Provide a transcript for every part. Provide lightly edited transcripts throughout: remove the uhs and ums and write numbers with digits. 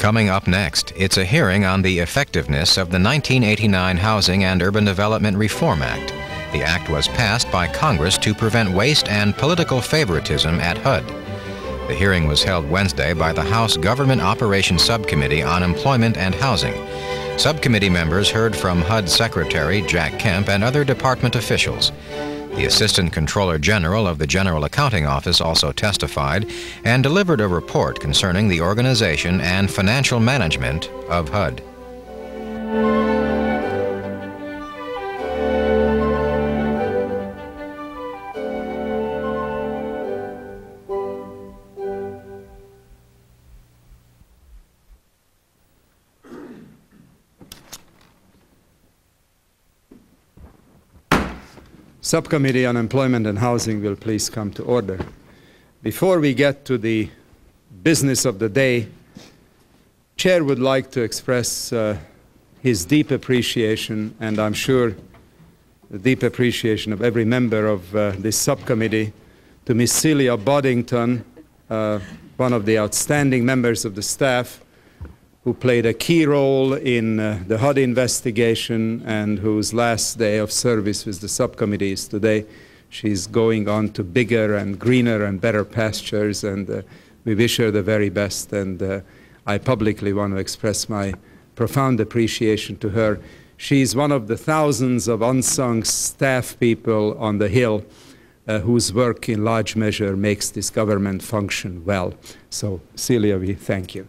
Coming up next, it's a hearing on the effectiveness of the 1989 Housing and Urban Development Reform Act. The act was passed by Congress to prevent waste and political favoritism at HUD. The hearing was held Wednesday by the House Government Operations Subcommittee on Employment and Housing. Subcommittee members heard from HUD Secretary Jack Kemp and other department officials. The Assistant Controller General of the General Accounting Office also testified and delivered a report concerning the organization and financial management of HUD. Subcommittee on Employment and Housing will please come to order. Before we get to the business of the day, Chair would like to express his deep appreciation, and I'm sure the deep appreciation of every member of this subcommittee, to Ms. Celia Boddington, one of the outstanding members of the staff, who played a key role in the HUD investigation and whose last day of service with the subcommittee is today. She's going on to bigger and greener and better pastures, and we wish her the very best. And I publicly want to express my profound appreciation to her. She's one of the thousands of unsung staff people on the Hill whose work in large measure makes this government function well. So, Celia, we thank you.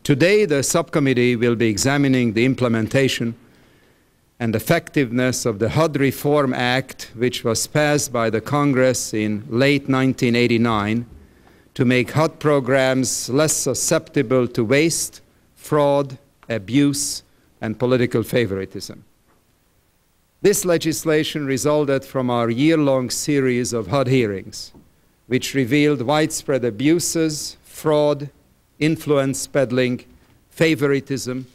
Today, the subcommittee will be examining the implementation and effectiveness of the HUD Reform Act, which was passed by the Congress in late 1989 to make HUD programs less susceptible to waste, fraud, abuse, and political favoritism. This legislation resulted from our year-long series of HUD hearings, which revealed widespread abuses, fraud, influence peddling, favoritism,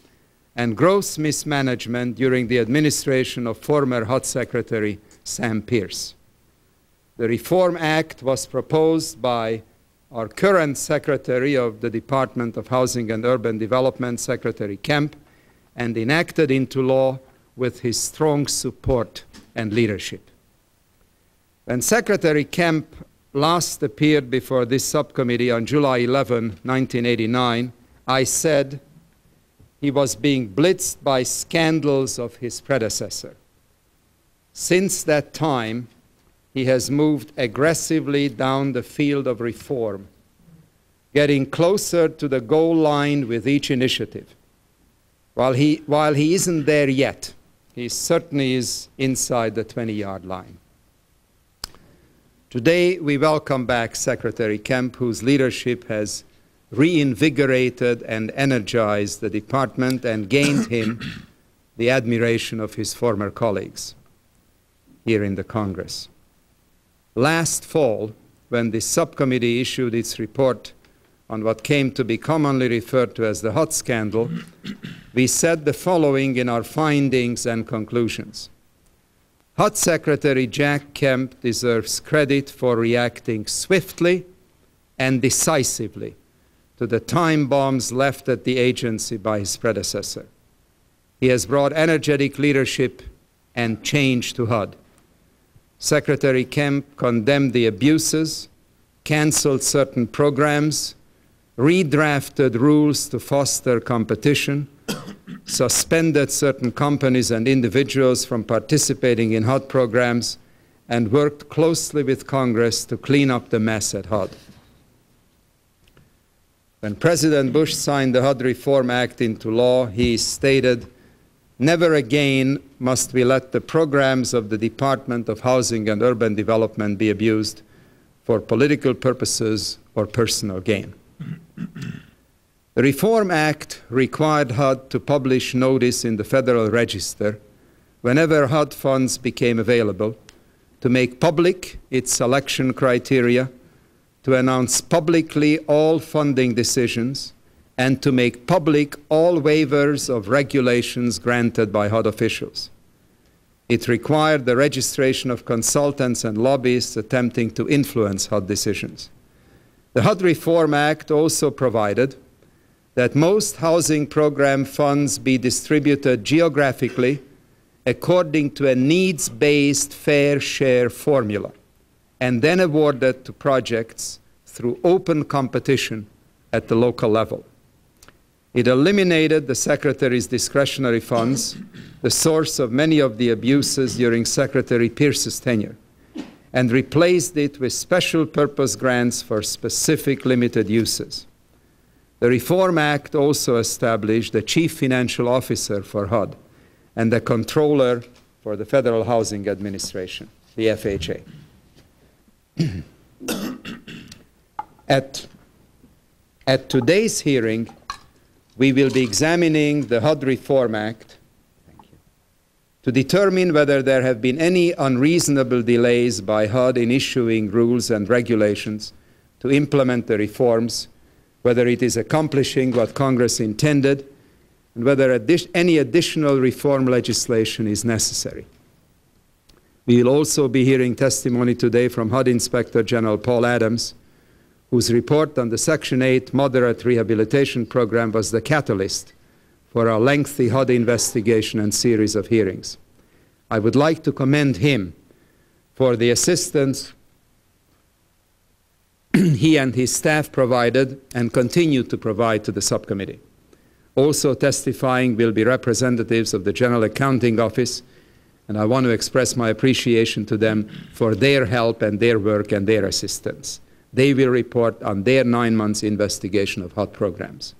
and gross mismanagement during the administration of former HUD Secretary Sam Pierce. The Reform Act was proposed by our current Secretary of the Department of Housing and Urban Development, Secretary Kemp, and enacted into law with his strong support and leadership. When Secretary Kemp last appeared before this subcommittee on July 11, 1989, I said he was being blitzed by scandals of his predecessor. Since that time, he has moved aggressively down the field of reform, getting closer to the goal line with each initiative. While he isn't there yet, he certainly is inside the 20-yard line. Today, we welcome back Secretary Kemp, whose leadership has reinvigorated and energized the department and gained him the admiration of his former colleagues here in the Congress. Last fall, when the subcommittee issued its report on what came to be commonly referred to as the HUD scandal, we said the following in our findings and conclusions. HUD Secretary Jack Kemp deserves credit for reacting swiftly and decisively to the time bombs left at the agency by his predecessor. He has brought energetic leadership and change to HUD. Secretary Kemp condemned the abuses, canceled certain programs, redrafted rules to foster competition, suspended certain companies and individuals from participating in HUD programs, and worked closely with Congress to clean up the mess at HUD. When President Bush signed the HUD Reform Act into law, he stated, "Never again must we let the programs of the Department of Housing and Urban Development be abused for political purposes or personal gain." The Reform Act required HUD to publish notice in the Federal Register whenever HUD funds became available, to make public its selection criteria, to announce publicly all funding decisions, and to make public all waivers of regulations granted by HUD officials. It required the registration of consultants and lobbyists attempting to influence HUD decisions. The HUD Reform Act also provided that most housing program funds be distributed geographically according to a needs-based fair share formula, and then awarded to projects through open competition at the local level. It eliminated the Secretary's discretionary funds, the source of many of the abuses during Secretary Pierce's tenure, and replaced it with special purpose grants for specific limited uses. The Reform Act also established the Chief Financial Officer for HUD and the Controller for the Federal Housing Administration, the FHA. At today's hearing, we will be examining the HUD Reform Act to determine whether there have been any unreasonable delays by HUD in issuing rules and regulations to implement the reforms, whether it is accomplishing what Congress intended, and whether any additional reform legislation is necessary. We will also be hearing testimony today from HUD Inspector General Paul Adams, whose report on the Section 8 Moderate Rehabilitation Program was the catalyst for our lengthy HUD investigation and series of hearings. I would like to commend him for the assistance he and his staff provided and continue to provide to the subcommittee. Also testifying will be representatives of the General Accounting Office, and I want to express my appreciation to them for their help and their work and their assistance. They will report on their 9 months investigation of HUD programs.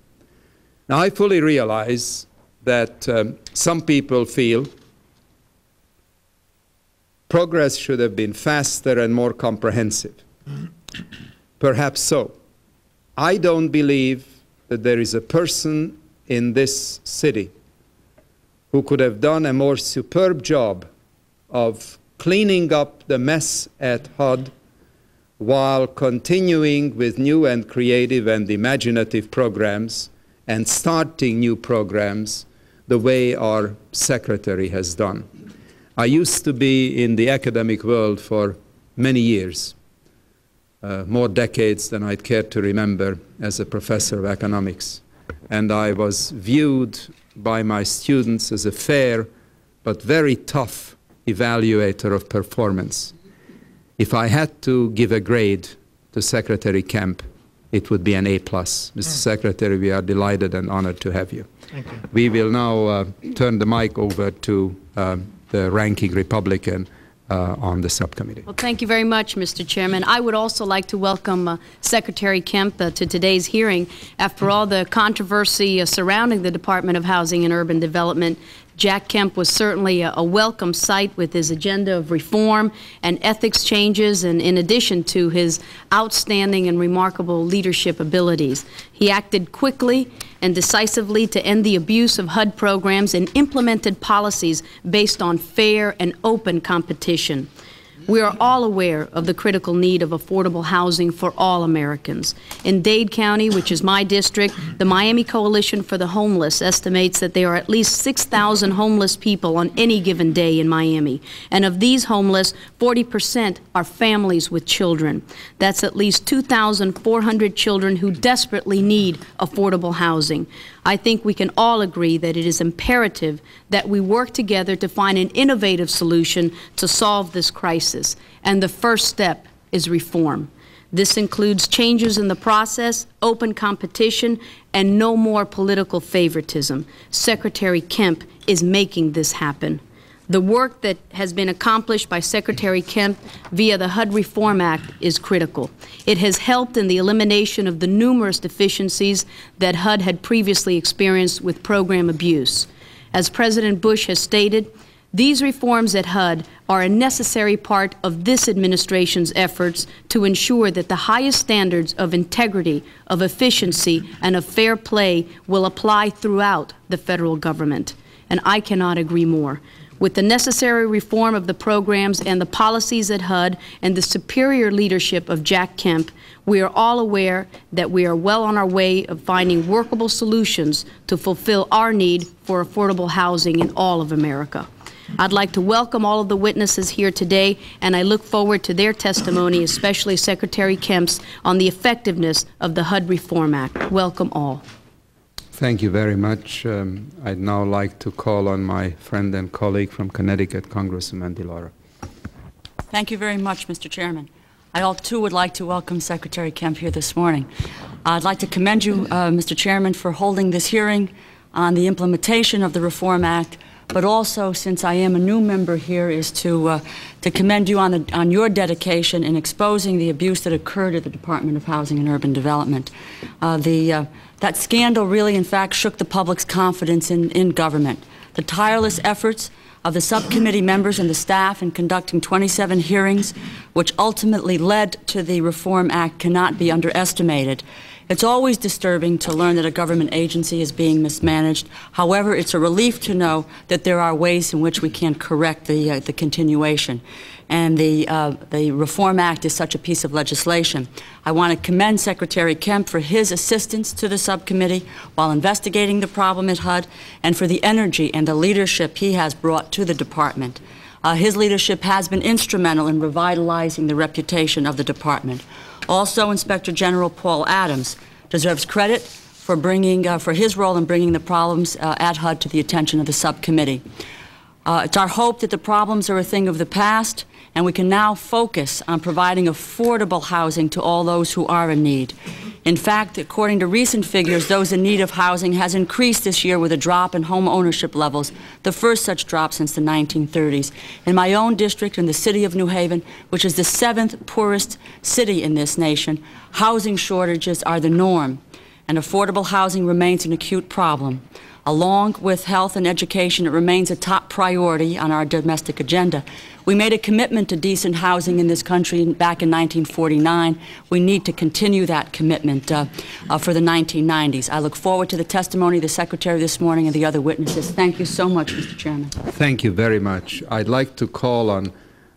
Now, I fully realize that some people feel progress should have been faster and more comprehensive. Perhaps so. I don't believe that there is a person in this city who could have done a more superb job of cleaning up the mess at HUD while continuing with new and creative and imaginative programs and starting new programs the way our secretary has done. I used to be in the academic world for many years, more decades than I'd care to remember, as a professor of economics. And I was viewed by my students as a fair but very tough evaluator of performance. If I had to give a grade to Secretary Kemp, it would be an A+. Mr. Secretary, we are delighted and honored to have you. Thank you. We will now turn the mic over to the ranking Republican on the subcommittee. Well, thank you very much, Mr. Chairman. I would also like to welcome Secretary Kemp to today's hearing. After all the controversy surrounding the Department of Housing and Urban Development, Jack Kemp was certainly a welcome sight with his agenda of reform and ethics changes, and in addition to his outstanding and remarkable leadership abilities. He acted quickly and decisively to end the abuse of HUD programs and implemented policies based on fair and open competition. We are all aware of the critical need of affordable housing for all Americans. In Dade County, which is my district, the Miami Coalition for the Homeless estimates that there are at least 6,000 homeless people on any given day in Miami. And of these homeless, 40% are families with children. That's at least 2,400 children who desperately need affordable housing. I think we can all agree that it is imperative that we work together to find an innovative solution to solve this crisis. And the first step is reform. This includes changes in the process, open competition, and no more political favoritism. Secretary Kemp is making this happen. The work that has been accomplished by Secretary Kemp via the HUD Reform Act is critical. It has helped in the elimination of the numerous deficiencies that HUD had previously experienced with program abuse. As President Bush has stated, these reforms at HUD are a necessary part of this administration's efforts to ensure that the highest standards of integrity, of efficiency, and of fair play will apply throughout the federal government. And I cannot agree more. With the necessary reform of the programs and the policies at HUD and the superior leadership of Jack Kemp, we are all aware that we are well on our way of finding workable solutions to fulfill our need for affordable housing in all of America. I'd like to welcome all of the witnesses here today, and I look forward to their testimony, especially Secretary Kemp's, on the effectiveness of the HUD Reform Act. Welcome all. Thank you very much. I'd now like to call on my friend and colleague from Connecticut, Congressman DeLauro. Thank you very much, Mr. Chairman. I too would like to welcome Secretary Kemp here this morning. I'd like to commend you, Mr. Chairman, for holding this hearing on the implementation of the Reform Act, but also, since I am a new member here, is to commend you on your dedication in exposing the abuse that occurred at the Department of Housing and Urban Development. That scandal really, in fact, shook the public's confidence in government. The tireless efforts of the subcommittee members and the staff in conducting 27 hearings, which ultimately led to the Reform Act, cannot be underestimated. It's always disturbing to learn that a government agency is being mismanaged. However, it's a relief to know that there are ways in which we can correct the continuation. And the Reform Act is such a piece of legislation. I want to commend Secretary Kemp for his assistance to the subcommittee while investigating the problem at HUD, and for the energy and the leadership he has brought to the department. His leadership has been instrumental in revitalizing the reputation of the department. Also, Inspector General Paul Adams deserves credit for his role in bringing the problems at HUD to the attention of the subcommittee. It's our hope that the problems are a thing of the past, and we can now focus on providing affordable housing to all those who are in need. In fact, according to recent figures, those in need of housing has increased this year with a drop in home ownership levels, the first such drop since the 1930s. In my own district, in the city of New Haven, which is the 7th poorest city in this nation, housing shortages are the norm, and affordable housing remains an acute problem. Along with health and education, it remains a top priority on our domestic agenda. We made a commitment to decent housing in this country back in 1949. We need to continue that commitment for the 1990s. I look forward to the testimony of the Secretary this morning and the other witnesses. Thank you so much, Mr. Chairman. Thank you very much. I'd like to call on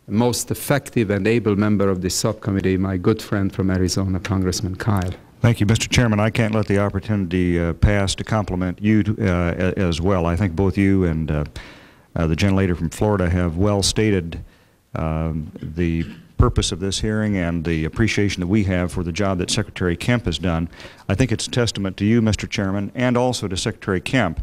the most effective and able member of this subcommittee, my good friend from Arizona, Congressman Kyle. Thank you, Mr. Chairman. I can't let the opportunity pass to compliment you as well. I think both you and the gentlelady from Florida have well stated the purpose of this hearing and the appreciation that we have for the job that Secretary Kemp has done. I think it's a testament to you, Mr. Chairman, and also to Secretary Kemp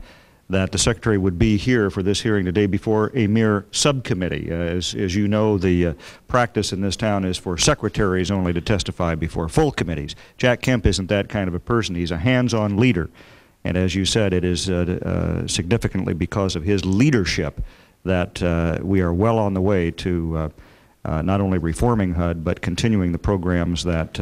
that the Secretary would be here for this hearing today before a mere subcommittee. As you know, the practice in this town is for secretaries only to testify before full committees. Jack Kemp isn't that kind of a person. He's a hands-on leader. And as you said, it is significantly because of his leadership that we are well on the way to not only reforming HUD, but continuing the programs that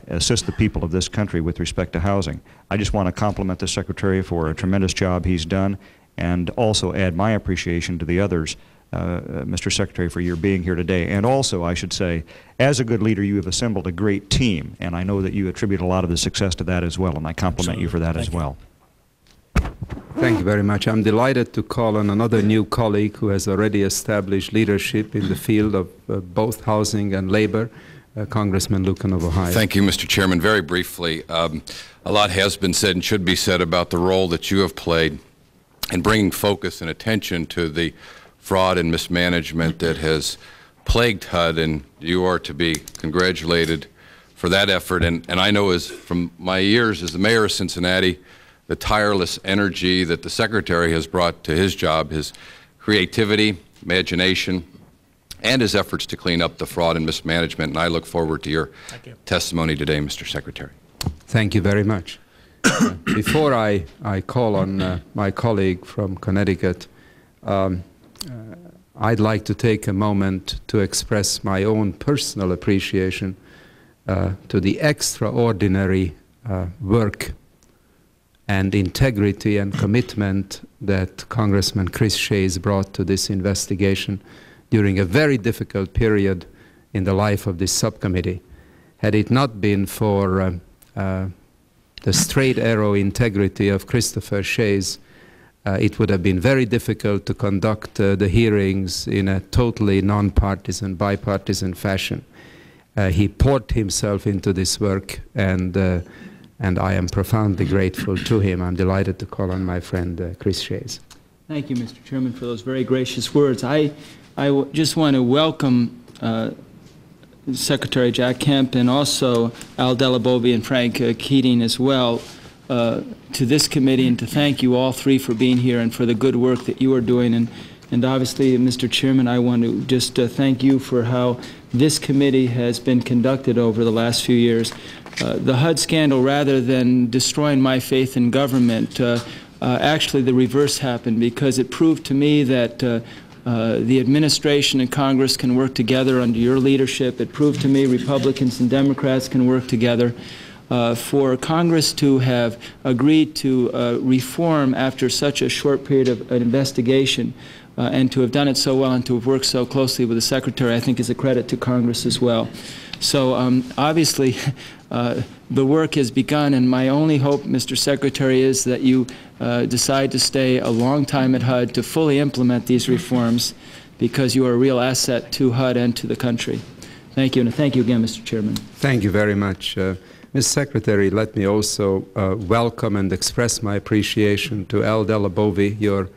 assist the people of this country with respect to housing. I just want to compliment the Secretary for a tremendous job he's done, and also add my appreciation to the others, Mr. Secretary, for your being here today. And also, I should say, as a good leader, you have assembled a great team, and I know that you attribute a lot of the success to that as well, and I compliment you for that as well. Thank you very much. I'm delighted to call on another new colleague who has already established leadership in the field of both housing and labor, Congressman Lucan of Ohio. Thank you, Mr. Chairman. Very briefly, a lot has been said and should be said about the role that you have played in bringing focus and attention to the fraud and mismanagement that has plagued HUD, and you are to be congratulated for that effort. And I know, as from my years as the mayor of Cincinnati, the tireless energy that the Secretary has brought to his job, his creativity, imagination, and his efforts to clean up the fraud and mismanagement. And I look forward to your testimony today, Mr. Secretary. Thank you very much. Before I call on my colleague from Connecticut, I'd like to take a moment to express my own personal appreciation to the extraordinary work and integrity and commitment that Congressman Chris Shays brought to this investigation during a very difficult period in the life of this subcommittee. Had it not been for the straight arrow integrity of Christopher Shays, it would have been very difficult to conduct the hearings in a totally nonpartisan, bipartisan fashion. He poured himself into this work, and I am profoundly grateful to him. I'm delighted to call on my friend Chris Shays. Thank you, Mr. Chairman, for those very gracious words. I just want to welcome Secretary Jack Kemp and also Al Delabovi and Frank Keating as well to this committee, and to thank you all three for being here and for the good work that you are doing. And obviously, Mr. Chairman, I want to just thank you for how this committee has been conducted over the last few years. The HUD scandal, rather than destroying my faith in government, actually the reverse happened, because it proved to me that the administration and Congress can work together under your leadership. It proved to me Republicans and Democrats can work together. For Congress to have agreed to reform after such a short period of an investigation and to have done it so well and to have worked so closely with the Secretary, I think is a credit to Congress as well. So obviously the work has begun, and my only hope, Mr. Secretary, is that you decide to stay a long time at HUD to fully implement these reforms, because you are a real asset to HUD and to the country. Thank you, and thank you again, Mr. Chairman. Thank you very much. Ms. Secretary, let me also welcome and express my appreciation to Al Delabovi, your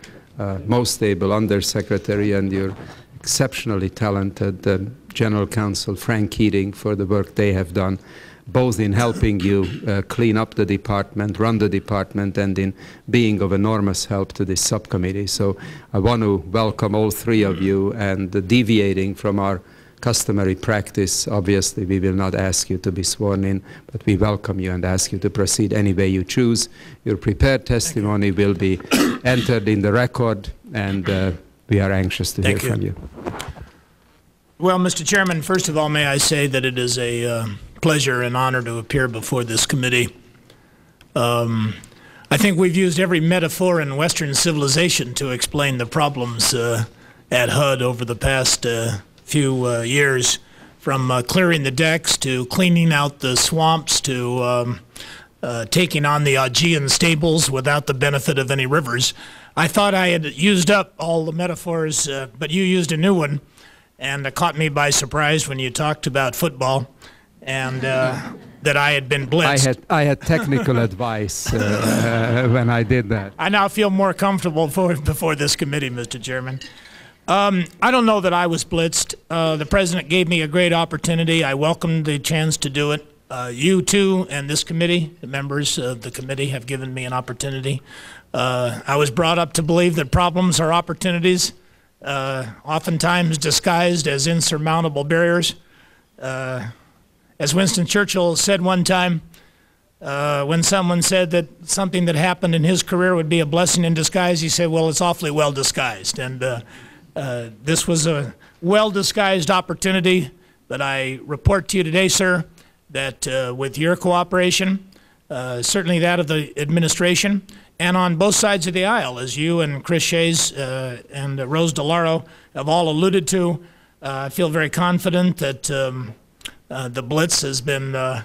most able Undersecretary, and your exceptionally talented General Counsel Frank Keating for the work they have done, both in helping you clean up the department, run the department, and in being of enormous help to this subcommittee. So I want to welcome all three of you, and deviating from our customary practice, obviously we will not ask you to be sworn in, but we welcome you and ask you to proceed any way you choose. Your prepared testimony will be entered in the record, and we are anxious to hear from you. Well, Mr. Chairman, first of all, may I say that it is a pleasure and honor to appear before this committee. I think we've used every metaphor in Western civilization to explain the problems at HUD over the past few years, from clearing the decks to cleaning out the swamps to taking on the Augean stables without the benefit of any rivers. I thought I had used up all the metaphors, but you used a new one, and it caught me by surprise when you talked about football and that I had been blitzed. I had technical advice when I did that. I now feel more comfortable before this committee, Mr. Chairman. I don't know that I was blitzed. The President gave me a great opportunity. I welcomed the chance to do it. You too, and this committee, the members of the committee, have given me an opportunity. I was brought up to believe that problems are opportunities, oftentimes disguised as insurmountable barriers. As Winston Churchill said one time, when someone said that something that happened in his career would be a blessing in disguise, he said, well, it's awfully well disguised. And this was a well-disguised opportunity, but I report to you today, sir, that with your cooperation, certainly that of the administration, and on both sides of the aisle, as you and Chris Shays and Rose DeLauro have all alluded to, I feel very confident that the blitz has been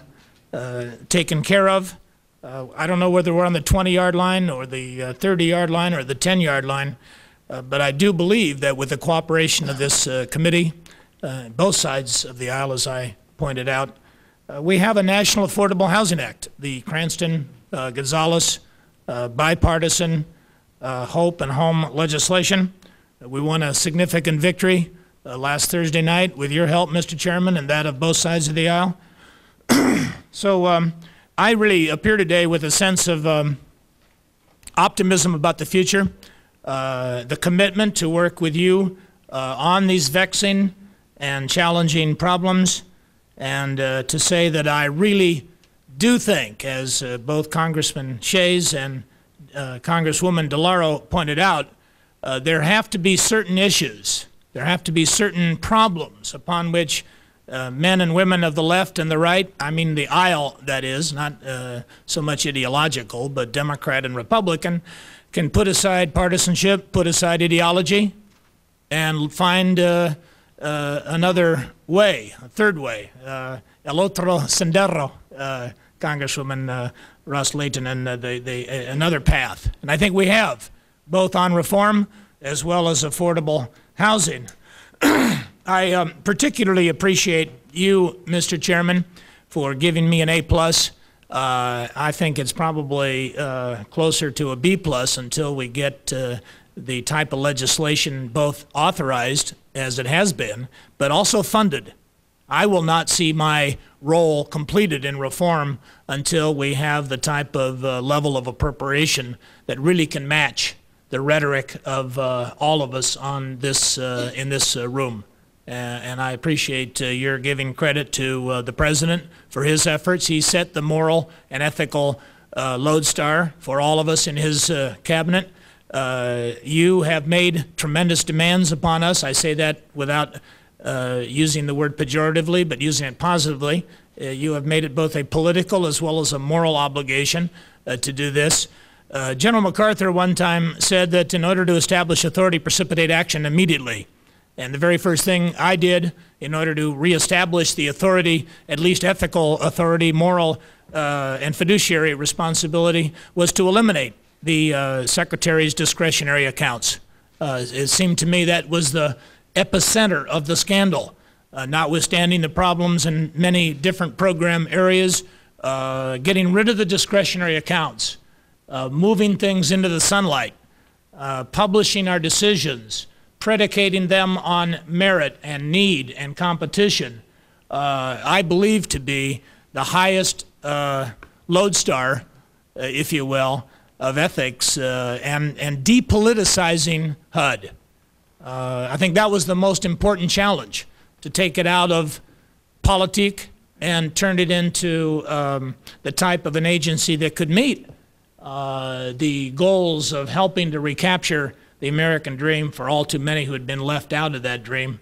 taken care of. I don't know whether we're on the 20-yard line or the 30-yard line or the 10-yard line, but I do believe that with the cooperation of this committee, both sides of the aisle, as I pointed out, we have a National Affordable Housing Act, the Cranston-Gonzalez bipartisan Hope and Home legislation. We won a significant victory last Thursday night with your help, Mr. Chairman, and that of both sides of the aisle. So I really appear today with a sense of optimism about the future, the commitment to work with you on these vexing and challenging problems, and to say that I really do think, as both Congressman Shays and Congresswoman DeLauro pointed out, there have to be certain issues, there have to be certain problems upon which men and women of the left and the right, I mean the aisle, that is, not so much ideological, but Democrat and Republican, can put aside partisanship, put aside ideology, and find another way, a third way, el otro sendero, Congresswoman Ross Layton, and another path. And I think we have, both on reform as well as affordable housing. I particularly appreciate you, Mr. Chairman, for giving me an A+. I think it's probably closer to a B+ until we get the type of legislation both authorized, as it has been, but also funded. I will not see my role completed in reform until we have the type of level of appropriation that really can match the rhetoric of all of us on this in this room. And I appreciate your giving credit to the President for his efforts. He set the moral and ethical lodestar for all of us in his cabinet. You have made tremendous demands upon us. I say that without using the word pejoratively, but using it positively. You have made it both a political as well as a moral obligation to do this. General MacArthur one time said that in order to establish authority, precipitate action immediately. And the very first thing I did in order to reestablish the authority, at least ethical authority, moral and fiduciary responsibility, was to eliminate the Secretary's discretionary accounts. It seemed to me that was the epicenter of the scandal, notwithstanding the problems in many different program areas, getting rid of the discretionary accounts, moving things into the sunlight, publishing our decisions, predicating them on merit and need and competition, I believe to be the highest lodestar, if you will, of ethics and depoliticizing HUD. I think that was the most important challenge, to take it out of politique and turn it into the type of an agency that could meet the goals of helping to recapture the American dream for all too many who had been left out of that dream,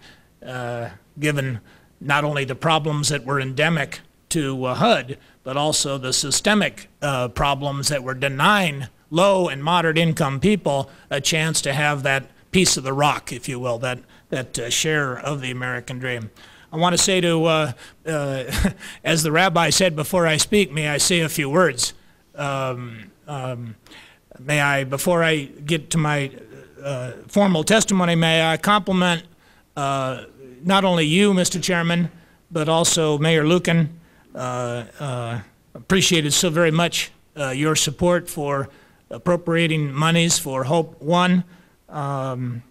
given not only the problems that were endemic to HUD, but also the systemic problems that were denying low and moderate income people a chance to have that piece of the rock, if you will, that share of the American dream. I want to say to, as the rabbi said before I speak, may I say a few words? May I, before I get to my formal testimony, may I compliment not only you, Mr. Chairman, but also Mayor Lucan. Appreciated so very much your support for appropriating monies for Hope 1. And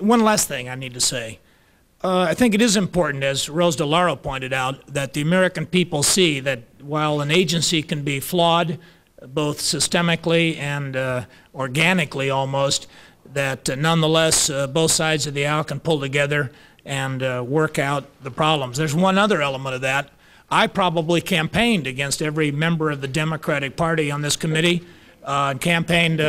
one last thing I need to say. I think it is important, as Rose DeLauro pointed out, that the American people see that while an agency can be flawed, both systemically and organically almost, that nonetheless both sides of the aisle can pull together and work out the problems. There's one other element of that. I probably campaigned against every member of the Democratic Party on this committee, campaigned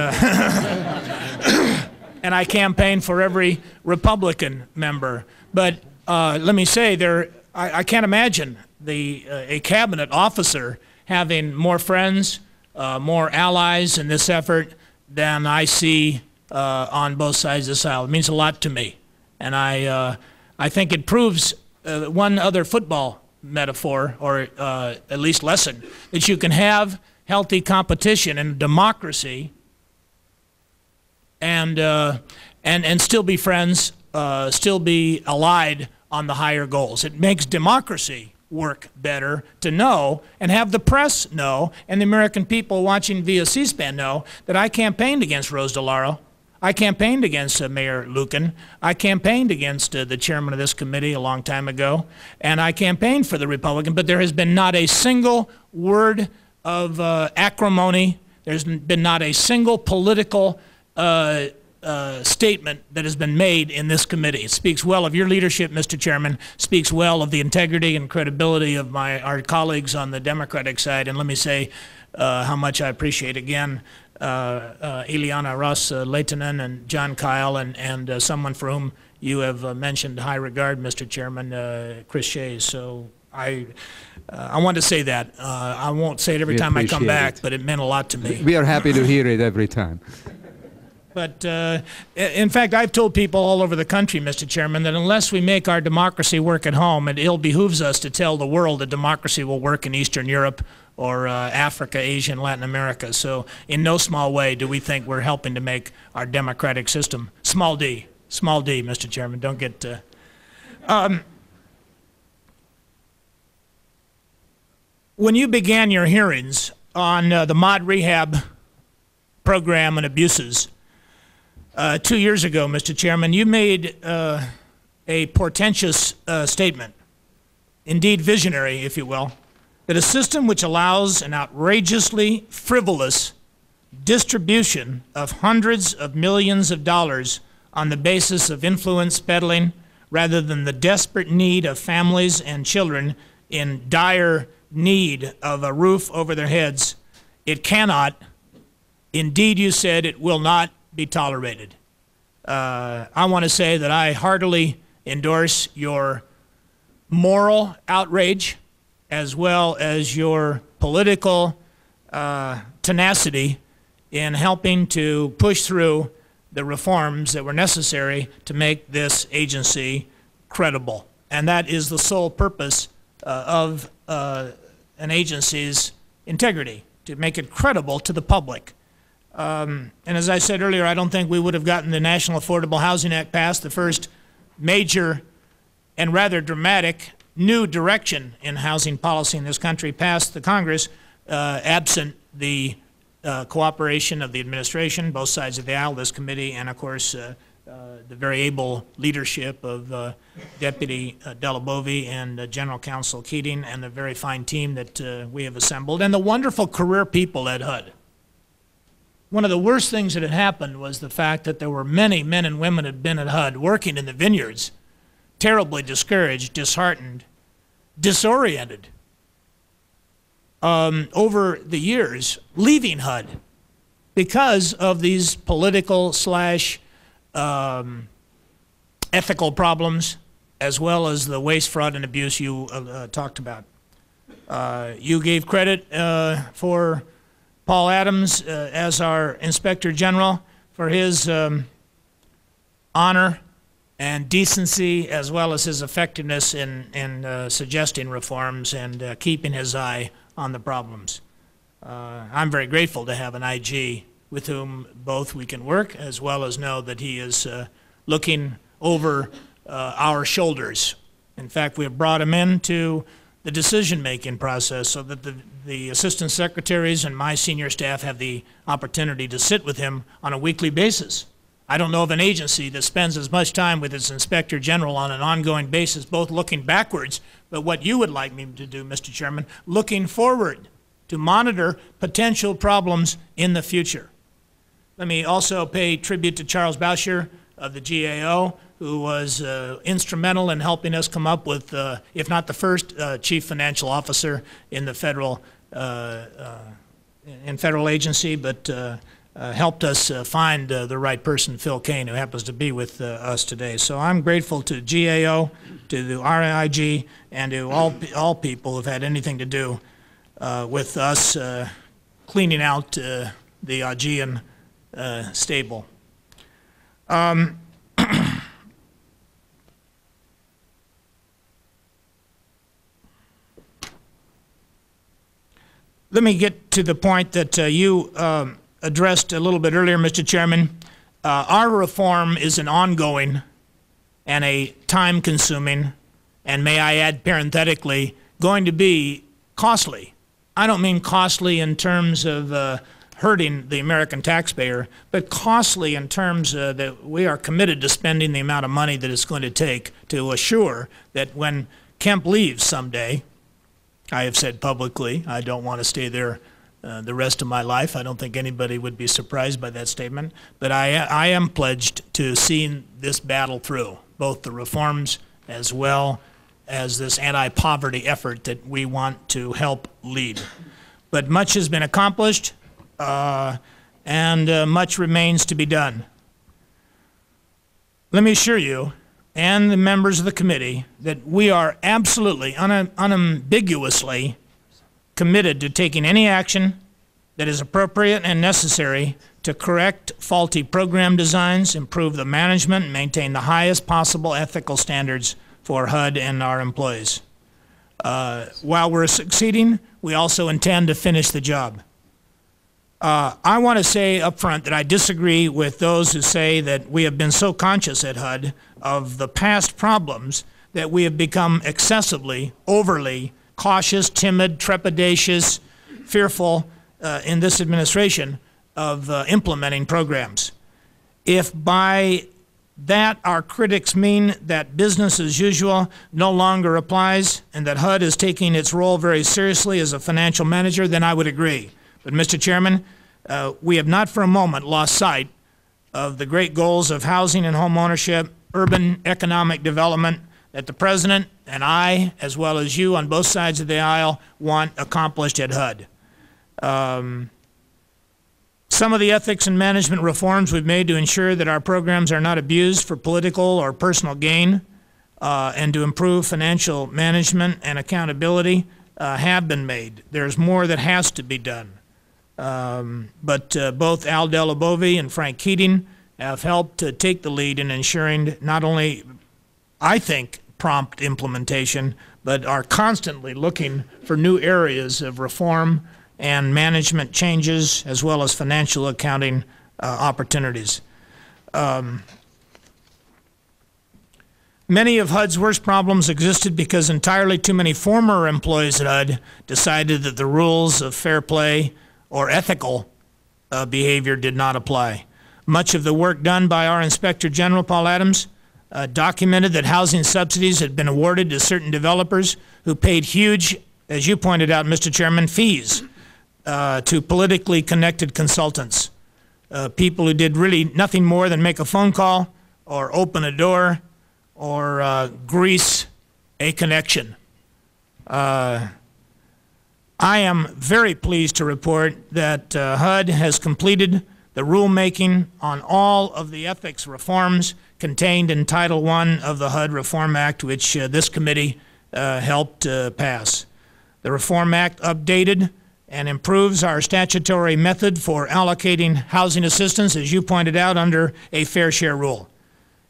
and I campaigned for every Republican member. But let me say, I can't imagine a cabinet officer having more friends, more allies in this effort than I see on both sides of the aisle. It means a lot to me. And I think it proves one other football metaphor, or at least lesson, that you can have healthy competition in democracy and still be friends, still be allied on the higher goals. It makes democracy work better to know, and have the press know, and the American people watching via C-SPAN know, that I campaigned against Rose DeLauro. I campaigned against Mayor Lucan. I campaigned against the chairman of this committee a long time ago, and I campaigned for the Republican, but there has been not a single word of acrimony. There's been not a single political statement that has been made in this committee. It speaks well of your leadership, Mr. Chairman, speaks well of the integrity and credibility of our colleagues on the Democratic side, and let me say how much I appreciate again Ileana Ross-Lehtinen and John Kyle and someone for whom you have mentioned high regard, Mr. Chairman, Chris Shays. So I want to say that. I won't say it every time I come back, but it meant a lot to me. We are happy to hear it every time. But in fact, I've told people all over the country, Mr. Chairman, that unless we make our democracy work at home, it ill behooves us to tell the world that democracy will work in Eastern Europe or Africa, Asia, and Latin America. So in no small way do we think we're helping to make our democratic system small d, Mr. Chairman. Don't get... when you began your hearings on the mod rehab program and abuses, 2 years ago, Mr. Chairman, you made a portentous statement, indeed visionary, if you will, that a system which allows an outrageously frivolous distribution of hundreds of millions of dollars on the basis of influence peddling rather than the desperate need of families and children in dire need of a roof over their heads, it cannot, indeed you said it will not be tolerated. I want to say that I heartily endorse your moral outrage as well as your political tenacity in helping to push through the reforms that were necessary to make this agency credible. And that is the sole purpose of an agency's integrity, to make it credible to the public. And as I said earlier, I don't think we would have gotten the National Affordable Housing Act passed, the first major and rather dramatic new direction in housing policy in this country, passed the Congress, absent the cooperation of the administration, both sides of the aisle, this committee, and of course the very able leadership of Deputy Delabove and General Counsel Keating, and the very fine team that we have assembled, and the wonderful career people at HUD. One of the worst things that had happened was the fact that there were many men and women who had been at HUD working in the vineyards, terribly discouraged, disheartened, disoriented, over the years, leaving HUD because of these political / ethical problems, as well as the waste, fraud, and abuse you talked about. You gave credit for Paul Adams as our Inspector General for his honor and decency, as well as his effectiveness in suggesting reforms and keeping his eye on the problems. I'm very grateful to have an IG with whom both we can work, as well as know that he is looking over our shoulders. In fact, we have brought him into the decision-making process so that the assistant secretaries and my senior staff have the opportunity to sit with him on a weekly basis. I don't know of an agency that spends as much time with its Inspector General on an ongoing basis, both looking backwards, but what you would like me to do, Mr. Chairman, looking forward to monitor potential problems in the future. Let me also pay tribute to Charles Boucher of the GAO, who was instrumental in helping us come up with, if not the first chief financial officer in the federal agency, but helped us find the right person, Phil Kane, who happens to be with us today. So I'm grateful to GAO, to the RIG, and to all people who've had anything to do with us cleaning out the Augean stable. Let me get to the point that you addressed a little bit earlier, Mr. Chairman. Our reform is an ongoing and a time-consuming, and may I add parenthetically, going to be costly. I don't mean costly in terms of hurting the American taxpayer, but costly in terms that we are committed to spending the amount of money that it's going to take to assure that when Kemp leaves someday, I have said publicly, I don't want to stay there the rest of my life. I don't think anybody would be surprised by that statement. But I am pledged to seeing this battle through, both the reforms as well as this anti-poverty effort that we want to help lead. But much has been accomplished, and much remains to be done. Let me assure you and the members of the committee that we are absolutely, unambiguously committed to taking any action that is appropriate and necessary to correct faulty program designs, improve the management, and maintain the highest possible ethical standards for HUD and our employees. While we're succeeding, we also intend to finish the job. I want to say up front that I disagree with those who say that we have been so conscious at HUD of the past problems that we have become excessively, overly cautious, timid, trepidatious, fearful in this administration of implementing programs. If by that our critics mean that business as usual no longer applies and that HUD is taking its role very seriously as a financial manager, then I would agree. But, Mr. Chairman, we have not for a moment lost sight of the great goals of housing and home ownership, urban economic development that the President and I, as well as you on both sides of the aisle, want accomplished at HUD. Some of the ethics and management reforms we've made to ensure that our programs are not abused for political or personal gain and to improve financial management and accountability have been made. There's more that has to be done. But both Al Delabovi and Frank Keating have helped to take the lead in ensuring not only, I think, prompt implementation, but are constantly looking for new areas of reform and management changes, as well as financial accounting opportunities. Many of HUD's worst problems existed because entirely too many former employees at HUD decided that the rules of fair play or ethical behavior did not apply. Much of the work done by our Inspector General, Paul Adams, documented that housing subsidies had been awarded to certain developers who paid huge, as you pointed out, Mr. Chairman, fees to politically connected consultants, people who did really nothing more than make a phone call or open a door or grease a connection. I am very pleased to report that HUD has completed the rulemaking on all of the ethics reforms contained in Title I of the HUD Reform Act, which this committee helped pass. The Reform Act updated and improves our statutory method for allocating housing assistance, as you pointed out, under a fair share rule.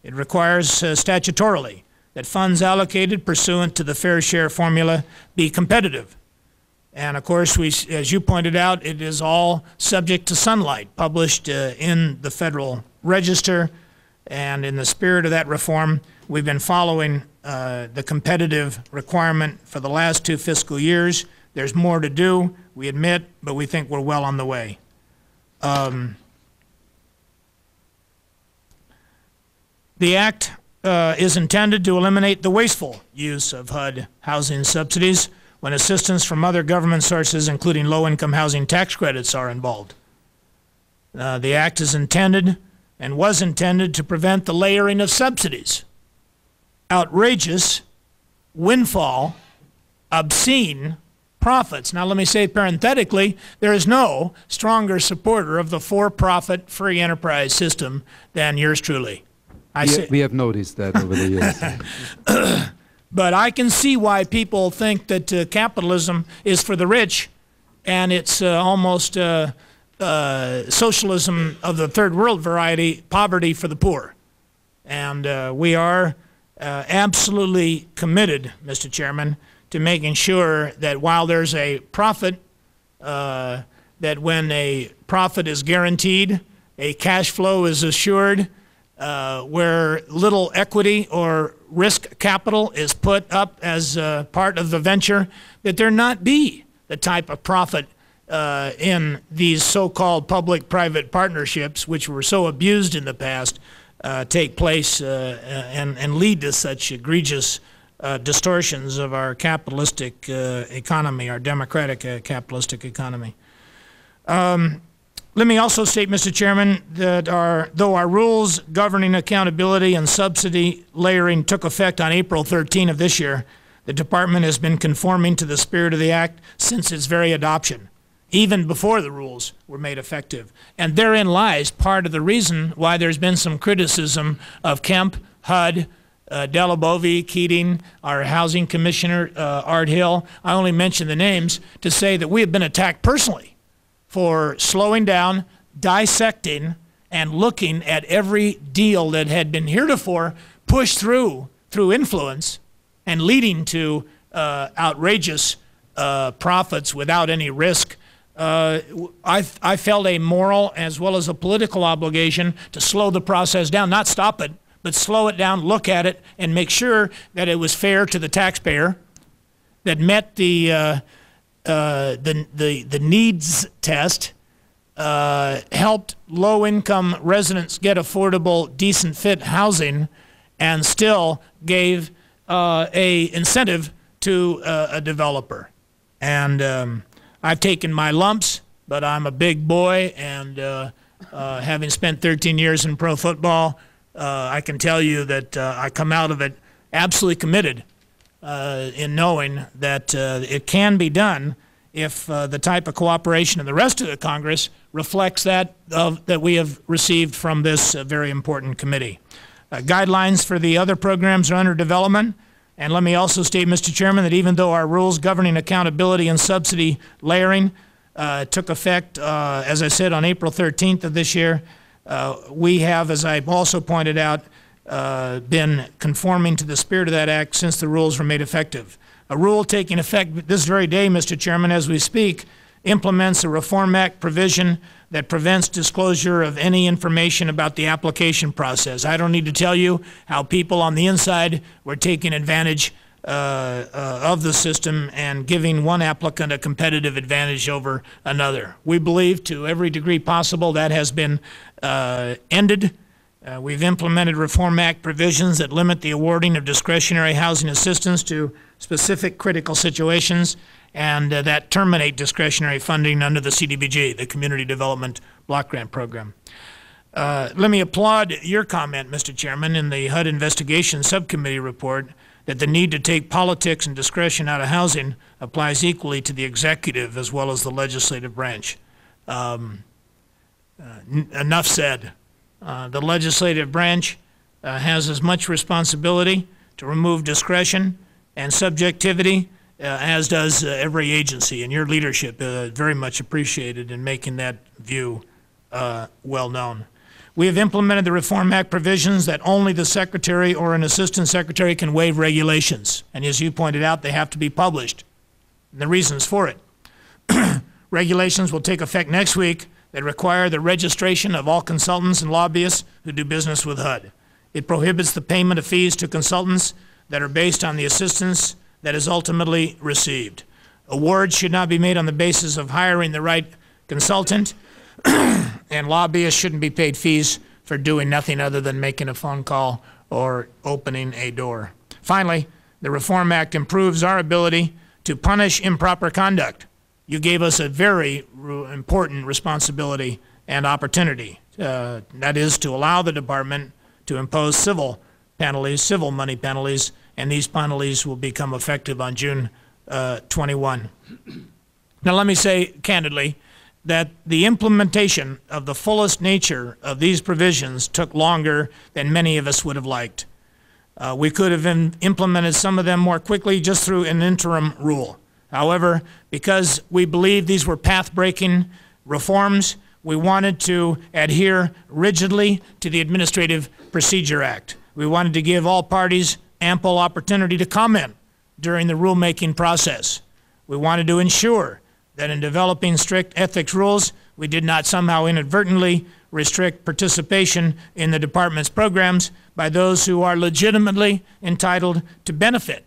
It requires statutorily that funds allocated pursuant to the fair share formula be competitive. And of course, as you pointed out, it is all subject to sunlight, published in the Federal Register. And in the spirit of that reform, we've been following the competitive requirement for the last 2 fiscal years. There's more to do, we admit, but we think we're well on the way. The Act is intended to eliminate the wasteful use of HUD housing subsidies when assistance from other government sources, including low-income housing tax credits, are involved. The Act is intended and was intended to prevent the layering of subsidies. Outrageous, windfall, obscene profits. Now let me say parenthetically, there is no stronger supporter of the for-profit free enterprise system than yours truly. We have noticed that over the years. But I can see why people think that capitalism is for the rich and it's almost socialism of the third world variety, poverty for the poor. And we are absolutely committed, Mr. Chairman, to making sure that while there's a profit, that when a profit is guaranteed, a cash flow is assured, where little equity or risk capital is put up as part of the venture, that there not be the type of profit in these so-called public-private partnerships, which were so abused in the past, take place and lead to such egregious distortions of our capitalistic economy, our democratic capitalistic economy. Let me also state, Mr. Chairman, that though our rules governing accountability and subsidy layering took effect on April 13 of this year, the Department has been conforming to the spirit of the Act since its very adoption, even before the rules were made effective. And therein lies part of the reason why there's been some criticism of Kemp, HUD, Delabovi, Keating, our Housing Commissioner, Art Hill. I only mention the names to say that we have been attacked personally for slowing down, dissecting, and looking at every deal that had been heretofore pushed through influence and leading to outrageous profits without any risk. I felt a moral as well as a political obligation to slow the process down, not stop it, but slow it down, look at it, and make sure that it was fair to the taxpayer, that met the needs test, helped low-income residents get affordable, decent fit housing, and still gave a incentive to a developer. And I've taken my lumps, but I'm a big boy, and having spent 13 years in pro football, I can tell you that I come out of it absolutely committed in knowing that it can be done if the type of cooperation of the rest of the Congress reflects that we have received from this very important committee. Guidelines for the other programs are under development. And let me also state, Mr. Chairman, that even though our rules governing accountability and subsidy layering took effect, as I said, on April 13th of this year, we have, as I also pointed out, been conforming to the spirit of that act since the rules were made effective. A rule taking effect this very day, Mr. Chairman, as we speak, implements a Reform Act provision that prevents disclosure of any information about the application process. I don't need to tell you how people on the inside were taking advantage of the system and giving one applicant a competitive advantage over another. We believe to every degree possible that has been ended. We've implemented Reform Act provisions that limit the awarding of discretionary housing assistance to specific critical situations, and that terminate discretionary funding under the CDBG, the Community Development Block Grant Program. Let me applaud your comment, Mr. Chairman, in the HUD Investigation Subcommittee report that the need to take politics and discretion out of housing applies equally to the executive as well as the legislative branch. Enough said. The legislative branch has as much responsibility to remove discretion and subjectivity as does every agency, and your leadership very much appreciated in making that view well known. We have implemented the Reform Act provisions that only the Secretary or an Assistant Secretary can waive regulations, and as you pointed out, they have to be published, and the reasons for it. Regulations will take effect next week that require the registration of all consultants and lobbyists who do business with HUD. It prohibits the payment of fees to consultants that are based on the assistance that is ultimately received. Awards should not be made on the basis of hiring the right consultant, and lobbyists shouldn't be paid fees for doing nothing other than making a phone call or opening a door. Finally, the Reform Act improves our ability to punish improper conduct. You gave us a very important responsibility and opportunity. That is to allow the department to impose civil penalties, civil money penalties, and these penalties will become effective on June 21. Now let me say candidly that the implementation of the fullest nature of these provisions took longer than many of us would have liked. We could have implemented some of them more quickly just through an interim rule. However, because we believe these were path-breaking reforms, we wanted to adhere rigidly to the Administrative Procedure Act. We wanted to give all parties ample opportunity to comment during the rulemaking process. We wanted to ensure that in developing strict ethics rules, we did not somehow inadvertently restrict participation in the department's programs by those who are legitimately entitled to benefit,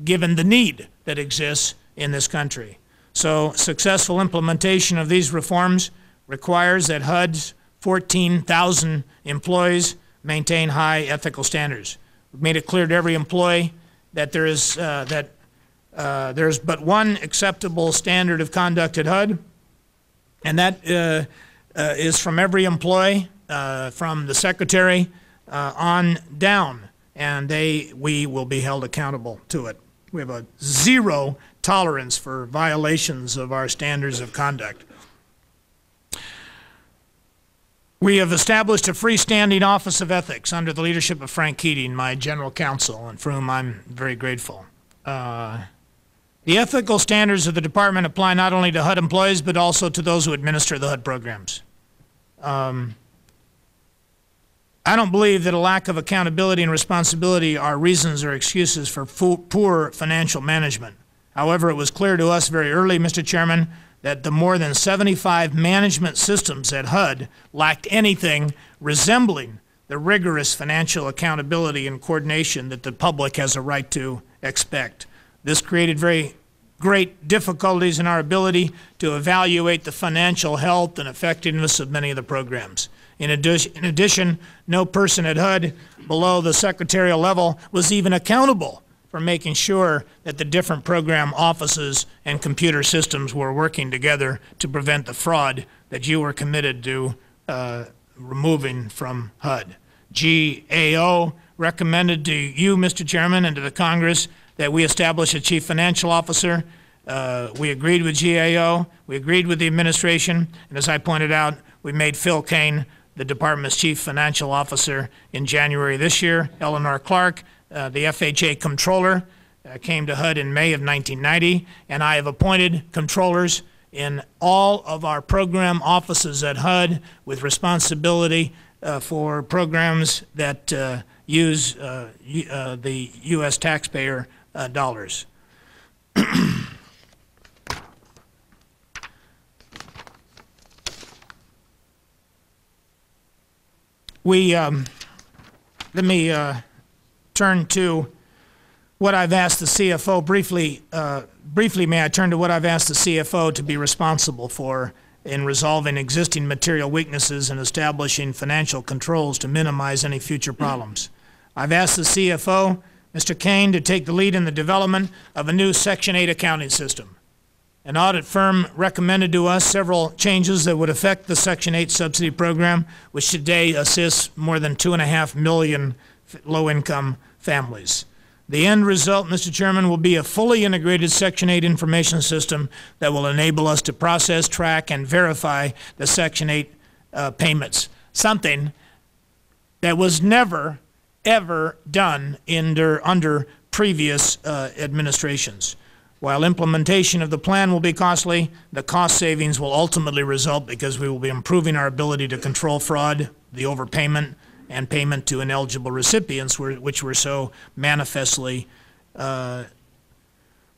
given the need that exists in this country. So successful implementation of these reforms requires that HUD's 14,000 employees maintain high ethical standards. We've made it clear to every employee that there's but one acceptable standard of conduct at HUD, and that is from every employee, from the Secretary on down, and we will be held accountable to it. We have a zero tolerance for violations of our standards of conduct. We have established a freestanding Office of Ethics under the leadership of Frank Keating, my general counsel, and for whom I'm very grateful. The ethical standards of the department apply not only to HUD employees, but also to those who administer the HUD programs. I don't believe that a lack of accountability and responsibility are reasons or excuses for poor financial management. However, it was clear to us very early, Mr. Chairman, that the more than 75 management systems at HUD lacked anything resembling the rigorous financial accountability and coordination that the public has a right to expect. This created very great difficulties in our ability to evaluate the financial health and effectiveness of many of the programs. In addition, no person at HUD below the secretarial level was even accountable for making sure that the different program offices and computer systems were working together to prevent the fraud that you were committed to removing from HUD. GAO recommended to you, Mr. Chairman, and to the Congress that we establish a chief financial officer. We agreed with GAO, we agreed with the administration, and as I pointed out, we made Phil Kane the department's chief financial officer in January this year. Eleanor Clark, the FHA controller, came to HUD in May of 1990, and I have appointed controllers in all of our program offices at HUD with responsibility for programs that use the U.S. taxpayer dollars. Let me turn to what I've asked the CFO briefly. Briefly, may I turn to what I've asked the CFO to be responsible for in resolving existing material weaknesses and establishing financial controls to minimize any future problems. I've asked the CFO, Mr. Kane, to take the lead in the development of a new Section 8 accounting system. An audit firm recommended to us several changes that would affect the Section 8 subsidy program, which today assists more than 2.5 million low-income families. The end result, Mr. Chairman, will be a fully integrated Section 8 information system that will enable us to process, track, and verify the Section 8 payments, something that was never, ever done under previous administrations. While implementation of the plan will be costly, the cost savings will ultimately result because we will be improving our ability to control fraud, the overpayment, and payment to ineligible recipients, which were so manifestly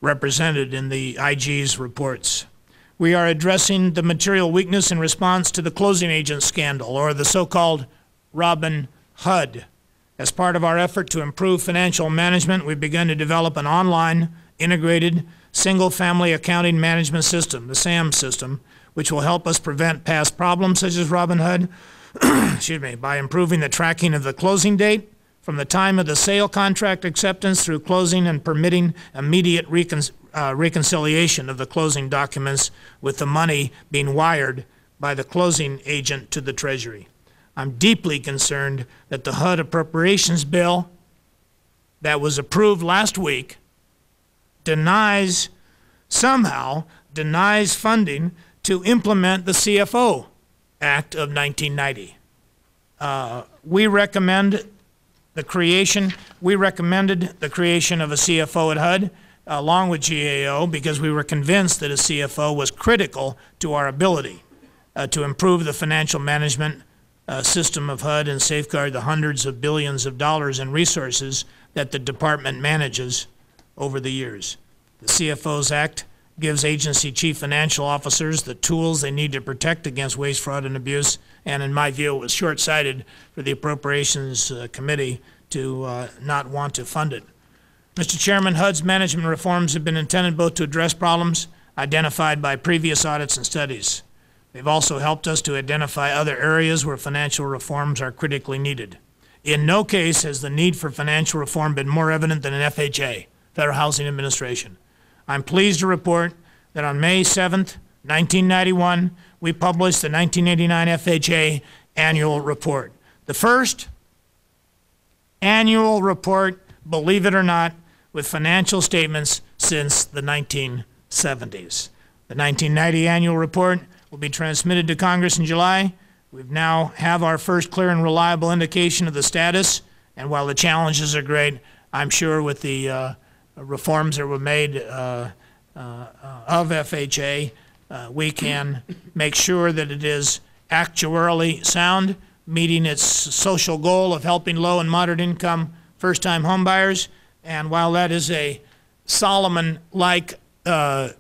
represented in the IG's reports. We are addressing the material weakness in response to the closing agent scandal, or the so-called Robin Hood. As part of our effort to improve financial management, we've begun to develop an online, integrated, single-family accounting management system, the SAM system, which will help us prevent past problems such as Robin Hood, excuse me, by improving the tracking of the closing date from the time of the sale contract acceptance through closing and permitting immediate reconciliation of the closing documents with the money being wired by the closing agent to the Treasury. I'm deeply concerned that the HUD appropriations bill that was approved last week somehow denies funding to implement the CFO Act of 1990. We recommended the creation of a CFO at HUD along with GAO because we were convinced that a CFO was critical to our ability to improve the financial management system of HUD and safeguard the hundreds of billions of dollars in resources that the department manages over the years. The CFO's Act gives agency chief financial officers the tools they need to protect against waste, fraud, and abuse, and in my view, it was short-sighted for the Appropriations Committee to not want to fund it. Mr. Chairman, HUD's management reforms have been intended both to address problems identified by previous audits and studies. They've also helped us to identify other areas where financial reforms are critically needed. In no case has the need for financial reform been more evident than in FHA, Federal Housing Administration. I'm pleased to report that on May 7th, 1991, we published the 1989 FHA annual report. The first annual report, believe it or not, with financial statements since the 1970s. The 1990 annual report will be transmitted to Congress in July. We now have our first clear and reliable indication of the status, and while the challenges are great, I'm sure with the reforms that were made of FHA, we can make sure that it is actuarially sound, meeting its social goal of helping low and moderate income first-time homebuyers. And while that is a Solomon-like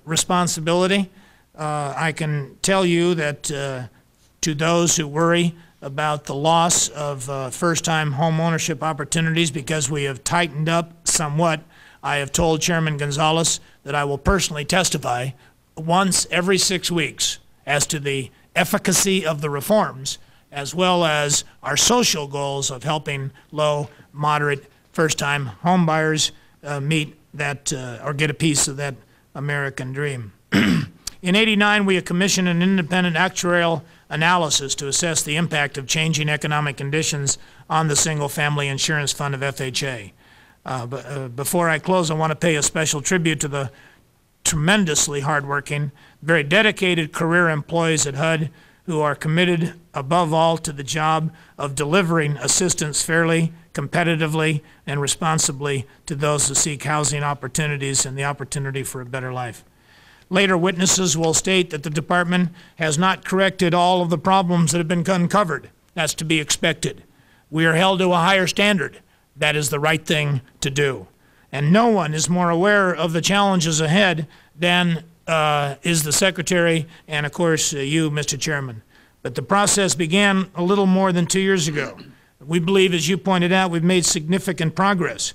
responsibility, I can tell you that to those who worry about the loss of first-time home ownership opportunities because we have tightened up somewhat, I have told Chairman Gonzalez that I will personally testify once every 6 weeks as to the efficacy of the reforms, as well as our social goals of helping low, moderate, first-time home buyers meet that or get a piece of that American dream. In '89, we commissioned an independent actuarial analysis to assess the impact of changing economic conditions on the single-family insurance fund of FHA. Before I close, I want to pay a special tribute to the tremendously hardworking, very dedicated career employees at HUD who are committed above all to the job of delivering assistance fairly, competitively, and responsibly to those who seek housing opportunities and the opportunity for a better life. Later witnesses will state that the department has not corrected all of the problems that have been uncovered. That's to be expected. We are held to a higher standard. That is the right thing to do. And no one is more aware of the challenges ahead than is the Secretary and, of course, you, Mr. Chairman. But the process began a little more than 2 years ago. We believe, as you pointed out, we've made significant progress.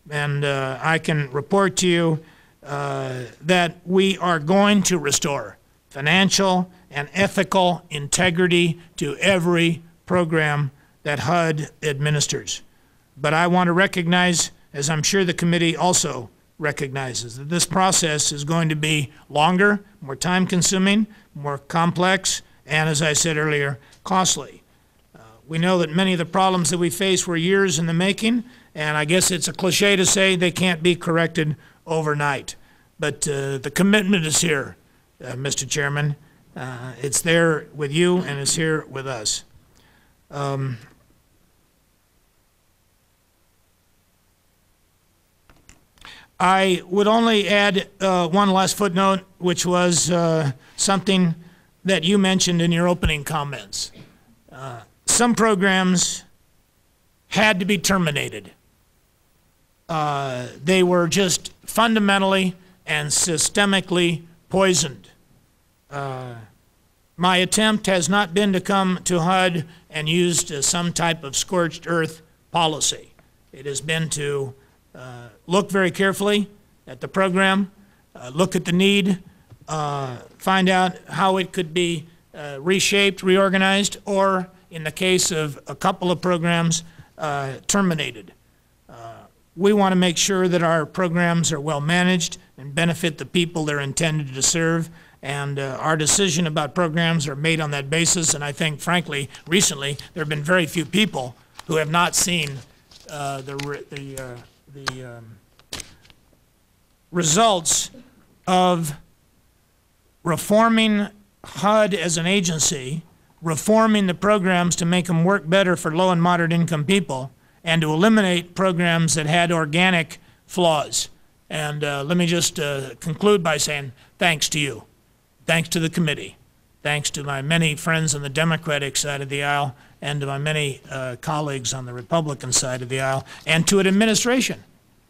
And I can report to you that we are going to restore financial and ethical integrity to every program that HUD administers. But I want to recognize, as I'm sure the committee also recognizes, that this process is going to be longer, more time-consuming, more complex, and, as I said earlier, costly. We know that many of the problems that we face were years in the making, and I guess it's a cliche to say they can't be corrected overnight. But the commitment is here, Mr. Chairman. It's there with you, and it's here with us. I would only add one last footnote, which was something that you mentioned in your opening comments. Some programs had to be terminated. They were just fundamentally and systemically poisoned. My attempt has not been to come to HUD and use some type of scorched earth policy. It has been to look very carefully at the program, look at the need, find out how it could be reshaped, reorganized, or in the case of a couple of programs, terminated. We want to make sure that our programs are well managed and benefit the people they're intended to serve, and our decision about programs are made on that basis. And I think, frankly, recently there have been very few people who have not seen the results of reforming HUD as an agency, reforming the programs to make them work better for low and moderate income people, and to eliminate programs that had organic flaws. And let me just conclude by saying thanks to you, thanks to the committee, thanks to my many friends on the Democratic side of the aisle, and to my many colleagues on the Republican side of the aisle, and to an administration,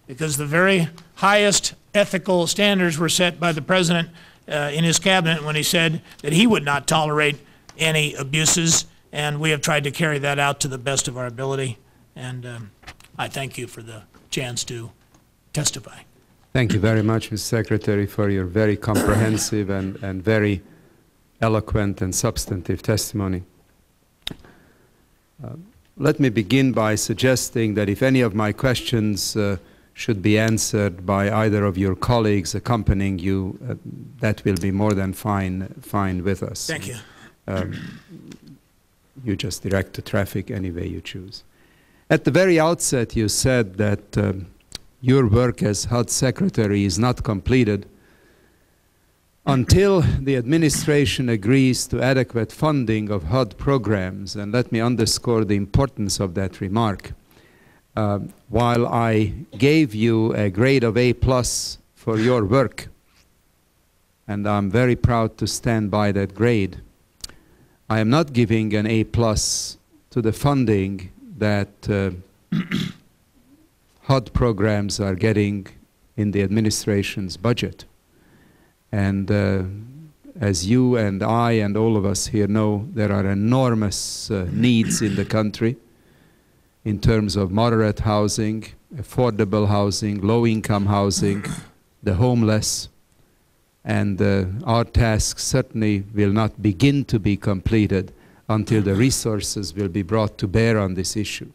because the very highest ethical standards were set by the President in his cabinet when he said that he would not tolerate any abuses, and we have tried to carry that out to the best of our ability. And I thank you for the chance to testify. Thank you very much, Mr. Secretary, for your very comprehensive and very eloquent and substantive testimony. Let me begin by suggesting that if any of my questions should be answered by either of your colleagues accompanying you, that will be more than fine with us. Thank you. You just direct the traffic any way you choose. At the very outset, you said that your work as HUD Secretary is not completed until the administration agrees to adequate funding of HUD programs. And let me underscore the importance of that remark. While I gave you a grade of A+ for your work, and I'm very proud to stand by that grade, I am not giving an A+ to the funding that HUD programs are getting in the administration's budget. And as you and I and all of us here know, there are enormous needs in the country in terms of moderate housing, affordable housing, low-income housing, the homeless, and our task certainly will not begin to be completed until the resources will be brought to bear on this issue.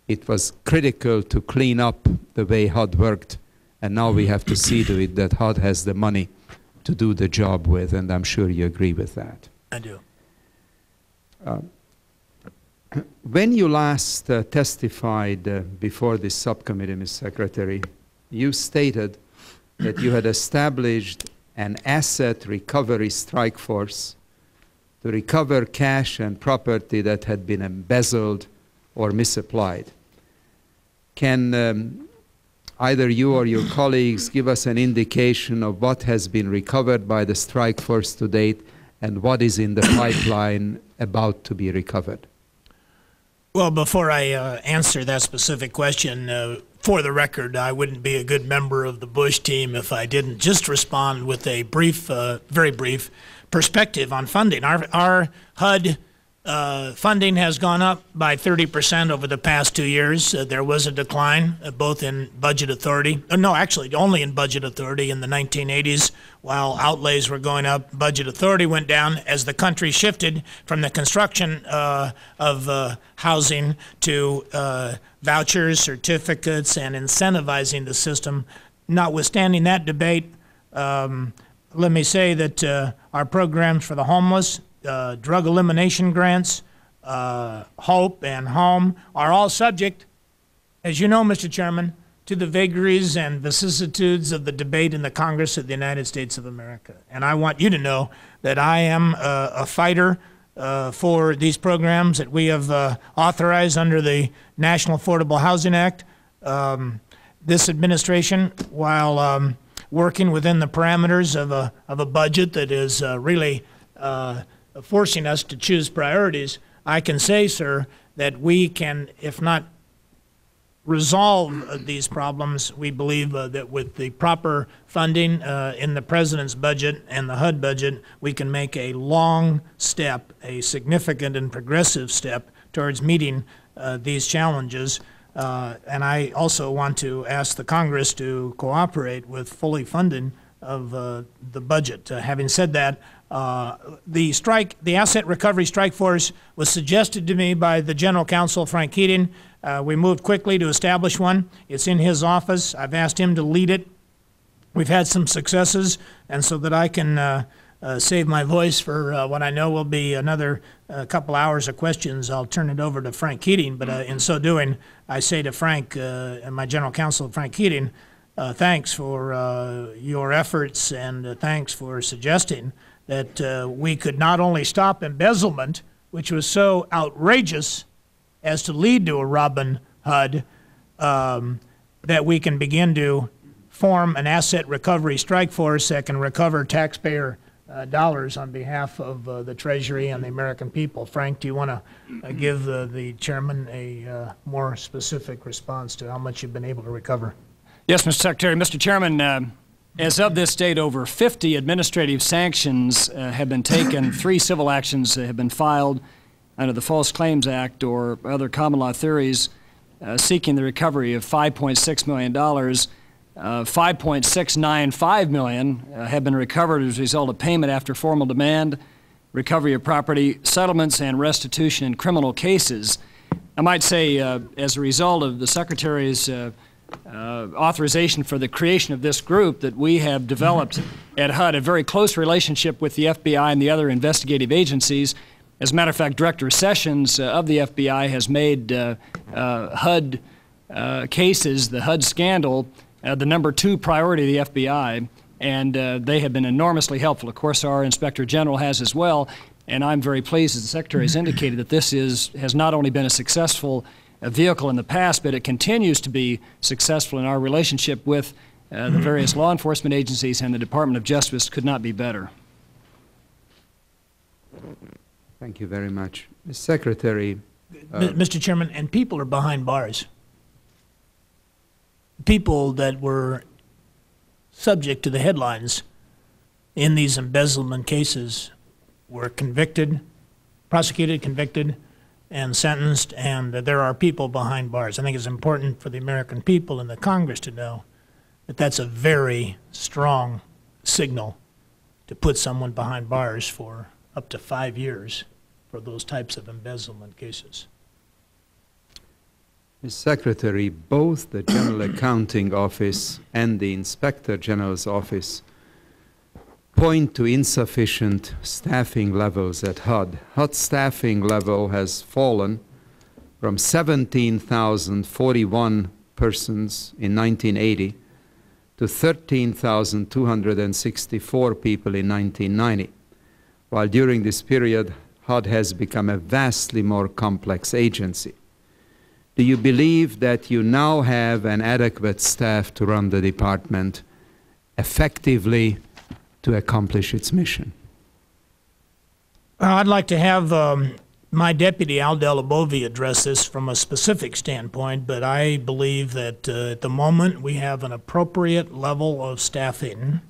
It was critical to clean up the way HUD worked, and now we have to see to it that HUD has the money to do the job with, and I'm sure you agree with that. I do. When you last testified before this subcommittee, Ms. Secretary, you stated that you had established an asset recovery strike force to recover cash and property that had been embezzled or misapplied. Can either you or your colleagues give us an indication of what has been recovered by the strike force to date and what is in the pipeline about to be recovered? Well, before I answer that specific question, for the record, I wouldn't be a good member of the Bush team if I didn't just respond with a brief, very brief perspective on funding. Our HUD funding has gone up by 30% over the past 2 years. There was a decline both in budget authority. No, actually, only in budget authority in the 1980s. While outlays were going up, budget authority went down as the country shifted from the construction of housing to vouchers, certificates, and incentivizing the system. Notwithstanding that debate, let me say that our programs for the homeless, drug elimination grants, HOPE and HOME are all subject, as you know, Mr. Chairman, to the vagaries and vicissitudes of the debate in the Congress of the United States of America. And I want you to know that I am a fighter for these programs that we have authorized under the National Affordable Housing Act. This administration, while working within the parameters of a budget that is really forcing us to choose priorities, I can say, sir, that we can, if not resolve these problems, we believe that with the proper funding in the President's budget and the HUD budget, we can make a long step, a significant and progressive step towards meeting these challenges. And I also want to ask the Congress to cooperate with fully funding of the budget. Having said that, the Asset Recovery Strike Force was suggested to me by the General Counsel, Frank Keating. We moved quickly to establish one. It's in his office. I've asked him to lead it. We've had some successes, and so that I can save my voice for what I know will be another couple hours of questions, I'll turn it over to Frank Keating. But in so doing, I say to Frank and my General Counsel, Frank Keating, thanks for your efforts, and thanks for suggesting that we could not only stop embezzlement, which was so outrageous as to lead to a Robin Hood, that we can begin to form an asset recovery strike force that can recover taxpayer dollars on behalf of the Treasury and the American people. Frank, do you want to give the chairman a more specific response to how much you've been able to recover? Yes, Mr. Secretary. Mr. Chairman, as of this date, over 50 administrative sanctions have been taken. 3 civil actions have been filed under the False Claims Act or other common law theories seeking the recovery of $5.6 million. $5.695 million have been recovered as a result of payment after formal demand, recovery of property, settlements, and restitution in criminal cases. I might say, as a result of the Secretary's authorization for the creation of this group, that we have developed at HUD a very close relationship with the FBI and the other investigative agencies. As a matter of fact, Director Sessions of the FBI has made HUD cases, the HUD scandal, the #2 priority of the FBI, and they have been enormously helpful. Of course, our Inspector General has as well, and I'm very pleased, as the Secretary has indicated, that this has not only been a successful vehicle in the past, but it continues to be successful in our relationship with the various law enforcement agencies, and the Department of Justice could not be better. Thank you very much. Mr. Secretary. Mr. Chairman, and people are behind bars. People that were subject to the headlines in these embezzlement cases were convicted, prosecuted, convicted, and sentenced, and there are people behind bars. I think it's important for the American people and the Congress to know that that's a very strong signal to put someone behind bars for up to 5 years for those types of embezzlement cases. Mr. Secretary, both the General Accounting Office and the Inspector General's Office point to insufficient staffing levels at HUD. HUD staffing level has fallen from 17,041 persons in 1980 to 13,264 people in 1990, while during this period HUD has become a vastly more complex agency. Do you believe that you now have an adequate staff to run the department effectively to accomplish its mission? I'd like to have my deputy, Al Delabovi, address this from a specific standpoint, but I believe that at the moment we have an appropriate level of staffing.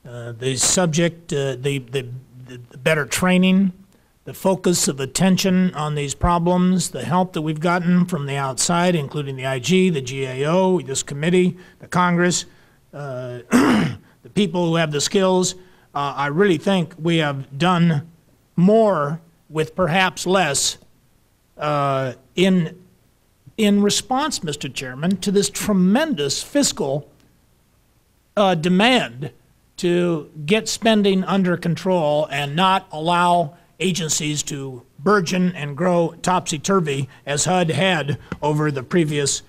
The subject, the better training, the focus of attention on these problems, the help that we've gotten from the outside, including the IG, the GAO, this committee, the Congress, the people who have the skills. I really think we have done more with perhaps less in response, Mr. Chairman, to this tremendous fiscal demand to get spending under control and not allow agencies to burgeon and grow topsy-turvy as HUD had over the previous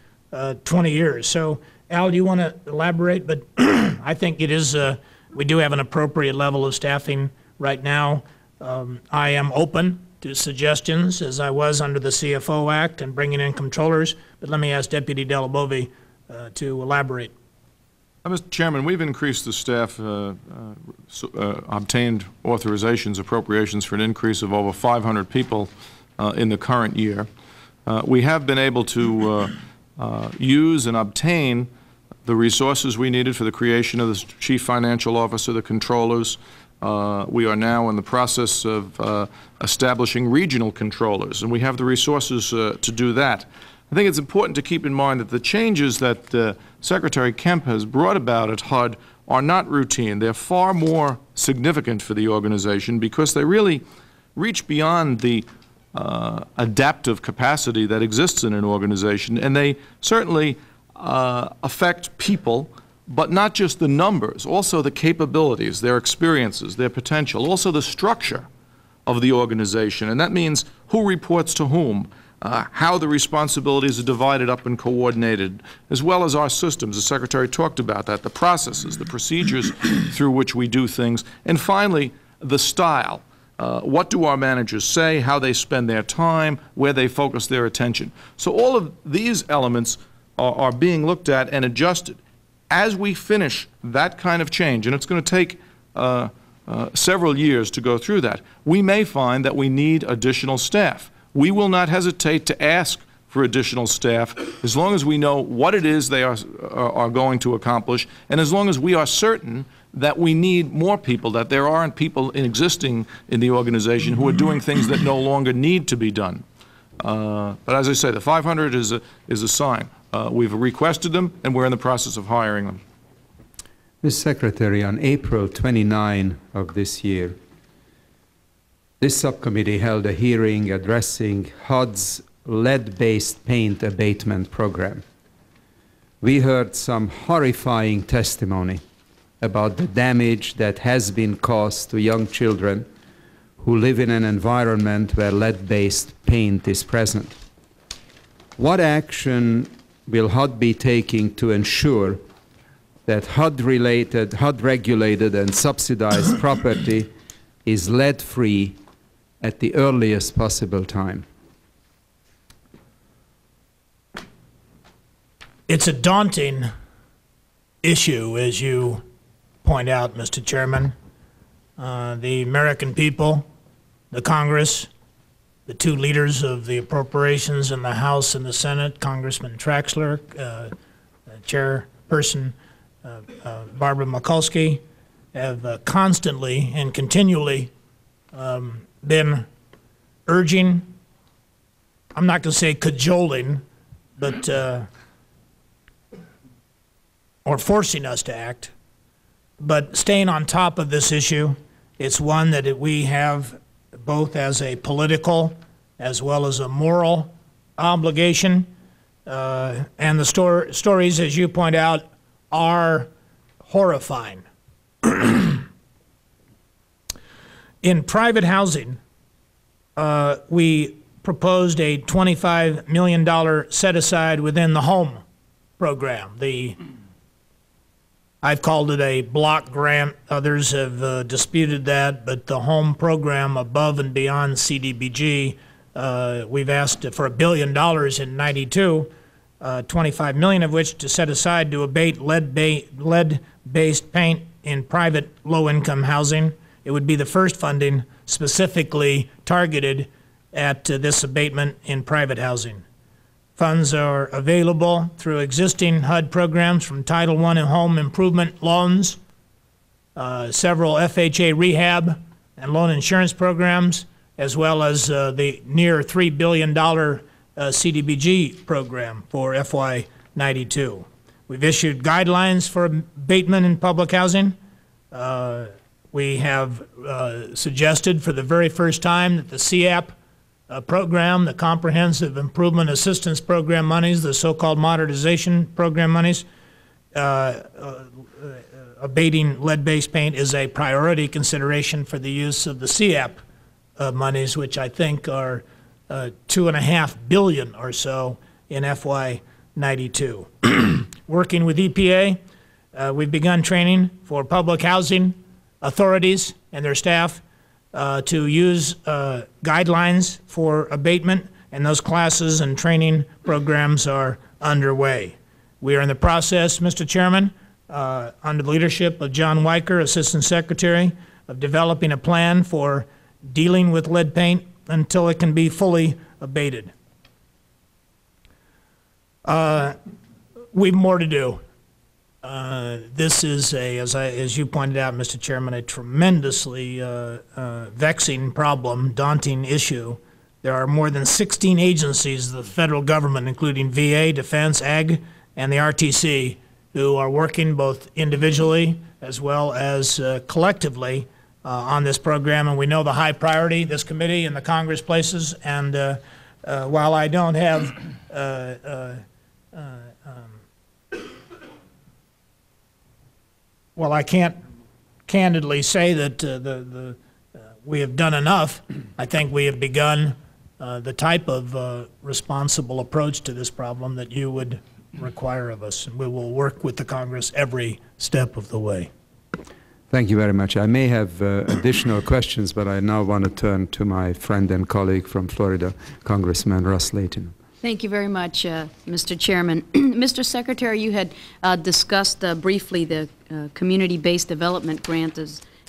20 years. So, Al, do you want to elaborate? But I think it is, we do have an appropriate level of staffing right now. I am open to suggestions, as I was under the CFO Act and bringing in controllers, but let me ask Deputy Delabovi to elaborate. Mr. Chairman, we've increased the staff, obtained authorizations, appropriations for an increase of over 500 people in the current year. We have been able to use and obtain the resources we needed for the creation of the Chief Financial Officer, the controllers. We are now in the process of establishing regional controllers, and we have the resources to do that. I think it's important to keep in mind that the changes that Secretary Kemp has brought about at HUD are not routine. They're far more significant for the organization because they really reach beyond the adaptive capacity that exists in an organization, and they certainly affect people, but not just the numbers, also the capabilities, their experiences, their potential, also the structure of the organization. And that means who reports to whom, how the responsibilities are divided up and coordinated, as well as our systems. The Secretary talked about that, the processes, the procedures through which we do things, and finally, the style. What do our managers say, how they spend their time, where they focus their attention. So all of these elements are being looked at and adjusted. As we finish that kind of change, and it's going to take several years to go through that, we may find that we need additional staff. We will not hesitate to ask for additional staff as long as we know what it is they are going to accomplish, and as long as we are certain that we need more people, that there aren't people existing in the organization who are doing things that no longer need to be done. But as I say, the 500 is a sign. We've requested them, and we're in the process of hiring them. Mr. Secretary, on April 29 of this year, this subcommittee held a hearing addressing HUD's lead-based paint abatement program. We heard some horrifying testimony about the damage that has been caused to young children who live in an environment where lead-based paint is present. What action will HUD be taking to ensure that HUD-regulated and subsidized property is lead-free at the earliest possible time? It's a daunting issue, as you point out, Mr. Chairman. The American people, the Congress, the two leaders of the appropriations in the House and the Senate, Congressman Traxler, Chairperson Barbara Mikulski, have constantly and continually been urging, I'm not going to say cajoling, but or forcing us to act, but staying on top of this issue. It's one that we have both as a political as well as a moral obligation. And the stories, as you point out, are horrifying. In private housing, we proposed a $25 million set-aside within the home program. I've called it a block grant. Others have disputed that, but the home program above and beyond CDBG, we've asked for $1 billion in '92, 25 million of which to set aside to abate lead-based paint in private low-income housing. It would be the first funding specifically targeted at this abatement in private housing. Funds are available through existing HUD programs from Title I and home improvement loans, several FHA rehab and loan insurance programs, as well as the near $3 billion CDBG program for FY92. We've issued guidelines for abatement in public housing. We have suggested for the very first time that the CAP program, the Comprehensive Improvement Assistance Program monies, the so-called modernization program monies, abating lead-based paint is a priority consideration for the use of the CAP monies, which I think are $2.5 billion or so in FY92. Working with EPA, we've begun training for public housing authorities and their staff to use guidelines for abatement, and those classes and training programs are underway. We are in the process, Mr. Chairman, under the leadership of John Weicker, Assistant Secretary, of developing a plan for dealing with lead paint until it can be fully abated. We've more to do. This is, as you pointed out, Mr. Chairman, a tremendously vexing problem, daunting issue. There are more than 16 agencies of the federal government, including VA, Defense, Ag, and the RTC, who are working both individually as well as collectively on this program. And we know the high priority this committee and the Congress places. And while I don't have well, I can't candidly say that we have done enough. I think we have begun the type of responsible approach to this problem that you would require of us. And we will work with the Congress every step of the way. Thank you very much. I may have additional questions, but I now want to turn to my friend and colleague from Florida, Congressman Russ Layton. Thank you very much, Mr. Chairman. Mr. Secretary, you had discussed briefly the community-based development grant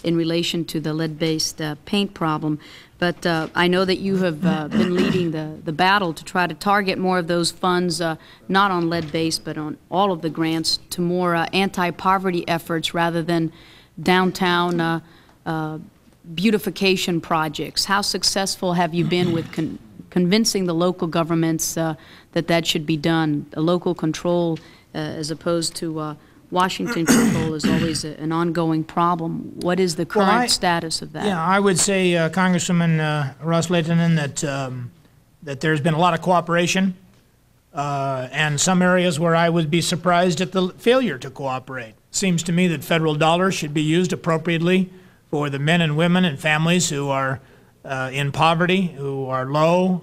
in relation to the lead-based paint problem, but I know that you have been leading the battle to try to target more of those funds, not on lead-based, but on all of the grants, to more anti-poverty efforts rather than downtown beautification projects. How successful have you been with convincing the local governments that should be done? A local control as opposed to Washington control is always an ongoing problem. What is the current status of that? Yeah, I would say, Congressman Russ Layton, that there's been a lot of cooperation and some areas where I would be surprised at the failure to cooperate. Seems to me that federal dollars should be used appropriately for the men and women and families who are in poverty, who are low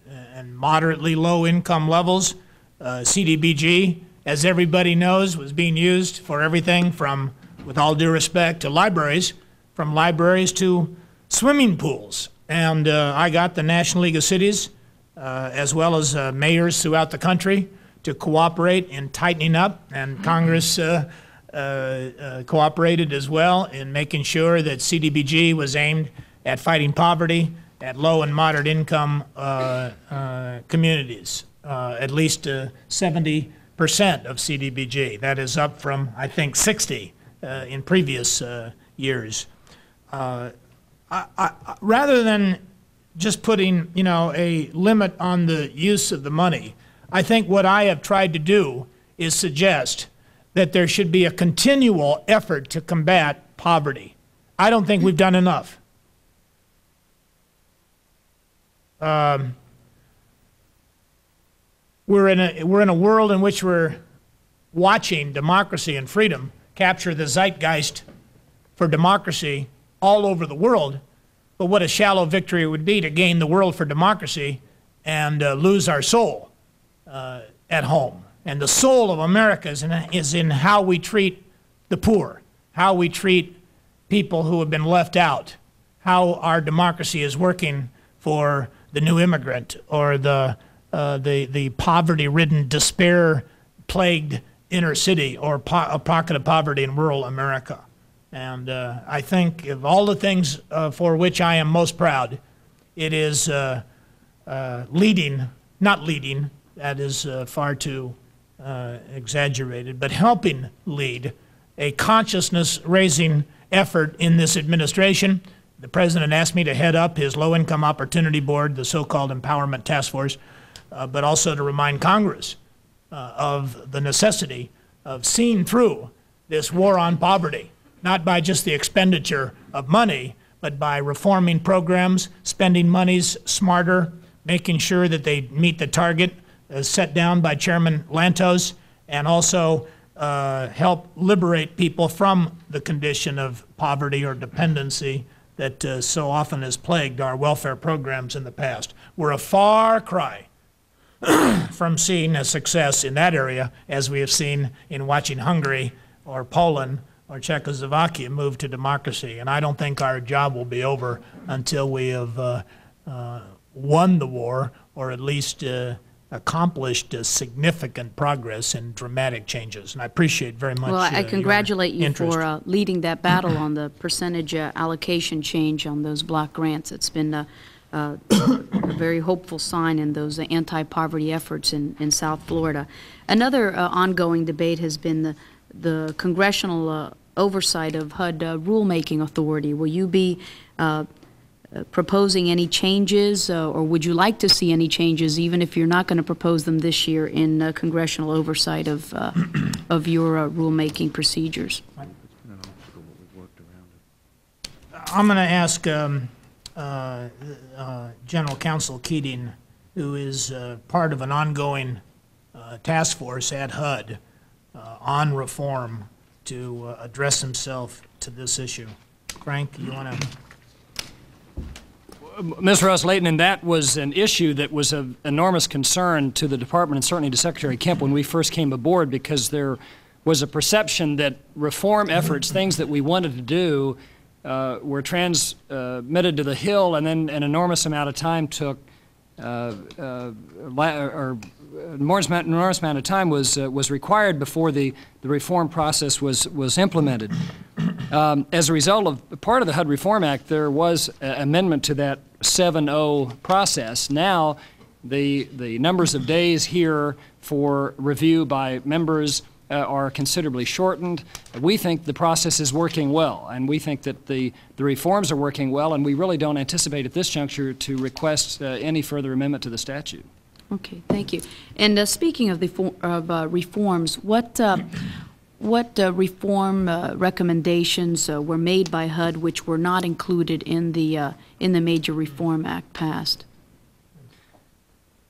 and moderately low income levels. CDBG, as everybody knows, was being used for everything from, with all due respect, to libraries, from libraries to swimming pools. And I got the National League of Cities, as well as mayors throughout the country, to cooperate in tightening up, and Congress cooperated as well in making sure that CDBG was aimed at fighting poverty at low and moderate income communities, at least 70% of CDBG. That is up from, I think, 60 in previous years. Rather than just putting, a limit on the use of the money, I think what I have tried to do is suggest that there should be a continual effort to combat poverty. I don't think we've done enough. We're in a world in which we're watching democracy and freedom capture the zeitgeist for democracy all over the world. But what a shallow victory it would be to gain the world for democracy and lose our soul at home. And the soul of America is in how we treat the poor, how we treat people who have been left out, how our democracy is working for the new immigrant or the poverty-ridden, despair-plagued inner city or a pocket of poverty in rural America. And I think of all the things for which I am most proud, it is leading, not leading, that is far too exaggerated, but helping lead a consciousness-raising effort in this administration. The President asked me to head up his Low-Income Opportunity Board, the so-called Empowerment Task Force, but also to remind Congress of the necessity of seeing through this war on poverty, not by just the expenditure of money, but by reforming programs, spending monies smarter, making sure that they meet the target set down by Chairman Lantos, and also help liberate people from the condition of poverty or dependency that so often has plagued our welfare programs in the past. We're a far cry from seeing a success in that area as we have seen in watching Hungary or Poland or Czechoslovakia move to democracy. And I don't think our job will be over until we have won the war, or at least accomplished significant progress and dramatic changes. And I appreciate very much Well, I congratulate you interest. for leading that battle on the percentage allocation change on those block grants. It's been a very hopeful sign in those anti-poverty efforts in South Florida. Another ongoing debate has been the congressional oversight of HUD rulemaking authority. Will you be proposing any changes, or would you like to see any changes, even if you're not going to propose them this year, in congressional oversight of your rulemaking procedures? I'm going to ask General Counsel Keating, who is part of an ongoing task force at HUD on reform, to address himself to this issue. Frank, you want to? Mr. Ross-Layton, and that was an issue that was of enormous concern to the Department and certainly to Secretary Kemp when we first came aboard, because there was a perception that reform efforts, things that we wanted to do, were transmitted to the Hill, and then an enormous amount of time took, enormous amount of time was required before the reform process was implemented. As a result of part of the HUD Reform Act, there was an amendment to that 7-0 process. Now, the numbers of days here for review by members are considerably shortened. We think the process is working well, and we think that the reforms are working well, and we really don't anticipate at this juncture to request any further amendment to the statute. Okay, thank you. And speaking of reforms, what reform recommendations were made by HUD which were not included in the Major Reform Act passed?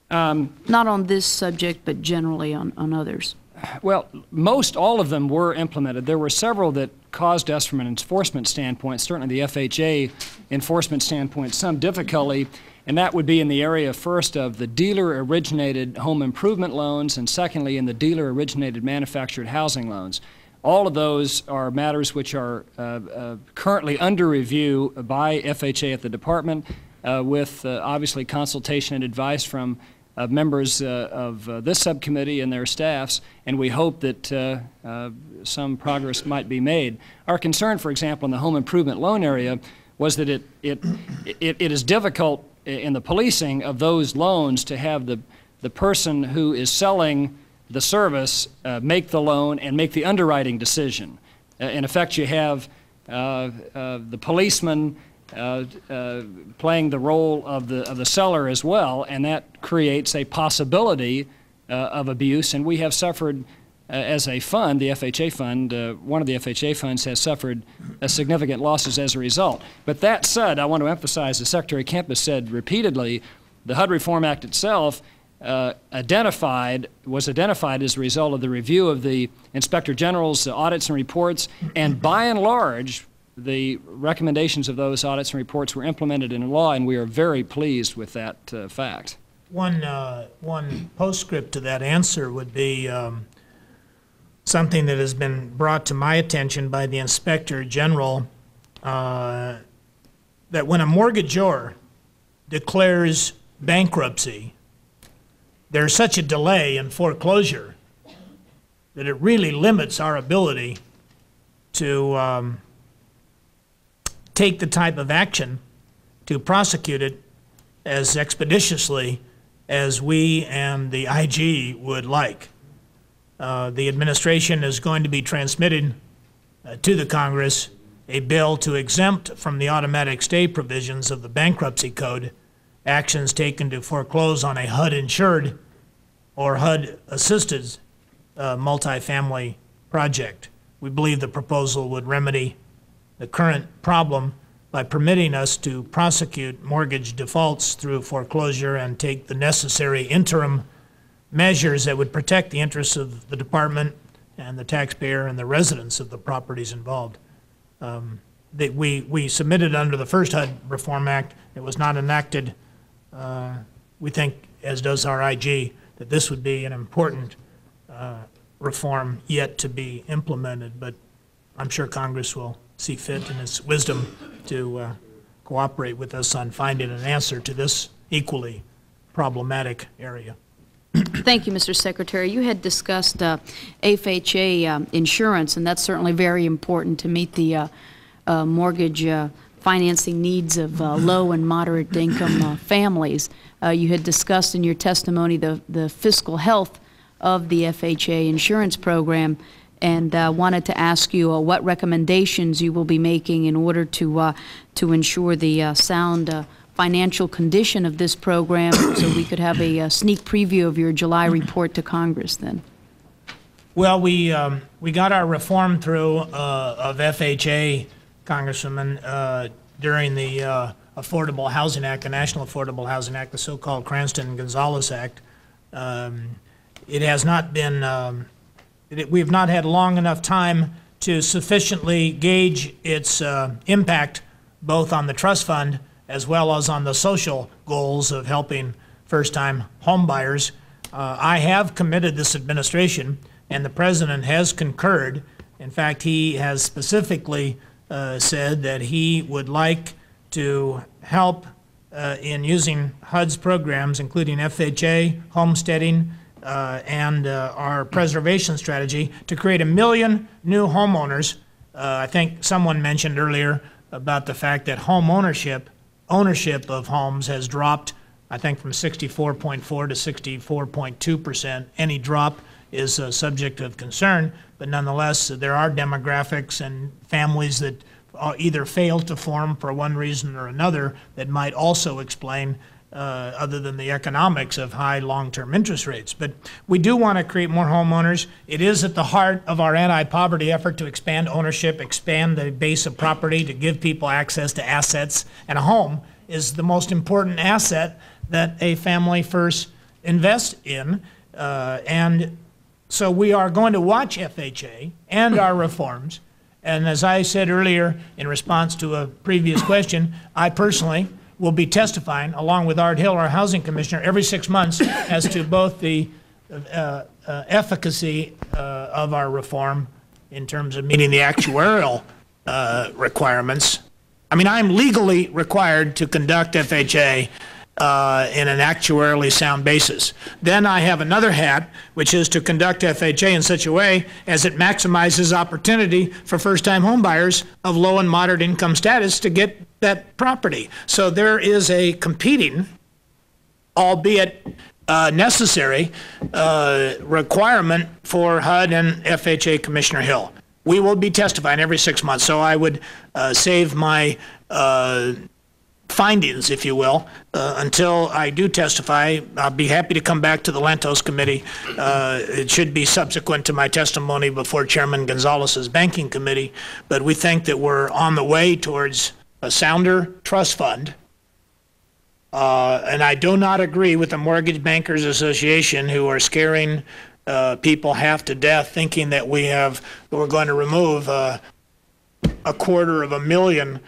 Not on this subject, but generally on others. Well, most all of them were implemented. There were several that caused us, from an enforcement standpoint, certainly the FHA enforcement standpoint, some difficulty, and that would be in the area, first, of the dealer-originated home improvement loans, and secondly, in the dealer-originated manufactured housing loans. All of those are matters which are currently under review by FHA at the Department, with obviously consultation and advice from members of this subcommittee and their staffs, and we hope that some progress might be made. Our concern, for example, in the home improvement loan area was that it is difficult in the policing of those loans to have the person who is selling the service make the loan and make the underwriting decision. In effect, you have the policeman playing the role of the seller as well, and that creates a possibility of abuse, and we have suffered as a fund, the FHA fund, one of the FHA funds has suffered significant losses as a result. But that said, I want to emphasize, as Secretary Kemp has said repeatedly, the HUD Reform Act itself was identified as a result of the review of the Inspector General's audits and reports, and by and large, the recommendations of those audits and reports were implemented in law, and we are very pleased with that fact. One postscript to that answer would be something that has been brought to my attention by the Inspector General, that when a mortgagor declares bankruptcy, there's such a delay in foreclosure that it really limits our ability to take the type of action to prosecute it as expeditiously as we and the IG would like. The administration is going to be transmitting to the Congress a bill to exempt from the automatic stay provisions of the bankruptcy code actions taken to foreclose on a HUD-insured or HUD-assisted multifamily project. We believe the proposal would remedy the current problem by permitting us to prosecute mortgage defaults through foreclosure and take the necessary interim measures that would protect the interests of the department and the taxpayer and the residents of the properties involved. We submitted under the first HUD Reform Act. It was not enacted. We think, as does our IG, that this would be an important reform yet to be implemented, but I'm sure Congress will see fit in its wisdom to cooperate with us on finding an answer to this equally problematic area. Thank you, Mr. Secretary. You had discussed FHA insurance, and that's certainly very important to meet the mortgage financing needs of low and moderate income families. You had discussed in your testimony the fiscal health of the FHA insurance program, and wanted to ask you what recommendations you will be making in order to ensure the sound financial condition of this program, so we could have a sneak preview of your July report to Congress then. Well, we got our reform through of FHA, Congresswoman, during the Affordable Housing Act, the National Affordable Housing Act, the so-called Cranston-Gonzalez Act. It has not been, we've not had long enough time to sufficiently gauge its impact both on the trust fund as well as on the social goals of helping first-time home buyers. I have committed this administration, and the President has concurred. In fact, he has specifically said that he would like to help in using HUD's programs, including FHA, homesteading, and our preservation strategy, to create 1 million new homeowners. I think someone mentioned earlier about the fact that ownership of homes has dropped, I think, from 64.4 to 64.2%. Any drop is a subject of concern, but nonetheless, there are demographics and families that either fail to form for one reason or another that might also explain, other than the economics of high long-term interest rates. But we do want to create more homeowners. It is at the heart of our anti-poverty effort to expand ownership, expand the base of property, to give people access to assets. And a home is the most important asset that a family first invests in. And so we are going to watch FHA and our reforms. And as I said earlier in response to a previous question, I personally will be testifying, along with Art Hill, our housing commissioner, every 6 months as to both the efficacy of our reform in terms of meeting the actuarial requirements. I mean, I'm legally required to conduct FHA in an actuarially sound basis. Then I have another hat, which is to conduct FHA in such a way as it maximizes opportunity for first-time homebuyers of low and moderate income status to get that property. So there is a competing, albeit necessary, requirement for HUD and FHA Commissioner Hill. We will be testifying every 6 months, so I would save my findings, if you will, until I do testify. I'll be happy to come back to the Lantos Committee. It should be subsequent to my testimony before Chairman Gonzalez's Banking Committee, but we think that we're on the way towards a sounder trust fund. And I do not agree with the Mortgage Bankers Association, who are scaring people half to death, thinking that we're going to remove 250,000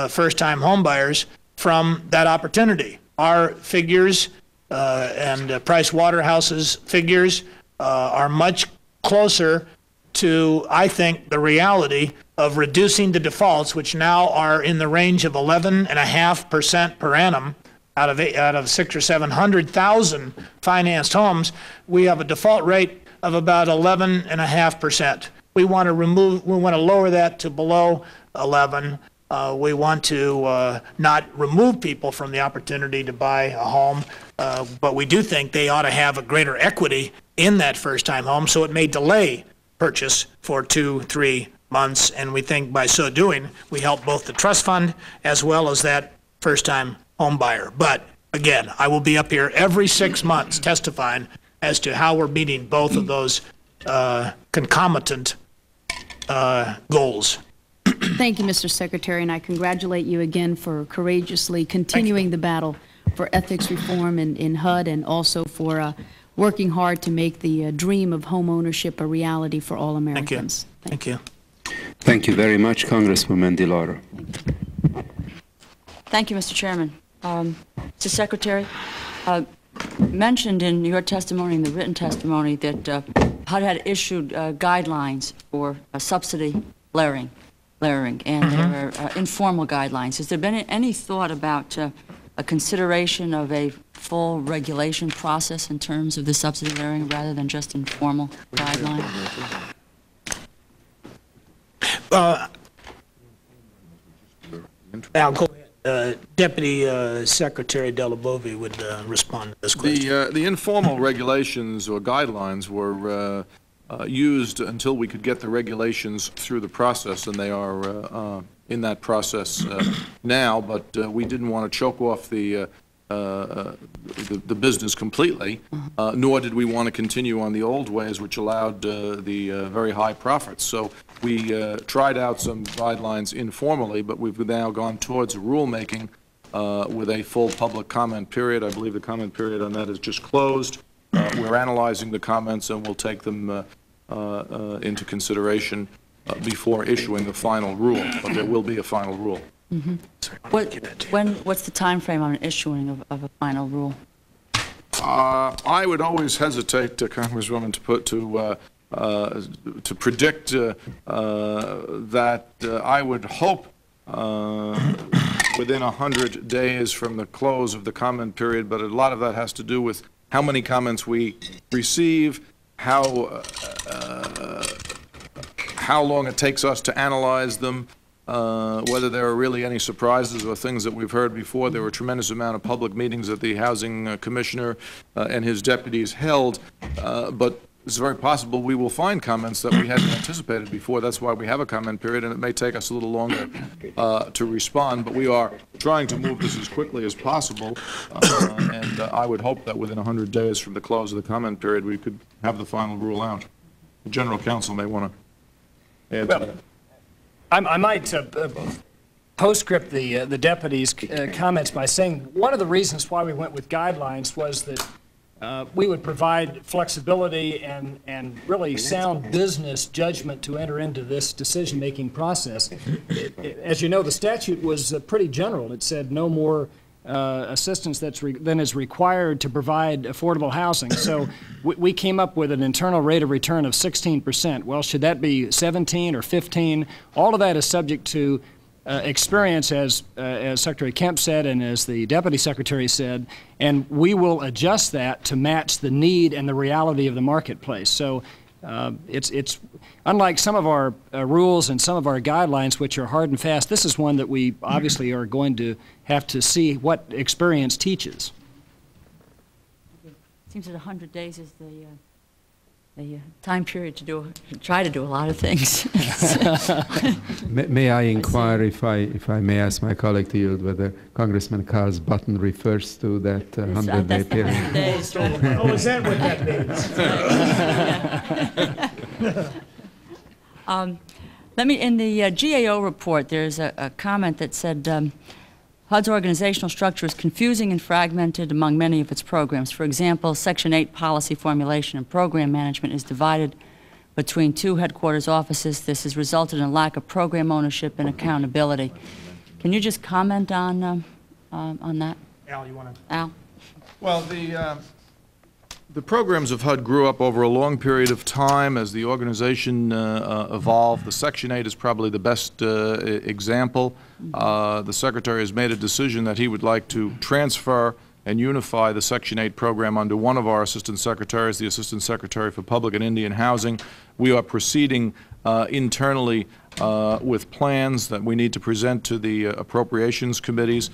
first-time homebuyers from that opportunity. Our figures and Price Waterhouse's figures are much closer to, I think, the reality of reducing the defaults, which now are in the range of 11.5% per annum. Out of 600,000 or 700,000 financed homes, we have a default rate of about 11.5%. We want to lower that to below 11. We want to not remove people from the opportunity to buy a home, but we do think they ought to have a greater equity in that first-time home, so it may delay purchase for 2-3 months, and we think by so doing, we help both the trust fund as well as that first-time home buyer. But again, I will be up here every 6 months testifying as to how we're meeting both of those concomitant goals. Thank you, Mr. Secretary, and I congratulate you again for courageously continuing the battle for ethics reform in HUD, and also for working hard to make the dream of home ownership a reality for all Americans. Thank you. Thank you very much, Congresswoman DeLauro. Thank you, Mr. Chairman. Mr. Secretary, mentioned in your testimony, in the written testimony, that HUD had issued guidelines for subsidy layering, and there are informal guidelines. Has there been any thought about a consideration of a full regulation process in terms of the subsidy layering rather than just informal guidelines? Al, go ahead. Deputy Secretary Delabove would respond to this question. The informal regulations or guidelines were used until we could get the regulations through the process, and they are in that process now, but we didn't want to choke off the business completely, nor did we want to continue on the old ways, which allowed the very high profits. So we tried out some guidelines informally, but we've now gone towards rulemaking with a full public comment period. I believe the comment period on that is just closed. We're analyzing the comments, and we'll take them into consideration before issuing the final rule, but there will be a final rule. What's the time frame on an issuing of a final rule? I would always hesitate, Congresswoman, to predict that. I would hope within 100 days from the close of the comment period, but a lot of that has to do with how many comments we receive, how long it takes us to analyze them, whether there are really any surprises or things that we've heard before. There were a tremendous amount of public meetings that the Housing Commissioner and his deputies held, but it's very possible we will find comments that we hadn't anticipated before. That's why we have a comment period, and it may take us a little longer to respond, but we are trying to move this as quickly as possible, and I would hope that within 100 days from the close of the comment period, we could have the final rule out. The General Counsel may want to add to that. I might postscript the deputy's comments by saying one of the reasons why we went with guidelines was that we would provide flexibility and really sound business judgment to enter into this decision-making process. As you know, the statute was pretty general. It said no more assistance than is required to provide affordable housing. So we came up with an internal rate of return of 16%. Well, should that be 17 or 15? All of that is subject to experience, as Secretary Kemp said and as the Deputy Secretary said, and we will adjust that to match the need and the reality of the marketplace. So it's unlike some of our rules and some of our guidelines, which are hard and fast. This is one that we obviously are going to have to see what experience teaches. It seems that 100 days is time period to try to do a lot of things. May I inquire, if I may ask my colleague to yield, whether Congressman Carr's button refers to that 100-day period? 100 days, right? Oh, is that what that means? In the GAO report, there's a comment that said HUD's organizational structure is confusing and fragmented among many of its programs. For example, Section 8 policy formulation and program management is divided between 2 headquarters offices. This has resulted in a lack of program ownership and accountability. Can you just comment on that? Al, you want to? Al? Well, the programs of HUD grew up over a long period of time as the organization evolved. The Section 8 is probably the best example. The Secretary has made a decision that he would like to transfer and unify the Section 8 program under one of our Assistant Secretaries, the Assistant Secretary for Public and Indian Housing. We are proceeding internally with plans that we need to present to the appropriations committees.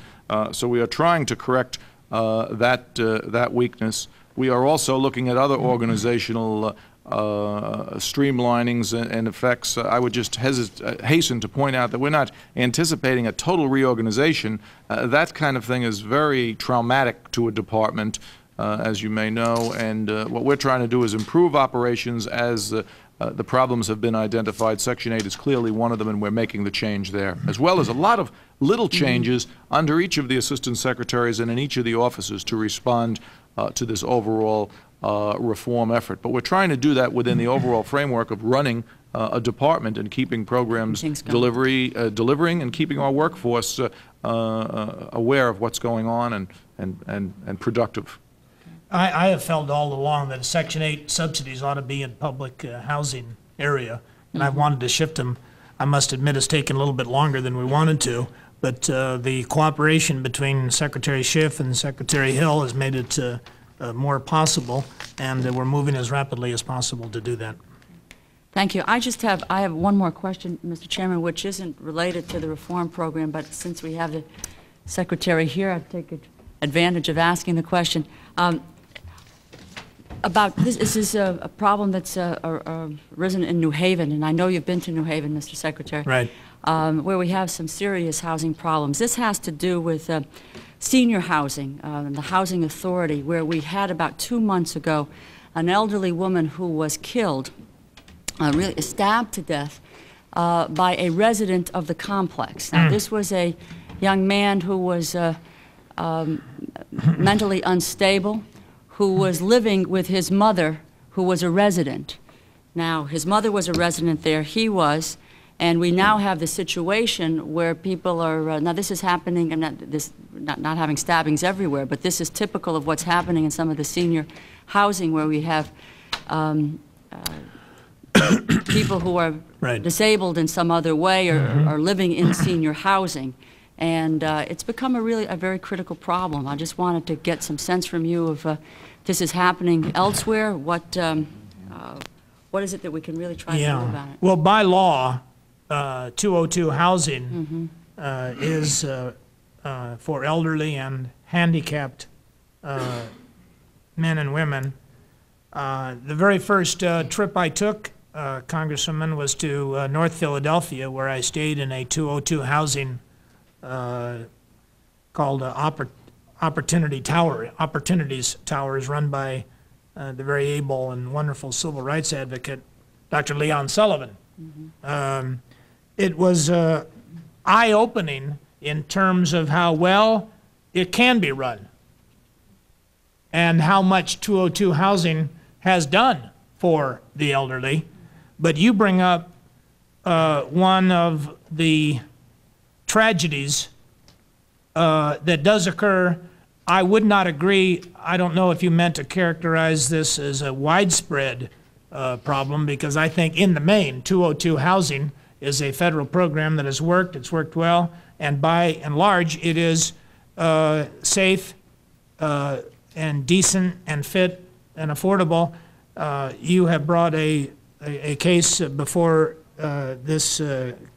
So we are trying to correct that weakness. We are also looking at other organizational streamlinings and effects. I would just hasten to point out that we're not anticipating a total reorganization. That kind of thing is very traumatic to a department, as you may know, and what we're trying to do is improve operations as the problems have been identified. Section 8 is clearly one of them, and we're making the change there, as well as a lot of little changes under each of the assistant secretaries and in each of the offices to respond to this overall reform effort. But we're trying to do that within the overall framework of running a department and keeping programs delivering and keeping our workforce aware of what's going on and productive. I have felt all along that Section 8 subsidies ought to be in public housing area, and I've wanted to shift them. I must admit it's taken a little bit longer than we wanted to, but the cooperation between Secretary Schiff and Secretary Hill has made it more possible, and we're moving as rapidly as possible to do that. Thank you. I have one more question, Mr. Chairman, which isn't related to the reform program, but since we have the Secretary here, I'll take advantage of asking the question. About this is a problem that's arisen in New Haven, and I know you've been to New Haven, Mr. Secretary. Right. Where we have some serious housing problems. This has to do with senior housing, the Housing Authority, where we had about 2 months ago an elderly woman who was killed, really stabbed to death by a resident of the complex. Now, this was a young man who was mentally unstable, who was living with his mother, who was a resident. Now, his mother was a resident there, he was, and we now have the situation where people are, now this is happening, and not having stabbings everywhere, but this is typical of what's happening in some of the senior housing where we have people who are disabled in some other way or are living in senior housing. And it's become a very critical problem. I just wanted to get some sense from you of this is happening elsewhere. What is it that we can really try to do about it? Well, by law, 202 housing is for elderly and handicapped men and women. The very first trip I took, Congresswoman, was to North Philadelphia, where I stayed in a 202 housing called Opportunities Towers, run by the very able and wonderful civil rights advocate, Dr. Leon Sullivan. It was eye-opening in terms of how well it can be run and how much 202 housing has done for the elderly. But you bring up one of the tragedies that does occur. I would not agree. I don't know if you meant to characterize this as a widespread problem, because I think in the main, 202 housing is a federal program that has worked. It's worked well, and by and large, it is safe and decent and fit and affordable. You have brought a case before this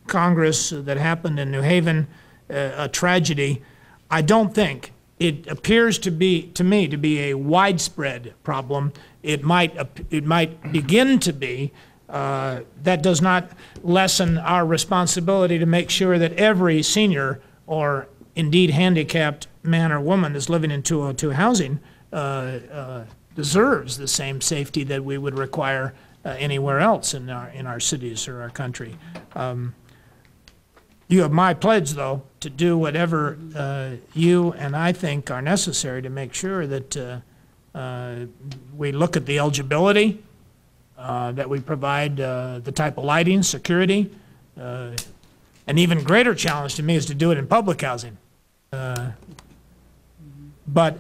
Congress that happened in New Haven, a tragedy. I don't think it appears to me to be a widespread problem. It might begin to be. That does not lessen our responsibility to make sure that every senior or indeed handicapped man or woman that's living in 202 housing deserves the same safety that we would require anywhere else in our cities or our country. You have my pledge, though, to do whatever you and I think are necessary to make sure that we look at the eligibility, that we provide the type of lighting, security. An even greater challenge to me is to do it in public housing. But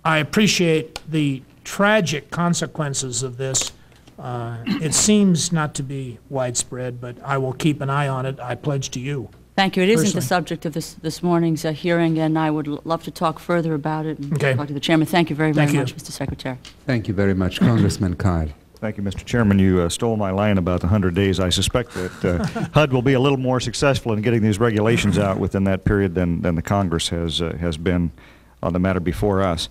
I appreciate the tragic consequences of this. It seems not to be widespread, but I will keep an eye on it. I pledge to you. Thank you. It isn't the Personally. subject of this morning's hearing, and I would love to talk further about it and Okay. talk to the chairman. Thank you very, Thank very you. much, Mr. Secretary. Thank you very much, Congressman Card. Thank you, Mr. Chairman. You stole my line about the 100 days. I suspect that HUD will be a little more successful in getting these regulations out within that period than the Congress has been on the matter before us.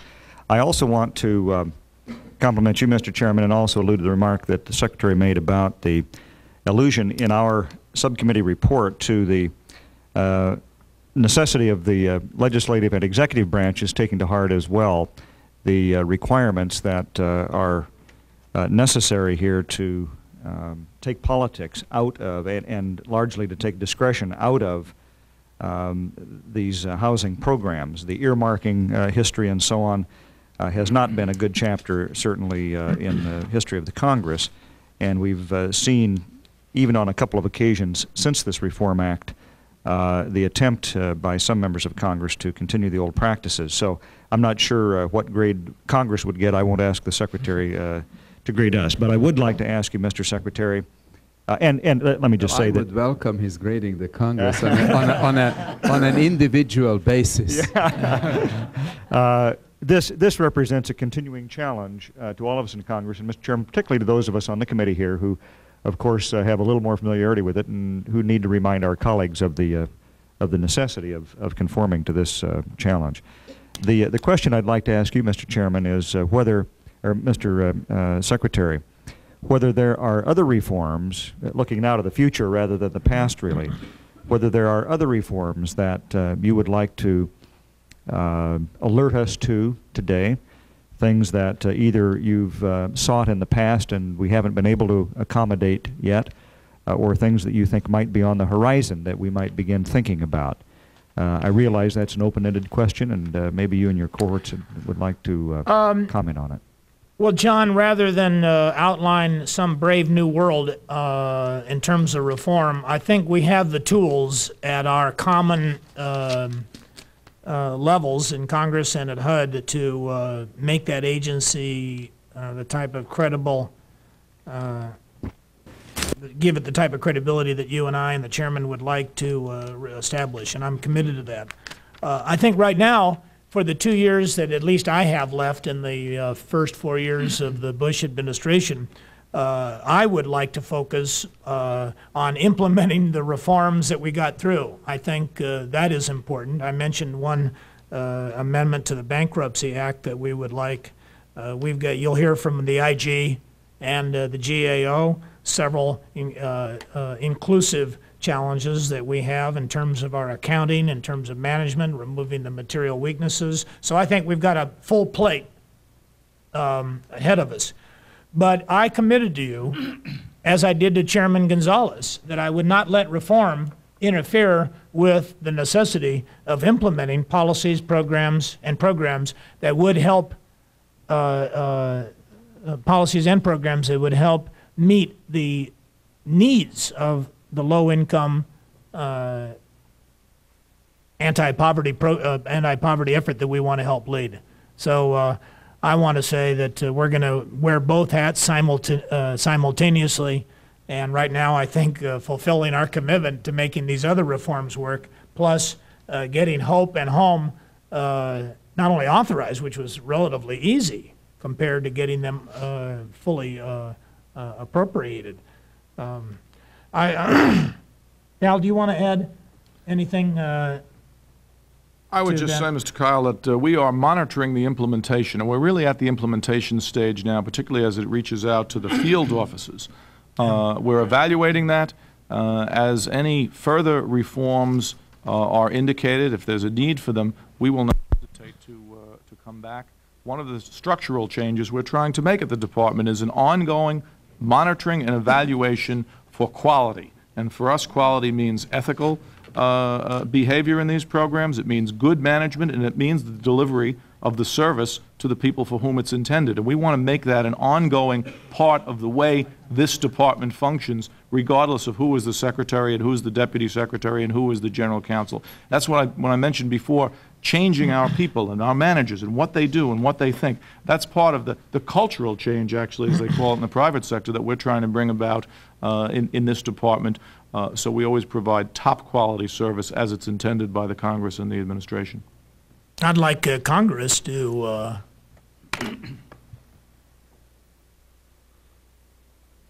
I also want to compliment you, Mr. Chairman, and also allude to the remark that the Secretary made about the allusion in our subcommittee report to the necessity of the legislative and executive branches taking to heart as well the requirements that are necessary here to take politics out of, and largely to take discretion out of these housing programs. The earmarking history and so on has not been a good chapter, certainly in the history of the Congress, and we've seen, even on a couple of occasions since this Reform Act, the attempt by some members of Congress to continue the old practices. So I'm not sure what grade Congress would get. I won't ask the Secretary to grade us, but I would like to ask you, Mr. Secretary, and let me just say I that would welcome his grading the Congress on an individual basis. This represents a continuing challenge to all of us in Congress, and Mr. Chairman, particularly to those of us on the committee here who, of course, have a little more familiarity with it and who need to remind our colleagues of the necessity of conforming to this challenge. The question I'd like to ask you, Mr. Chairman, is whether, or Mr. Secretary, whether there are other reforms, looking now to the future rather than the past really, whether there are other reforms that you would like to alert us to today, things that either you've sought in the past and we haven't been able to accommodate yet, or things that you think might be on the horizon that we might begin thinking about. I realize that's an open-ended question, and maybe you and your cohorts would like to comment on it. Well, John, rather than outline some brave new world in terms of reform, I think we have the tools at our common levels in Congress and at HUD to make that agency the type of credible, give it the type of credibility that you and I and the chairman would like to establish, and I'm committed to that. I think right now, for the 2 years that at least I have left in the first 4 years of the Bush administration, I would like to focus on implementing the reforms that we got through. I think that is important. I mentioned one amendment to the Bankruptcy Act that we would like. You'll hear from the IG and the GAO several inclusive challenges that we have in terms of our accounting, in terms of management, removing the material weaknesses. So I think we've got a full plate ahead of us. But I committed to you, as I did to Chairman Gonzalez, that I would not let reform interfere with the necessity of implementing policies, programs that would help, policies and programs that would help meet the needs of the low-income anti-poverty effort that we want to help lead. So I want to say that we're going to wear both hats simultaneously, and right now I think fulfilling our commitment to making these other reforms work, plus getting HOPE and HOME not only authorized, which was relatively easy compared to getting them fully appropriated. Al, do you want to add anything I would just say, Mr. Kyle, that we are monitoring the implementation, and we're really at the implementation stage now, particularly as it reaches out to the field offices. We're evaluating that. As any further reforms are indicated, if there's a need for them, we will not hesitate to come back. One of the structural changes we're trying to make at the Department is an ongoing monitoring and evaluation for quality. And for us, quality means ethical behavior in these programs, it means good management, and it means the delivery of the service to the people for whom it's intended. And we want to make that an ongoing part of the way this department functions, regardless of who is the secretary and who is the deputy secretary and who is the general counsel. That's what when I mentioned before, changing our people and our managers and what they do and what they think. That's part of the cultural change, actually, as they call it in the private sector, that we're trying to bring about in this department. So we always provide top quality service as it's intended by the Congress and the administration. I'd like Congress to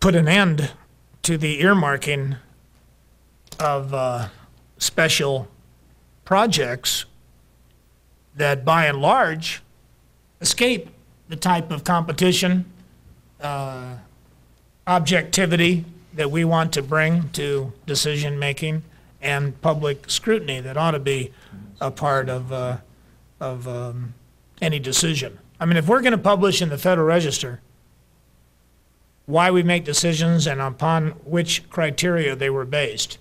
put an end to the earmarking of special projects that by and large escape the type of competition, objectivity that we want to bring to decision making and public scrutiny that ought to be a part of any decision. I mean, if we're going to publish in the Federal Register why we make decisions and upon which criteria they were based,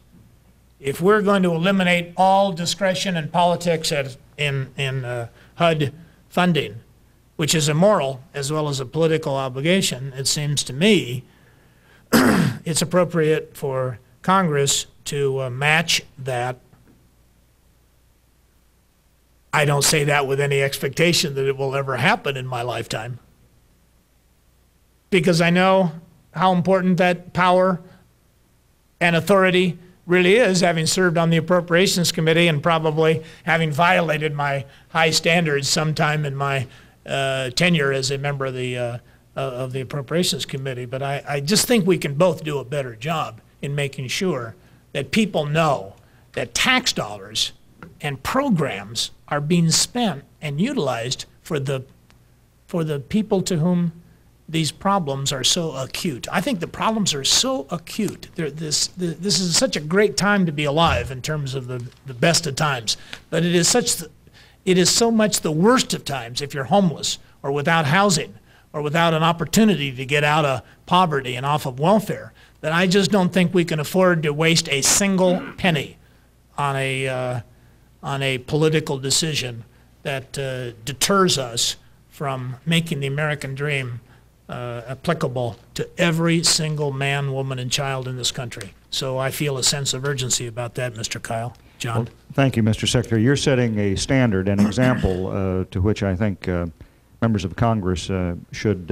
if we're going to eliminate all discretion and politics in HUD funding, which is a moral as well as a political obligation, it seems to me it's appropriate for Congress to match that. I don't say that with any expectation that it will ever happen in my lifetime, because I know how important that power and authority really is, having served on the Appropriations Committee and probably having violated my high standards sometime in my tenure as a member of the Appropriations Committee. But I just think we can both do a better job in making sure that people know that tax dollars and programs are being spent and utilized for the people to whom these problems are so acute. I think the problems are so acute. This is such a great time to be alive in terms of the best of times, but it is so much the worst of times if you're homeless or without housing or without an opportunity to get out of poverty and off of welfare, that I just don't think we can afford to waste a single penny on a political decision that deters us from making the American dream applicable to every single man, woman, and child in this country. So I feel a sense of urgency about that, Mr. Kyle. John. Well, thank you, Mr. Secretary. You're setting a standard, an example to which I think members of Congress should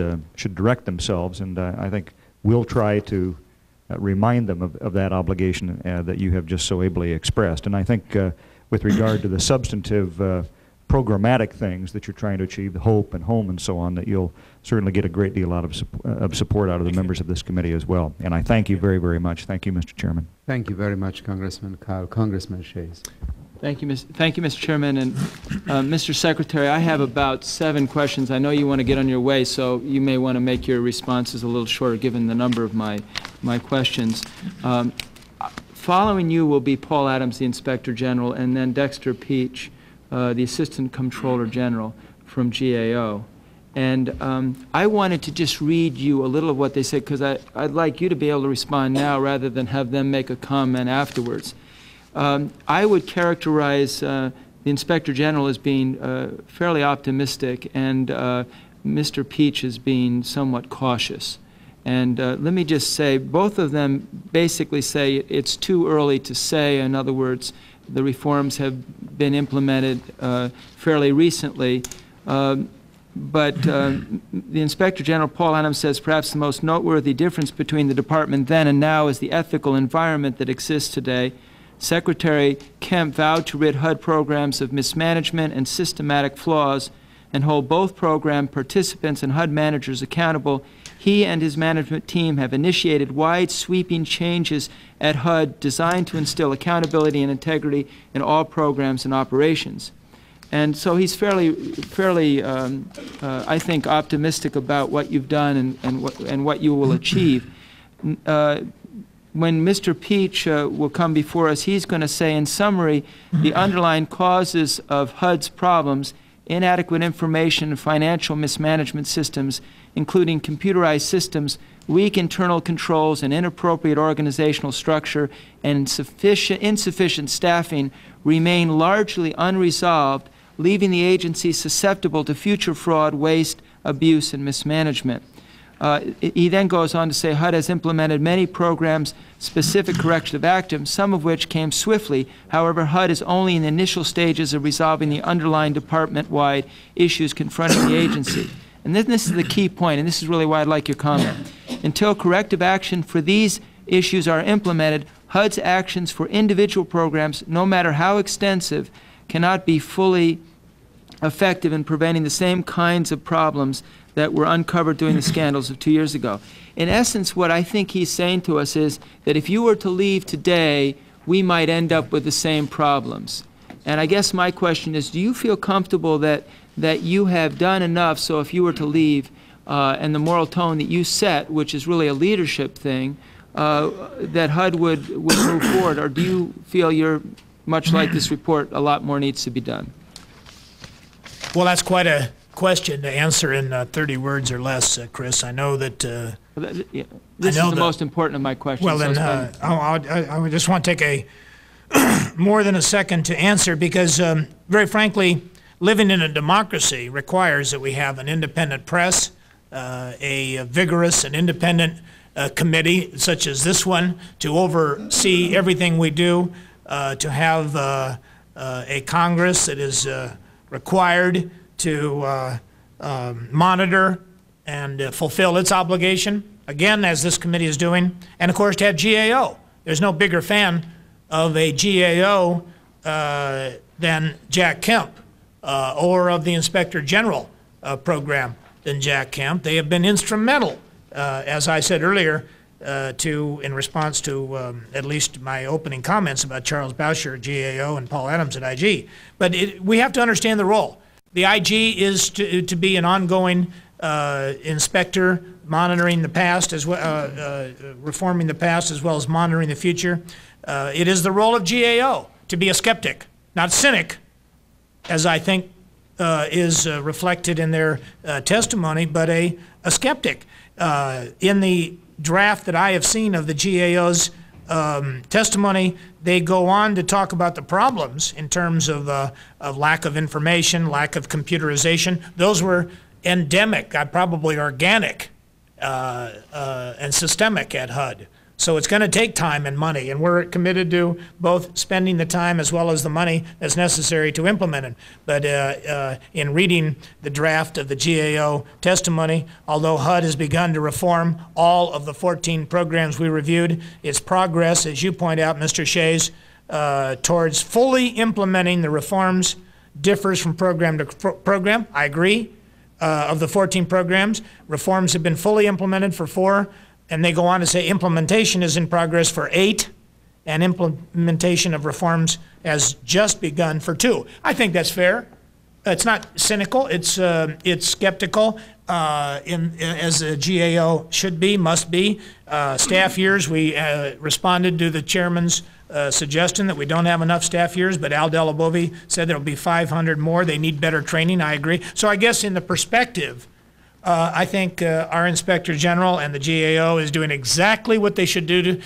direct themselves, and I think we'll try to remind them of that obligation that you have just so ably expressed. And I think with regard to the substantive programmatic things that you're trying to achieve, the hope and home and so on, that you'll certainly get a great deal of support out of the members of this committee as well. And I thank you very, very much. Thank you, Mr. Chairman. Thank you very much, Congressman Kyle. Congressman Shays. Thank you, Mr. Chairman. And Mr. Secretary, I have about 7 questions. I know you want to get on your way, so you may want to make your responses a little shorter given the number of my questions. Following you will be Paul Adams, the Inspector General, and then Dexter Peach, the Assistant Comptroller General from GAO. And I wanted to just read you a little of what they said, because I'd like you to be able to respond now rather than have them make a comment afterwards. I would characterize the Inspector General as being fairly optimistic, and Mr. Peach as being somewhat cautious. And let me just say, both of them basically say it's too early to say. In other words, the reforms have been implemented fairly recently. But the Inspector General, Paul Adams, says perhaps the most noteworthy difference between the department then and now is the ethical environment that exists today. Secretary Kemp vowed to rid HUD programs of mismanagement and systematic flaws and hold both program participants and HUD managers accountable. He and his management team have initiated wide sweeping changes at HUD designed to instill accountability and integrity in all programs and operations. And so he's fairly, I think, optimistic about what you've done and what you will achieve. When Mr. Peach will come before us, he's going to say, in summary, the underlying causes of HUD's problems, inadequate information and financial mismanagement systems, including computerized systems, weak internal controls, and inappropriate organizational structure, and insufficient staffing, remain largely unresolved, leaving the agency susceptible to future fraud, waste, abuse, and mismanagement. He then goes on to say HUD has implemented many programs, specific corrective actions, some of which came swiftly. However, HUD is only in the initial stages of resolving the underlying department-wide issues confronting the agency. And then this is the key point, and this is really why I'd like your comment. Until corrective action for these issues are implemented, HUD's actions for individual programs, no matter how extensive, cannot be fully effective in preventing the same kinds of problems that were uncovered during the scandals of 2 years ago. In essence, what I think he's saying to us is that if you were to leave today, we might end up with the same problems. And I guess my question is, do you feel comfortable that you have done enough so if you were to leave and the moral tone that you set, which is really a leadership thing, that HUD would move forward? Or do you feel you're, much like this report, a lot more needs to be done? Well, that's quite a question to answer in 30 words or less, Chris. I know that... this is the most important of my questions. Well, then, I just want to take more than a second to answer because, very frankly, living in a democracy requires that we have an independent press, a vigorous and independent committee such as this one to oversee everything we do, to have a Congress that is required to monitor and fulfill its obligation, again, as this committee is doing, and of course to have GAO. There's no bigger fan of a GAO than Jack Kemp, or of the Inspector General program than Jack Kemp. They have been instrumental, as I said earlier, in response to at least my opening comments about Charles Boucher at GAO and Paul Adams at IG. But we have to understand the role. The IG is to be an ongoing inspector, monitoring the past as well, reforming the past as well as monitoring the future. It is the role of GAO to be a skeptic, not cynic, as I think is reflected in their testimony, but a skeptic. In the draft that I have seen of the GAO's testimony, they go on to talk about the problems in terms of lack of information, lack of computerization. Those were endemic, probably organic, and systemic at HUD. So it's going to take time and money, and we're committed to both spending the time as well as the money that's necessary to implement it. But in reading the draft of the GAO testimony, although HUD has begun to reform all of the 14 programs we reviewed, its progress, as you point out, Mr. Shays, towards fully implementing the reforms differs from program to program. I agree. Of the 14 programs, reforms have been fully implemented for 4. And they go on to say implementation is in progress for 8, and implementation of reforms has just begun for 2. I think that's fair. It's not cynical. It's skeptical, as a GAO should be, must be. Staff years, we responded to the chairman's suggestion that we don't have enough staff years, but Al Delabovi said there will be 500 more. They need better training. I agree. So I guess in the perspective, I think our Inspector General and the GAO is doing exactly what they should do.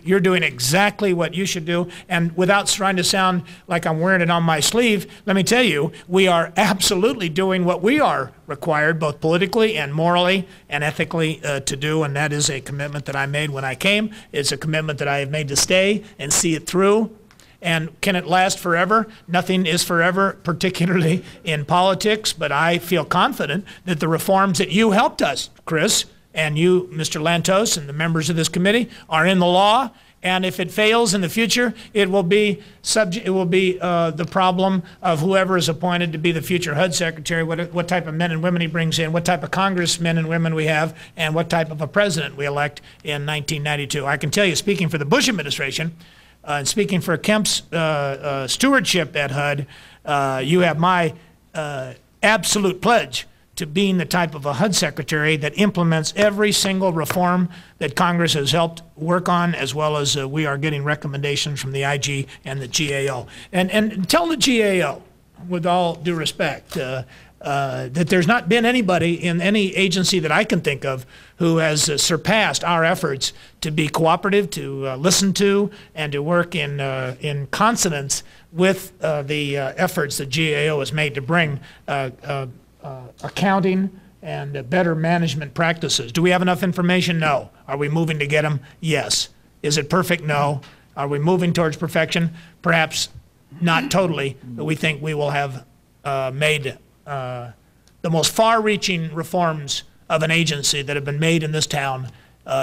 You're doing exactly what you should do. And without trying to sound like I'm wearing it on my sleeve, let me tell you, we are absolutely doing what we are required, both politically and morally and ethically, to do. And that is a commitment that I made when I came. It's a commitment that I have made to stay and see it through. And can it last forever? Nothing is forever, particularly in politics, but I feel confident that the reforms that you helped us, Chris, and you, Mr. Lantos, and the members of this committee are in the law, and if it fails in the future, it will be the problem of whoever is appointed to be the future HUD secretary, what type of men and women he brings in, what type of congressmen and women we have, and what type of a president we elect in 1992. I can tell you, speaking for the Bush administration, And speaking for Kemp's stewardship at HUD, you have my absolute pledge to being the type of a HUD secretary that implements every single reform that Congress has helped work on, as well as we are getting recommendations from the IG and the GAO. And tell the GAO, with all due respect, that there's not been anybody in any agency that I can think of who has surpassed our efforts to be cooperative, to listen to, and to work in consonance with the efforts that GAO has made to bring accounting and better management practices. Do we have enough information? No. Are we moving to get them? Yes. Is it perfect? No. Are we moving towards perfection? Perhaps not totally, but we think we will have made the most far-reaching reforms of an agency that have been made in this town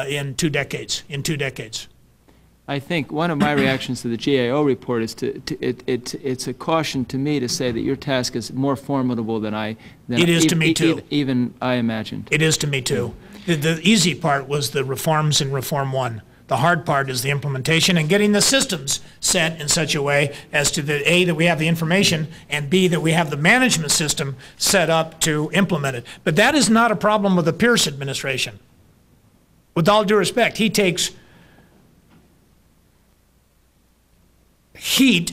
in 2 decades. I think one of my reactions to the GAO report is it's a caution to me to say that your task is more formidable than it is to me too. Even I imagined. It is to me too. The easy part was the reforms in Reform 1. The hard part is the implementation and getting the systems set in such a way as to that A, that we have the information, and B, that we have the management system set up to implement it. But that is not a problem with the Pierce administration. With all due respect, he takes heat,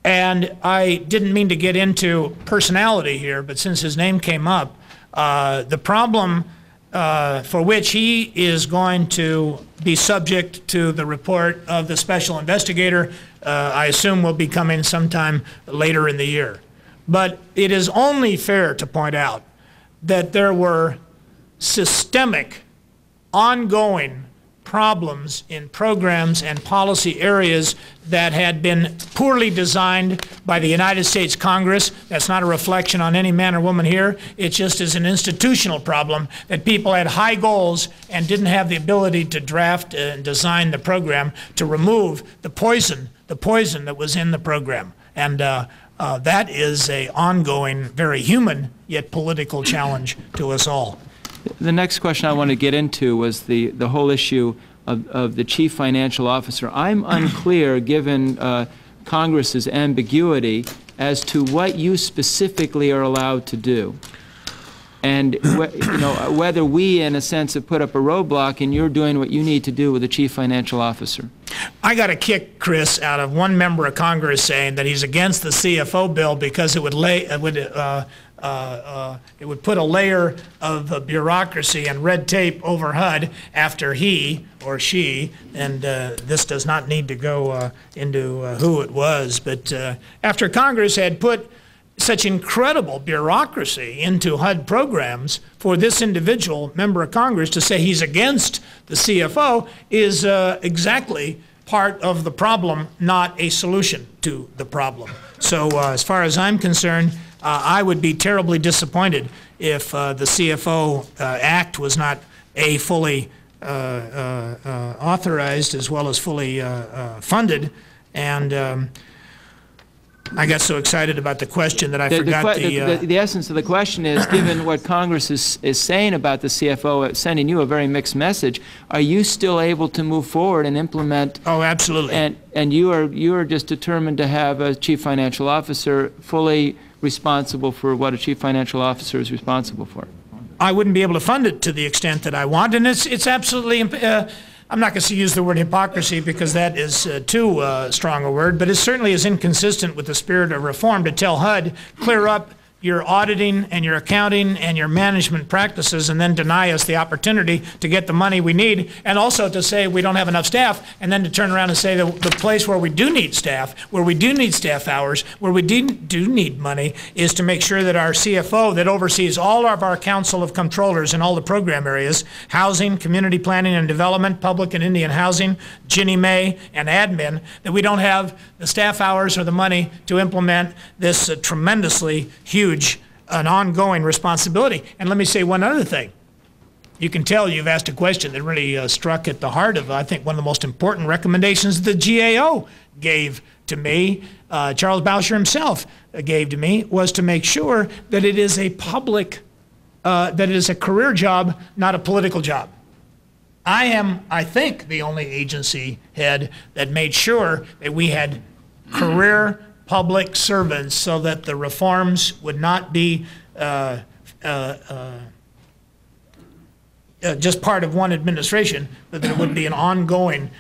and I didn't mean to get into personality here, but since his name came up, the problem for which he is going to be subject to the report of the special investigator, I assume will be coming sometime later in the year. But it is only fair to point out that there were systemic, ongoing problems in programs and policy areas that had been poorly designed by the United States Congress. That's not a reflection on any man or woman here. It just is an institutional problem that people had high goals and didn't have the ability to draft and design the program to remove the poison that was in the program. And that is an ongoing, very human yet political challenge to us all. The next question I want to get into was the whole issue of the chief financial officer. I'm unclear, given Congress's ambiguity, as to what you specifically are allowed to do. And whether we, in a sense, have put up a roadblock and you're doing what you need to do with the chief financial officer. I got a kick, Chris, out of one member of Congress saying that he's against the CFO bill because it would put a layer of bureaucracy and red tape over HUD after he or she, and this does not need to go into who it was, but after Congress had put such incredible bureaucracy into HUD programs, for this individual member of Congress to say he's against the CFO is exactly part of the problem, not a solution to the problem. So as far as I'm concerned, I would be terribly disappointed if the CFO Act was not A, fully authorized as well as fully funded. And I got so excited about the question that I forgot the essence of the question is, given what Congress is saying about the CFO, sending you a very mixed message, are you still able to move forward and implement? Oh, absolutely. And you are just determined to have a chief financial officer fully responsible for what a chief financial officer is responsible for. I wouldn't be able to fund it to the extent that I want, and it's absolutely, I'm not going to use the word hypocrisy because that is too strong a word, but it certainly is inconsistent with the spirit of reform to tell HUD, clear up your auditing and your accounting and your management practices and then deny us the opportunity to get the money we need, and also to say we don't have enough staff, and then to turn around and say that the place where we do need staff, where we do need staff hours, where we do need money is to make sure that our CFO that oversees all of our council of controllers in all the program areas, housing, community planning and development, public and Indian housing, Ginnie Mae, and admin, that we don't have the staff hours or the money to implement this tremendously huge an ongoing responsibility. And let me say one other thing. You can tell you've asked a question that really struck at the heart of, I think, one of the most important recommendations the GAO gave to me, Charles Boucher himself gave to me, was to make sure that it is a public, that it is a career job, not a political job. I am, I think, the only agency head that made sure that we had career public servants so that the reforms would not be just part of one administration, but that it would be an ongoing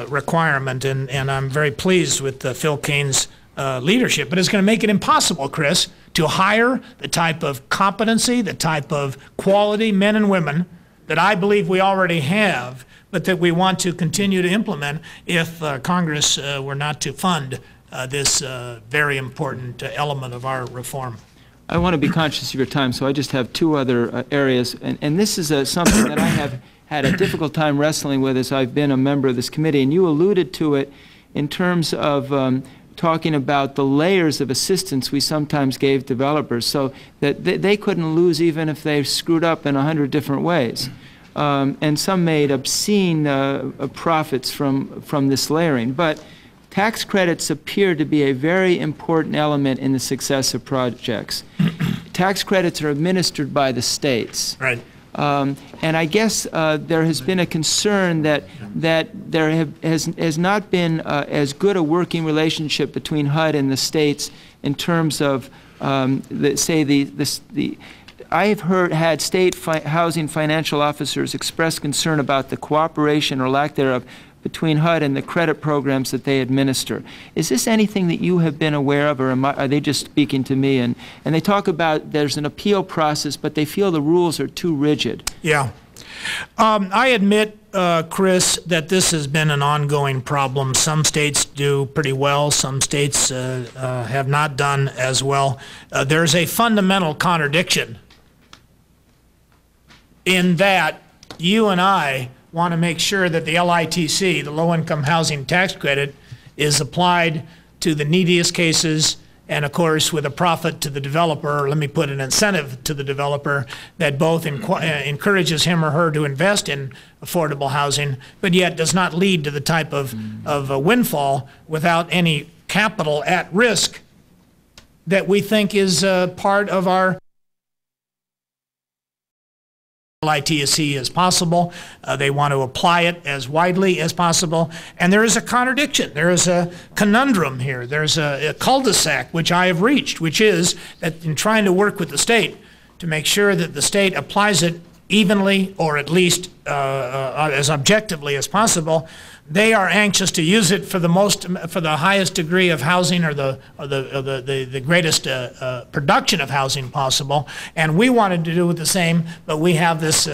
requirement. And I'm very pleased with Phil Kane's leadership. But it's going to make it impossible, Chris, to hire the type of competency, the type of quality men and women that I believe we already have, but that we want to continue to implement if Congress were not to fund this very important element of our reform. I want to be conscious of your time, so I just have two other areas, and this is something that I have had a difficult time wrestling with as I've been a member of this committee, and you alluded to it in terms of talking about the layers of assistance we sometimes gave developers so that they couldn't lose even if they screwed up in 100 different ways. And some made obscene profits from this layering. But tax credits appear to be a very important element in the success of projects. Tax credits are administered by the states. Right. And I guess there has been a concern that there has not been as good a working relationship between HUD and the states in terms of, I have had state housing financial officers express concern about the cooperation or lack thereof between HUD and the credit programs that they administer. Is this anything that you have been aware of, or are they just speaking to me? And they talk about there's an appeal process, but they feel the rules are too rigid. Yeah. I admit, Chris, that this has been an ongoing problem. Some states do pretty well. Some states have not done as well. There's a fundamental contradiction in that you and I want to make sure that the LITC, the low-income housing tax credit, is applied to the neediest cases, and of course with a profit to the developer, let me put an incentive to the developer that both encourages him or her to invest in affordable housing, but yet does not lead to the type of a windfall without any capital at risk that we think is part of our LITC as possible. They want to apply it as widely as possible. And there is a contradiction. There is a conundrum here. There's a cul-de-sac which I have reached, which is that in trying to work with the state to make sure that the state applies it evenly or at least as objectively as possible, they are anxious to use it for the highest degree of housing or the greatest production of housing possible, and we wanted to do the same, but we have this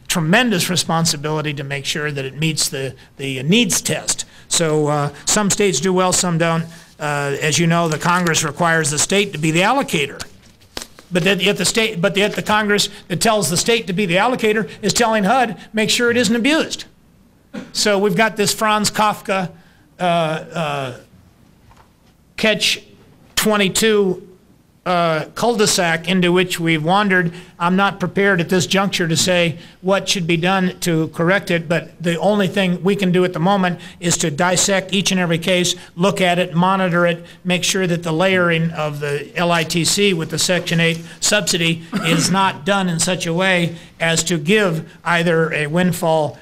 tremendous responsibility to make sure that it meets the needs test. So some states do well, some don't. As you know, the Congress requires the state to be the allocator. But yet the Congress that tells the state to be the allocator is telling HUD, make sure it isn't abused. So we've got this Franz Kafka catch-22 cul-de-sac into which we've wandered. I'm not prepared at this juncture to say what should be done to correct it, but the only thing we can do at the moment is to dissect each and every case, look at it, monitor it, make sure that the layering of the LITC with the Section 8 subsidy is not done in such a way as to give either a windfall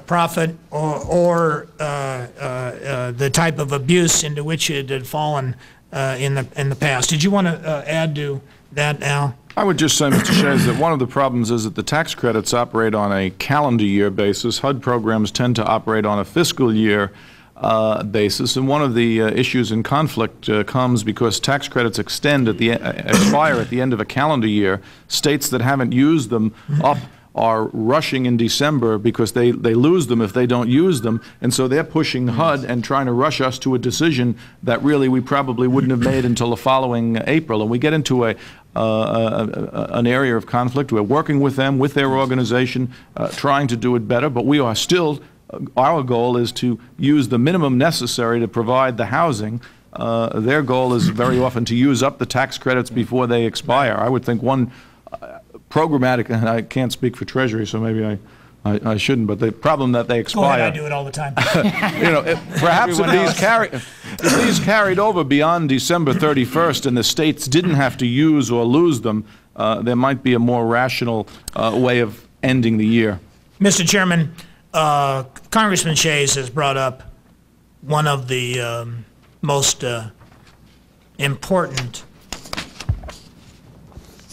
profit or the type of abuse into which it had fallen in the past. Did you want to add to that, Al? I would just say, Mr. Shays, that one of the problems is that the tax credits operate on a calendar year basis. HUD programs tend to operate on a fiscal year basis, and one of the issues in conflict comes because tax credits expire at the end of a calendar year. States that haven't used them are rushing in December because they lose them if they don't use them, and so they're pushing HUD and trying to rush us to a decision that really we probably wouldn't have made until the following April. And we get into an area of conflict. We're working with them, with their organization, trying to do it better, but we are still, our goal is to use the minimum necessary to provide the housing. Their goal is very often to use up the tax credits before they expire. I would think one programmatic, and I can't speak for Treasury, so maybe I shouldn't, but the problem that they expire. Go ahead, I do it all the time. You know, perhaps if these carried over beyond December 31st and the states didn't have to use or lose them, there might be a more rational way of ending the year. Mr. Chairman, Congressman Shays has brought up one of the most important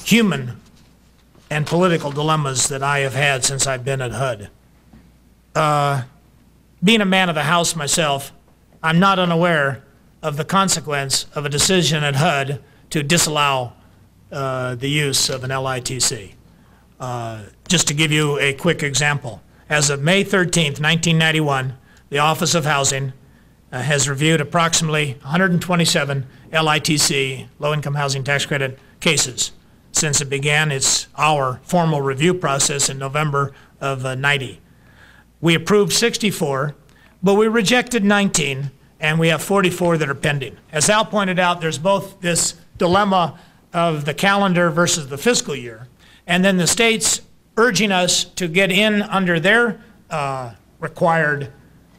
human and political dilemmas that I have had since I've been at HUD. Being a man of the House myself, I'm not unaware of the consequence of a decision at HUD to disallow the use of an LITC. Just to give you a quick example, as of May 13th, 1991, the Office of Housing has reviewed approximately 127 LITC, low-income housing tax credit cases, since it began our formal review process in November of 90. We approved 64, but we rejected 19, and we have 44 that are pending. As Al pointed out, there's both this dilemma of the calendar versus the fiscal year, and then the states urging us to get in under their required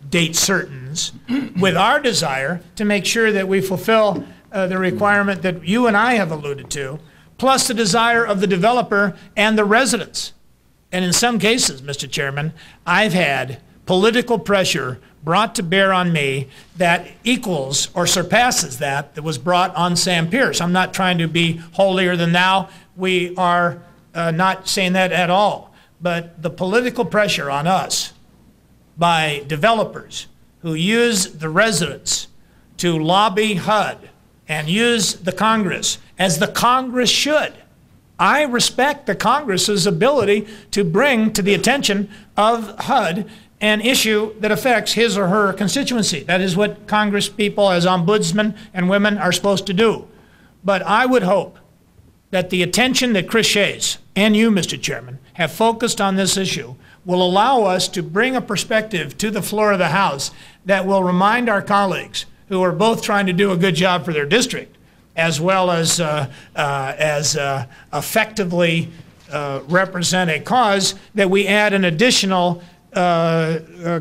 date certains with our desire to make sure that we fulfill the requirement that you and I have alluded to, plus the desire of the developer and the residents. And in some cases, Mr. Chairman, I've had political pressure brought to bear on me that equals or surpasses that was brought on Sam Pierce. I'm not trying to be holier than thou. We are not saying that at all. But the political pressure on us by developers who use the residents to lobby HUD and use the Congress as the Congress should. I respect the Congress's ability to bring to the attention of HUD an issue that affects his or her constituency. That is what Congress people as ombudsmen and women are supposed to do. But I would hope that the attention that Chris Shays and you, Mr. Chairman, have focused on this issue will allow us to bring a perspective to the floor of the House that will remind our colleagues who are both trying to do a good job for their district, as well as effectively represent a cause, that we add an additional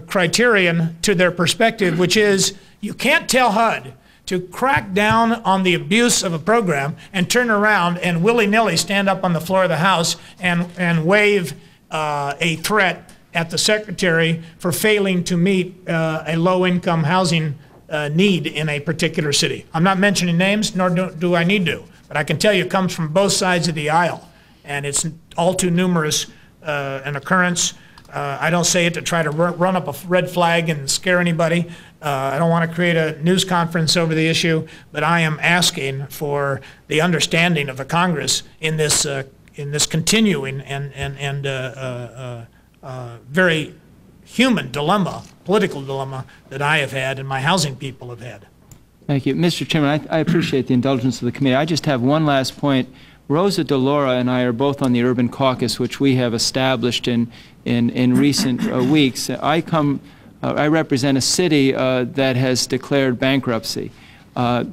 criterion to their perspective, which is you can't tell HUD to crack down on the abuse of a program and turn around and willy-nilly stand up on the floor of the House and wave a threat at the Secretary for failing to meet a low-income housing need in a particular city. I'm not mentioning names, nor do I need to, but I can tell you it comes from both sides of the aisle, and it's all too numerous an occurrence. I don't say it to try to run up a red flag and scare anybody. I don't want to create a news conference over the issue, but I am asking for the understanding of the Congress in this continuing and very human dilemma, political dilemma that I have had and my housing people have had. Thank you. Mr. Chairman, I appreciate the indulgence of the committee. I just have one last point. Rosa DeLaura and I are both on the Urban Caucus, which we have established in recent weeks. I represent a city that has declared bankruptcy.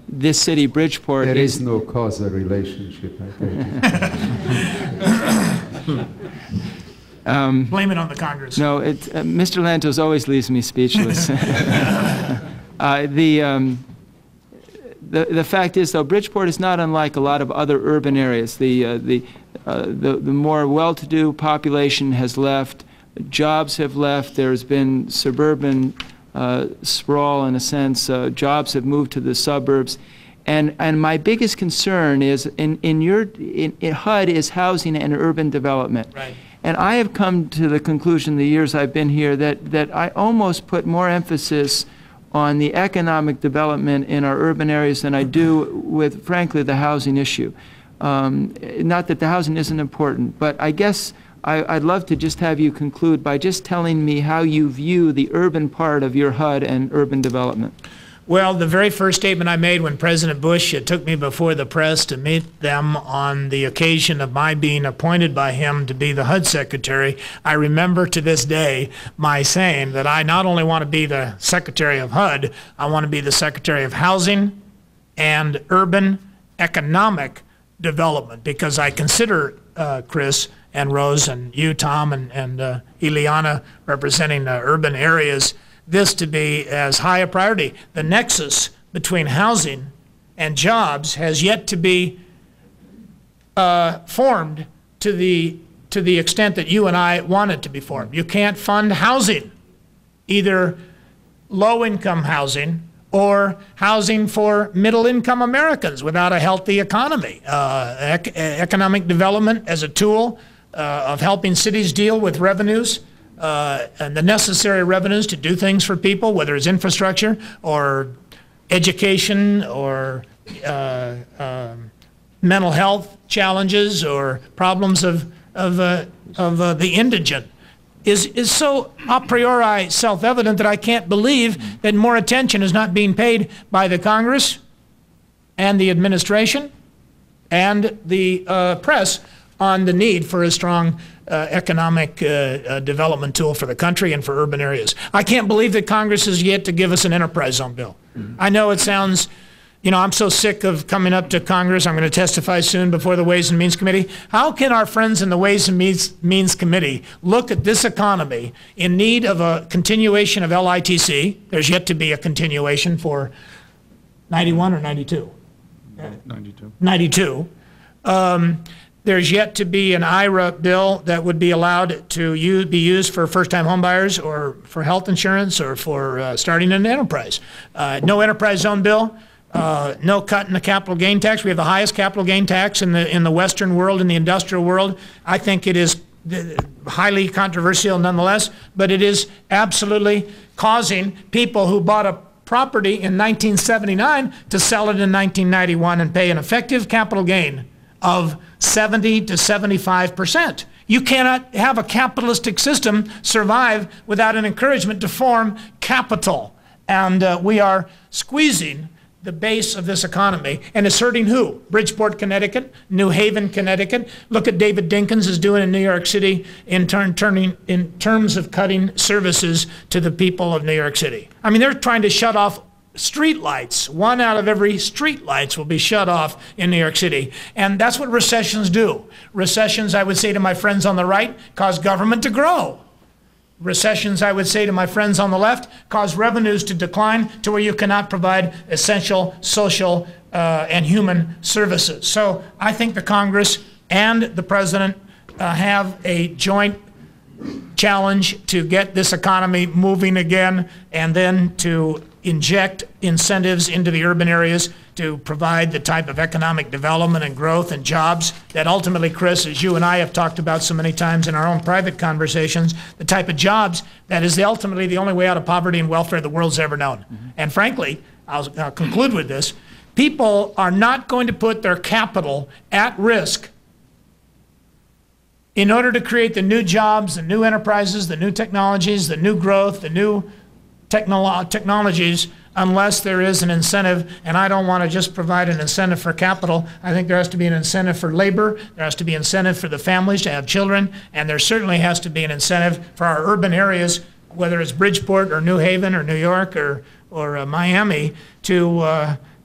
This city, Bridgeport, there is no causal relationship, I think. Blame it on the Congress. No, Mr. Lantos always leaves me speechless. The fact is, though, Bridgeport is not unlike a lot of other urban areas. The more well-to-do population has left, jobs have left, there's been suburban sprawl in a sense, jobs have moved to the suburbs. And my biggest concern is in HUD is housing and urban development. Right. And I have come to the conclusion the years I've been here that I almost put more emphasis on the economic development in our urban areas than I do with, frankly, the housing issue. Not that the housing isn't important, but I guess I'd love to just have you conclude by just telling me how you view the urban part of your HUD and urban development. Well, the very first statement I made when President Bush took me before the press to meet them on the occasion of my being appointed by him to be the HUD Secretary, I remember to this day my saying that I not only want to be the Secretary of HUD, I want to be the Secretary of Housing and Urban Economic Development, because I consider Chris and Rose and you, Tom, and Ileana, representing urban areas, this to be as high a priority. The nexus between housing and jobs has yet to be formed to the to the extent that you and I want it to be formed. You can't fund housing, either low-income housing or housing for middle-income Americans without a healthy economy. Economic development as a tool of helping cities deal with revenues and the necessary revenues to do things for people, whether it's infrastructure or education or mental health challenges or problems of the indigent, is so a priori self-evident that I can't believe that more attention is not being paid by the Congress and the administration and the press on the need for a strong economic development tool for the country and for urban areas. I can't believe that Congress has yet to give us an enterprise zone bill. I know it sounds, you know, I'm so sick of coming up to Congress. I'm going to testify soon before the Ways and Means Committee. How can our friends in the Ways and Means Committee look at this economy in need of a continuation of LITC? There's yet to be a continuation for 91 or 92? 92. 92. There's yet to be an IRA bill that would be allowed to be used for first-time homebuyers or for health insurance or for starting an enterprise. No enterprise zone bill. No cut in the capital gain tax. We have the highest capital gain tax in the Western world, in the industrial world. I think it is highly controversial nonetheless, but it is absolutely causing people who bought a property in 1979 to sell it in 1991 and pay an effective capital gain of 70 to 75%. You cannot have a capitalistic system survive without an encouragement to form capital. And we are squeezing the base of this economy, and it's hurting who? Bridgeport, Connecticut, New Haven, Connecticut. Look at David Dinkins is doing in New York City in terms of cutting services to the people of New York City. I mean, they're trying to shut off street lights. 1 out of every street lights will be shut off in New York City. And that's what recessions do. Recessions, I would say to my friends on the right, cause government to grow. Recessions, I would say to my friends on the left, cause revenues to decline to where you cannot provide essential social and human services. So I think the Congress and the President have a joint challenge to get this economy moving again, and then to inject incentives into the urban areas to provide the type of economic development and growth and jobs that ultimately, Chris, as you and I have talked about so many times in our own private conversations, the type of jobs that is ultimately the only way out of poverty and welfare the world's ever known. And frankly, I'll conclude with this, people are not going to put their capital at risk in order to create the new jobs, the new enterprises, the new technologies, the new growth, the new technologies, unless there is an incentive. And I don't want to just provide an incentive for capital. I think there has to be an incentive for labor. There has to be an incentive for the families to have children. And there certainly has to be an incentive for our urban areas, whether it's Bridgeport or New Haven or New York or Miami, to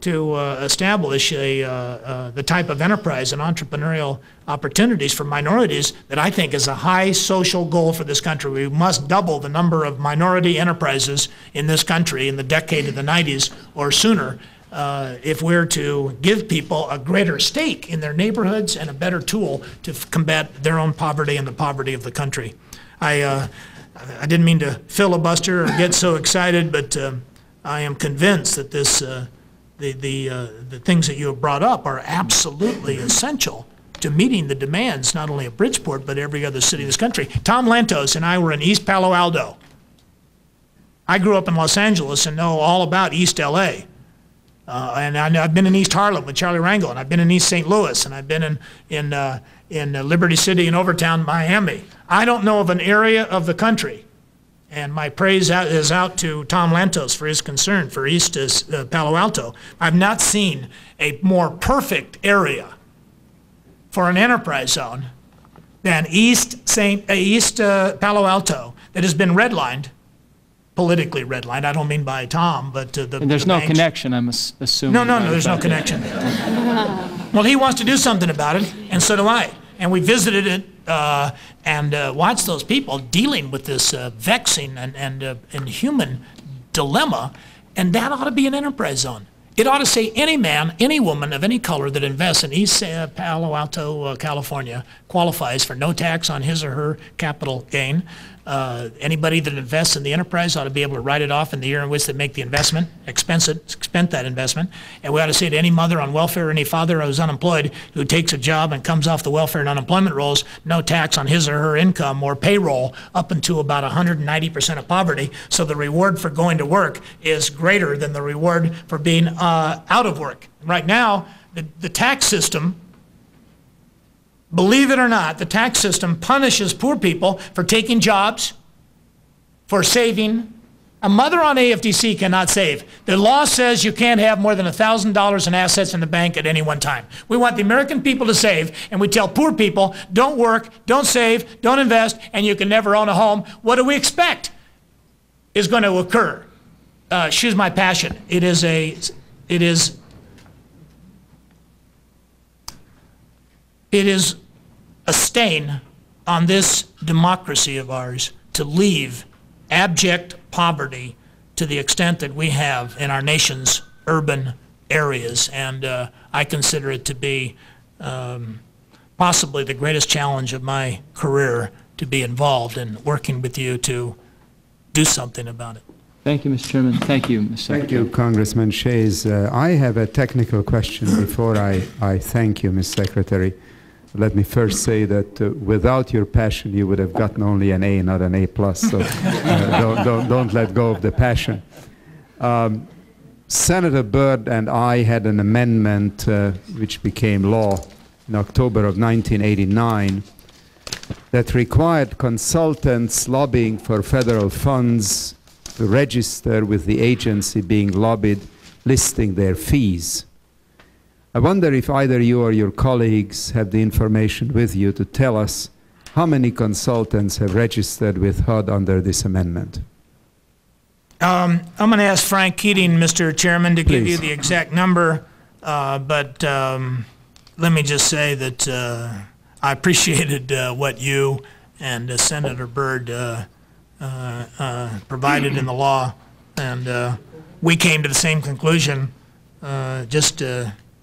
establish the type of enterprise and entrepreneurial opportunities for minorities that I think is a high social goal for this country. We must double the number of minority enterprises in this country in the decade of the 90s or sooner if we're to give people a greater stake in their neighborhoods and a better tool to combat their own poverty and the poverty of the country. I didn't mean to filibuster or get so excited, but I am convinced that this the things that you have brought up are absolutely essential to meeting the demands not only of Bridgeport but every other city in this country. Tom Lantos and I were in East Palo Alto. I grew up in Los Angeles and know all about East LA. And I've been in East Harlem with Charlie Rangel, and I've been in East St. Louis, and I've been in Liberty City and Overtown, Miami. I don't know of an area of the country, and my praise is out to Tom Lantos for his concern for East Palo Alto. I've not seen a more perfect area for an enterprise zone than East Palo Alto that has been redlined, politically redlined. I don't mean by Tom, but and there's no connection, I'm assuming. No, there's no connection. Well, he wants to do something about it, and so do I. And we visited it and watched those people dealing with this vexing and human dilemma, and that ought to be an enterprise zone. it ought to say any man, any woman of any color that invests in East Palo Alto, California, qualifies for no tax on his or her capital gain. Anybody that invests in the enterprise ought to be able to write it off in the year in which they make the investment, expense that investment. And we ought to say to any mother on welfare, any father who's unemployed, who takes a job and comes off the welfare and unemployment rolls, no tax on his or her income or payroll up until about 190% of poverty. So the reward for going to work is greater than the reward for being out of work. Right now, the tax system, believe it or not, the tax system punishes poor people for taking jobs, for saving. A mother on AFDC cannot save. The law says you can't have more than $1,000 in assets in the bank at any one time. We want the American people to save, and we tell poor people, don't work, don't save, don't invest, and you can never own a home. What do we expect is going to occur? She's my passion. It is a stain on this democracy of ours to leave abject poverty to the extent that we have in our nation's urban areas. And I consider it to be possibly the greatest challenge of my career to be involved in working with you to do something about it. Thank you, Mr. Chairman. Thank you, Mr. Secretary. Thank you, Congressman Shays. I have a technical question before I thank you, Ms. Secretary. Let me first say that without your passion, you would have gotten only an A, not an A+. So don't let go of the passion. Senator Byrd and I had an amendment which became law in October of 1989 that required consultants lobbying for federal funds to register with the agency being lobbied, listing their fees. I wonder if either you or your colleagues have the information with you to tell us how many consultants have registered with HUD under this amendment. I'm going to ask Frank Keating, Mr. Chairman, to give you the exact number, but let me just say that I appreciated what you and Senator Byrd provided in the law, and we came to the same conclusion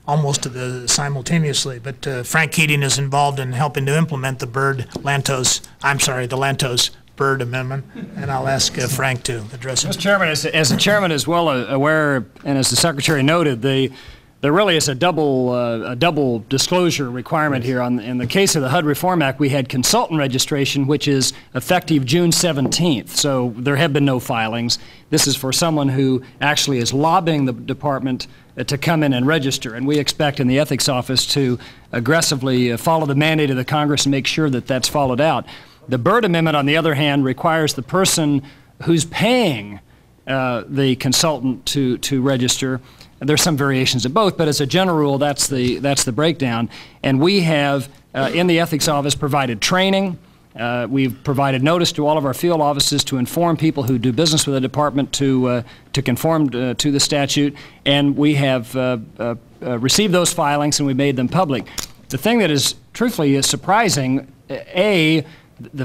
almost simultaneously. But Frank Keating is involved in helping to implement the Lantos-Byrd amendment, and I'll ask Frank to address it. Mr. Chairman, as the chairman is well aware, and as the Secretary noted, there really is a double disclosure requirement here. In the case of the HUD Reform Act, we had consultant registration, which is effective June 17th. So there have been no filings. This is for someone who actually is lobbying the department to come in and register. And we expect in the Ethics Office to aggressively follow the mandate of the Congress and make sure that that's followed out. The Byrd Amendment, on the other hand, requires the person who's paying the consultant to register. There's some variations of both, but as a general rule, that's the breakdown. And we have, in the Ethics Office, provided training. We've provided notice to all of our field offices to inform people who do business with the department to conform to the statute, and we have received those filings and we made them public. The thing that is truthfully surprising, the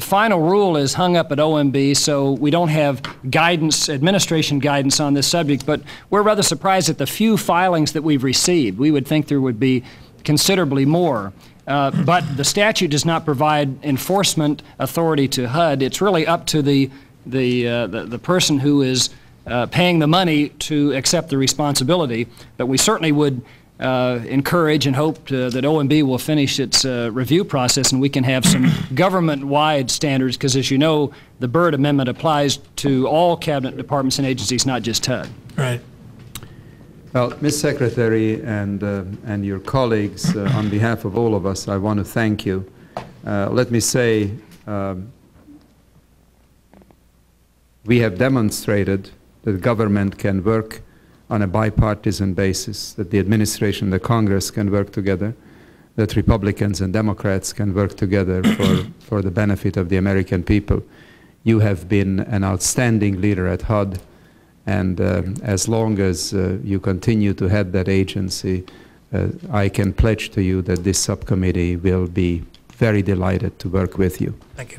final rule is hung up at OMB, so we don't have guidance, administration guidance on this subject, but we're rather surprised at the few filings that we've received. We would think there would be considerably more. But the statute does not provide enforcement authority to HUD. It's really up to the person who is paying the money to accept the responsibility. But we certainly would encourage and hope that OMB will finish its review process and we can have some government-wide standards, because as you know, the Byrd Amendment applies to all cabinet departments and agencies, not just HUD. Right. Well, Ms. Secretary and your colleagues, on behalf of all of us, I want to thank you. Let me say, we have demonstrated that government can work on a bipartisan basis, that the administration and the Congress can work together, that Republicans and Democrats can work together for the benefit of the American people. You have been an outstanding leader at HUD, and as long as you continue to head that agency, I can pledge to you that this subcommittee will be very delighted to work with you. Thank you.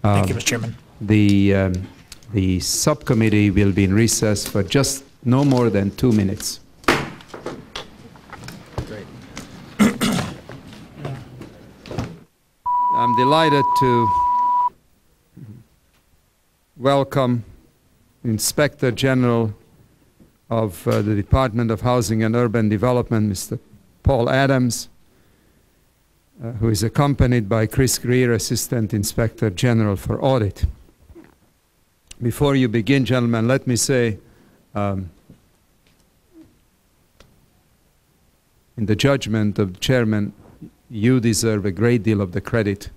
Thank you, Mr. Chairman. The subcommittee will be in recess for just no more than 2 minutes. Great. I'm delighted to welcome Inspector General of the Department of Housing and Urban Development, Mr. Paul Adams, who is accompanied by Chris Greer, Assistant Inspector General for Audit. Before you begin, gentlemen, let me say, in the judgment of the Chairman, you deserve a great deal of the credit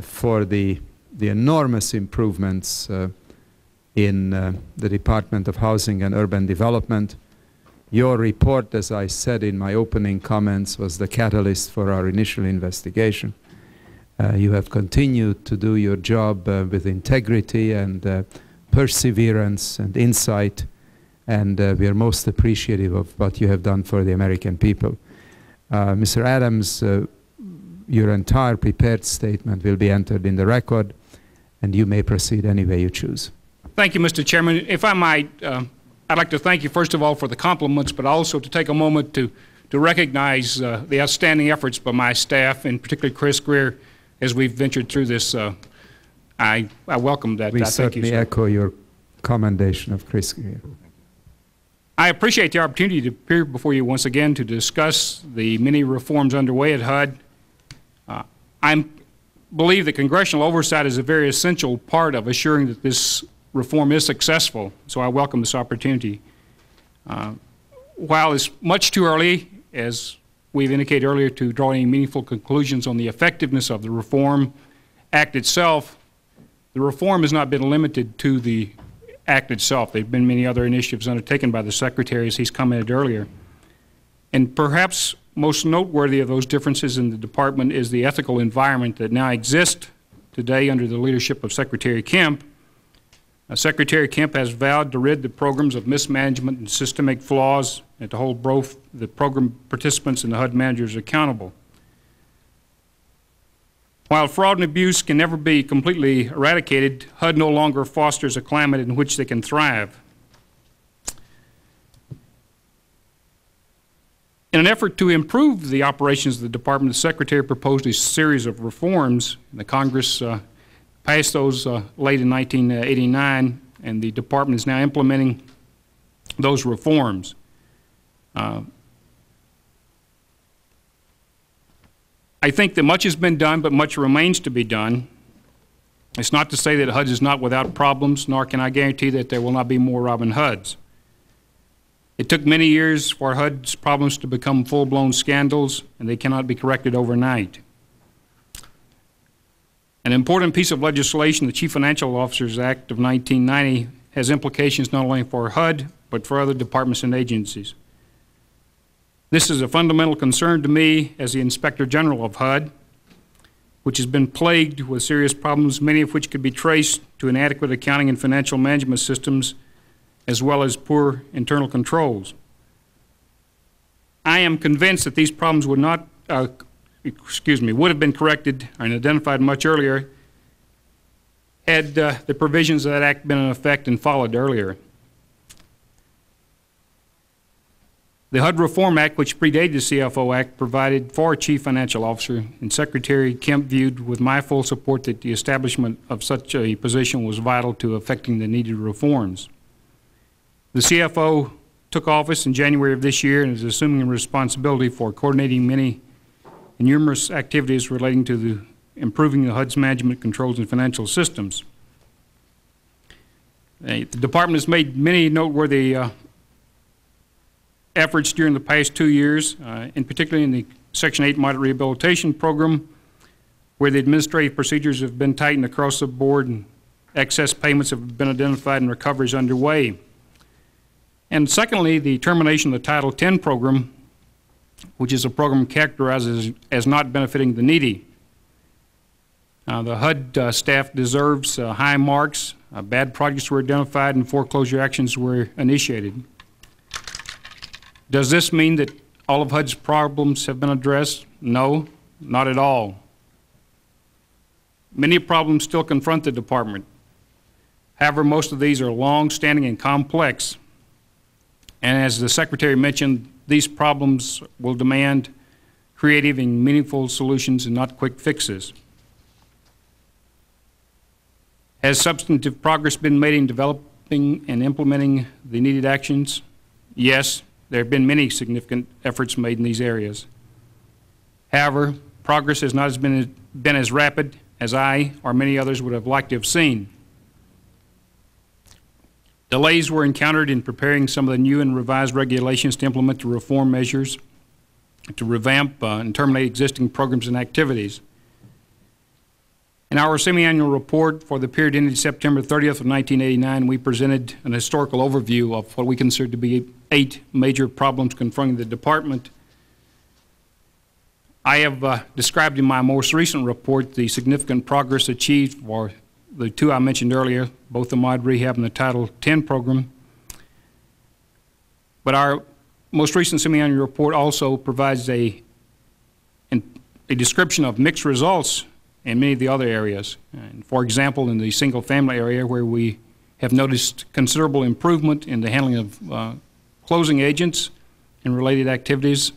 for the enormous improvements in the Department of Housing and Urban Development. Your report, as I said in my opening comments, was the catalyst for our initial investigation. You have continued to do your job with integrity and perseverance and insight, and we are most appreciative of what you have done for the American people. Mr. Adams, your entire prepared statement will be entered in the record, and you may proceed any way you choose. Thank you, Mr. Chairman. If I might, I'd like to thank you, first of all, for the compliments, but also to take a moment to recognize the outstanding efforts by my staff, and particularly Chris Greer, as we've ventured through this. I welcome that. We certainly echo your commendation of Chris Greer. I appreciate the opportunity to appear before you once again to discuss the many reforms underway at HUD. I believe that congressional oversight is a very essential part of assuring that this reform is successful, so I welcome this opportunity. While it's much too early, as we've indicated earlier, to draw any meaningful conclusions on the effectiveness of the Reform Act itself, the reform has not been limited to the Act itself. There have been many other initiatives undertaken by the Secretary, as he's commented earlier. And perhaps most noteworthy of those differences in the Department is the ethical environment that now exists today under the leadership of Secretary Kemp. Secretary Kemp has vowed to rid the programs of mismanagement and systemic flaws and to hold both the program participants and the HUD managers accountable. While fraud and abuse can never be completely eradicated, HUD no longer fosters a climate in which they can thrive. In an effort to improve the operations of the Department, the Secretary proposed a series of reforms. The Congress passed those late in 1989, and the Department is now implementing those reforms. I think that much has been done, but much remains to be done. It's not to say that HUD is not without problems, nor can I guarantee that there will not be more Robin Hoods. It took many years for HUD's problems to become full-blown scandals, and they cannot be corrected overnight. An important piece of legislation, the Chief Financial Officers Act of 1990, has implications not only for HUD, but for other departments and agencies. This is a fundamental concern to me as the Inspector General of HUD, which has been plagued with serious problems, many of which could be traced to inadequate accounting and financial management systems, as well as poor internal controls. I am convinced that these problems would not, would have been corrected and identified much earlier had the provisions of that act been in effect and followed earlier. The HUD Reform Act, which predated the CFO Act, provided for a Chief Financial Officer, and Secretary Kemp viewed with my full support that the establishment of such a position was vital to effecting the needed reforms. The CFO took office in January of this year and is assuming responsibility for coordinating many and numerous activities relating to improving the HUD's management controls and financial systems. The Department has made many noteworthy efforts during the past 2 years, in particular in the Section 8 Moderate Rehabilitation Program, where the administrative procedures have been tightened across the board and excess payments have been identified and recoveries underway. And secondly, the termination of the Title X program, which is a program characterized as not benefiting the needy. The HUD staff deserves high marks. Bad projects were identified and foreclosure actions were initiated. Does this mean that all of HUD's problems have been addressed? No, not at all. Many problems still confront the Department. However, most of these are long-standing and complex. And as the Secretary mentioned, these problems will demand creative and meaningful solutions and not quick fixes. Has substantive progress been made in developing and implementing the needed actions? Yes, there have been many significant efforts made in these areas. However, progress has not been as rapid as I or many others would have liked to have seen. Delays were encountered in preparing some of the new and revised regulations to implement the reform measures, to revamp and terminate existing programs and activities. In our semi-annual report for the period ending September 30th of 1989, we presented an historical overview of what we consider to be 8 major problems confronting the department. I have described in my most recent report the significant progress achieved for the 2 I mentioned earlier, both the mod rehab and the Title X program. But our most recent semi-annual report also provides a description of mixed results in many of the other areas. And for example, in the single-family area, where we have noticed considerable improvement in the handling of closing agents and related activities.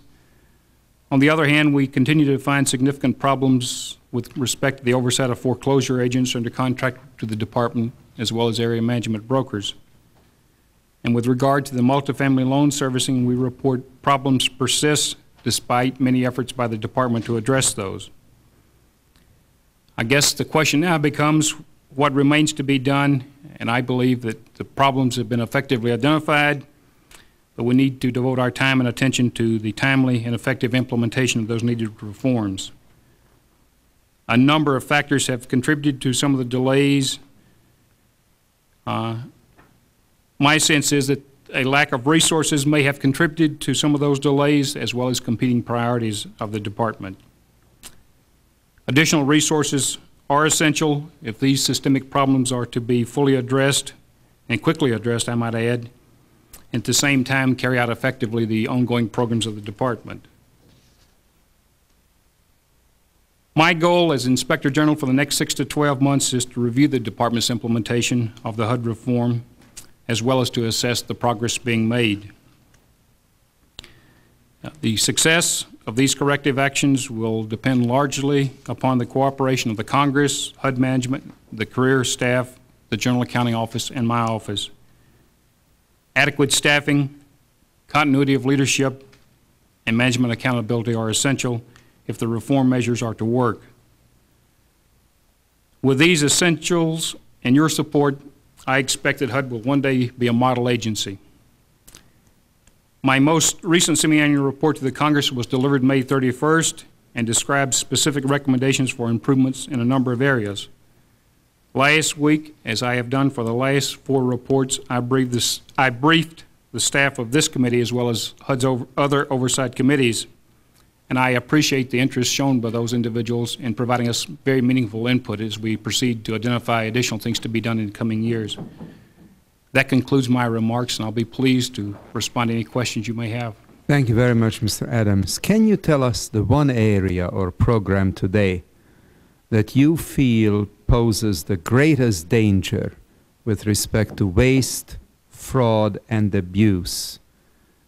On the other hand, we continue to find significant problems with respect to the oversight of foreclosure agents under contract to the department, as well as area management brokers. And with regard to the multifamily loan servicing, we report problems persist despite many efforts by the department to address those. I guess the question now becomes what remains to be done, and I believe that the problems have been effectively identified, but we need to devote our time and attention to the timely and effective implementation of those needed reforms. A number of factors have contributed to some of the delays. My sense is that a lack of resources may have contributed to some of those delays, as well as competing priorities of the department. Additional resources are essential if these systemic problems are to be fully addressed, and quickly addressed, I might add, and at the same time carry out effectively the ongoing programs of the department. My goal as Inspector General for the next 6 to 12 months is to review the department's implementation of the HUD reform, as well as to assess the progress being made. The success of these corrective actions will depend largely upon the cooperation of the Congress, HUD management, the career staff, the General Accounting Office, and my office. Adequate staffing, continuity of leadership, and management accountability are essential if the reform measures are to work. With these essentials and your support, I expect that HUD will one day be a model agency. My most recent semi-annual report to the Congress was delivered May 31st and describes specific recommendations for improvements in a number of areas. Last week, as I have done for the last 4 reports, I briefed the staff of this committee as well as HUD's other oversight committees, and I appreciate the interest shown by those individuals in providing us very meaningful input as we proceed to identify additional things to be done in the coming years. That concludes my remarks, and I'll be pleased to respond to any questions you may have. Thank you very much, Mr. Adams. Can you tell us the one area or program today that you feel poses the greatest danger with respect to waste, fraud, and abuse,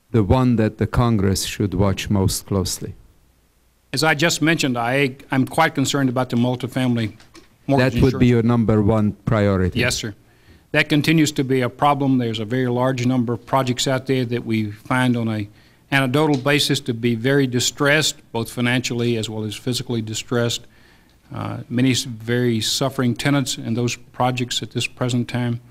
the one that the Congress should watch most closely? As I just mentioned, I'm quite concerned about the multifamily mortgage That would be your #1 priority. Yes, sir. That continues to be a problem. There's a very large number of projects out there that we find on an anecdotal basis to be very distressed, both financially as well as physically distressed. Many very suffering tenants in those projects at this present time.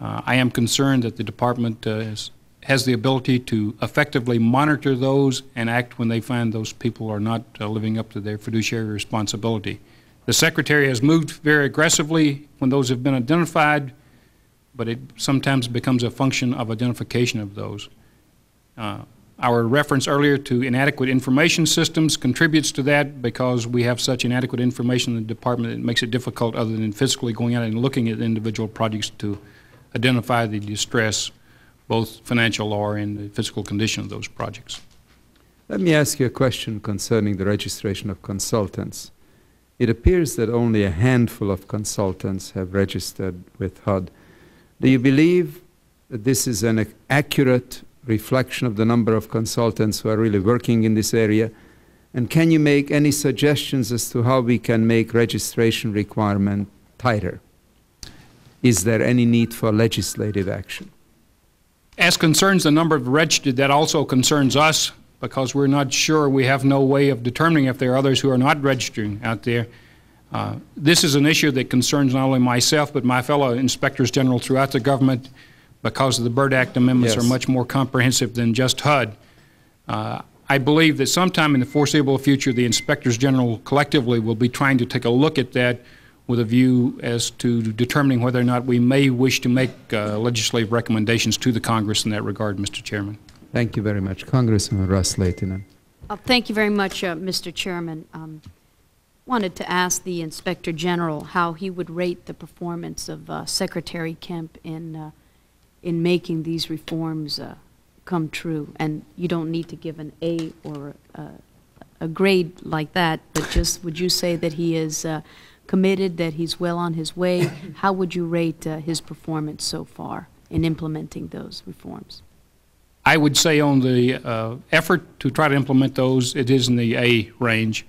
I am concerned that the department has the ability to effectively monitor those and act when they find those people are not living up to their fiduciary responsibility. The Secretary has moved very aggressively when those have been identified, but it sometimes becomes a function of identification of those. Our reference earlier to inadequate information systems contributes to that, because we have such inadequate information in the department it makes it difficult, other than physically going out and looking at individual projects, to identify the distress, both financial or in the physical condition of those projects. Let me ask you a question concerning the registration of consultants. It appears that only a handful of consultants have registered with HUD. Do you believe that this is an accurate reflection of the number of consultants who are really working in this area? And can you make any suggestions as to how we can make registration requirement tighter? Is there any need for legislative action? As concerns the number of registered, that also concerns us, because we're not sure, we have no way of determining if there are others who are not registering out there. This is an issue that concerns not only myself, but my fellow inspectors general throughout the government, because of the Byrd Act amendments are much more comprehensive than just HUD. I believe that sometime in the foreseeable future, the inspectors general collectively will be trying to take a look at that with a view as to determining whether or not we may wish to make legislative recommendations to the Congress in that regard, Mr. Chairman. Thank you very much. Congressman Russ Lehtinen. Thank you very much, Mr. Chairman. Wanted to ask the Inspector General how he would rate the performance of Secretary Kemp in making these reforms come true. And you don't need to give an A or a grade like that, but just would you say that he is committed, that he's well on his way? How would you rate his performance so far in implementing those reforms? I would say on the effort to try to implement those, it is in the A range.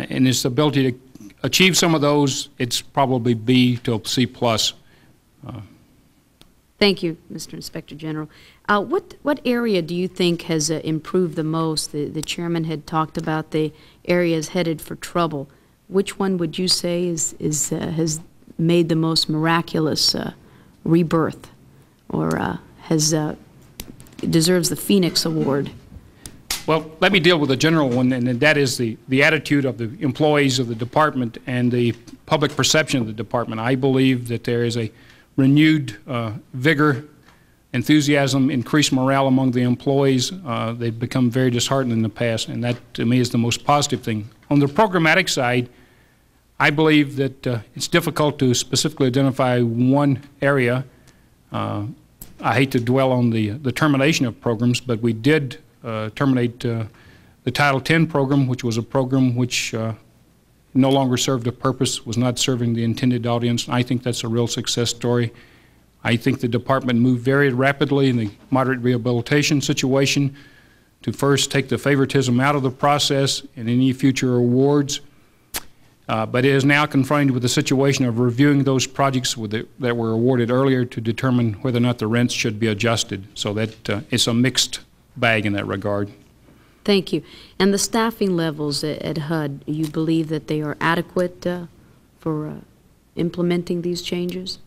In his ability to achieve some of those, it's probably B to C plus. Thank you, Mr. Inspector General. What area do you think has improved the most? The Chairman had talked about the areas headed for trouble. Which one would you say has made the most miraculous rebirth, or deserves the Phoenix Award? Well, let me deal with the general one, and that is the attitude of the employees of the department and the public perception of the department. I believe that there is a renewed vigor, enthusiasm, increased morale among the employees. They've become very disheartened in the past, and that, to me, is the most positive thing. On the programmatic side, I believe that it's difficult to specifically identify one area. I hate to dwell on the termination of programs, but we did terminate the Title X program, which was a program which no longer served a purpose, was not serving the intended audience. I think that's a real success story. I think the department moved very rapidly in the moderate rehabilitation situation to first take the favoritism out of the process in any future awards. But it is now confronted with the situation of reviewing those projects that were awarded earlier to determine whether or not the rents should be adjusted. So that it's a mixed bag in that regard. Thank you. And the staffing levels at HUD, you believe that they are adequate for implementing these changes?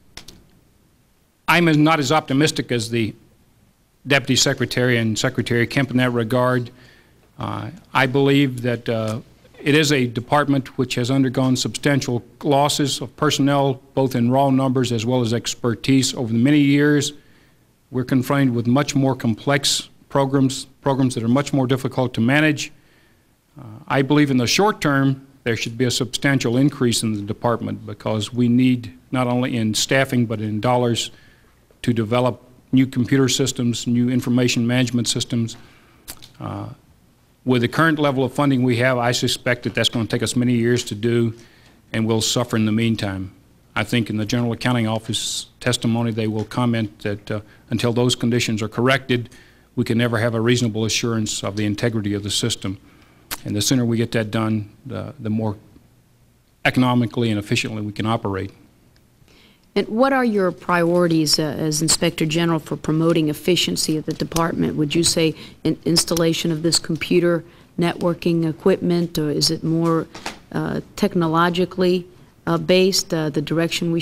I'm not as optimistic as the Deputy Secretary and Secretary Kemp in that regard. I believe that it is a department which has undergone substantial losses of personnel, both in raw numbers as well as expertise over the many years. We're confronted with much more complex programs that are much more difficult to manage. I believe in the short term there should be a substantial increase in the department, because we need, not only in staffing but in dollars, to develop new computer systems, new information management systems. With the current level of funding we have, I suspect that that's going to take us many years to do, and we'll suffer in the meantime. I think in the General Accounting Office testimony they will comment that until those conditions are corrected, we can never have a reasonable assurance of the integrity of the system. And the sooner we get that done, the more economically and efficiently we can operate. And what are your priorities as Inspector General for promoting efficiency of the department? Would you say installation of this computer networking equipment, or is it more technologically based, the direction we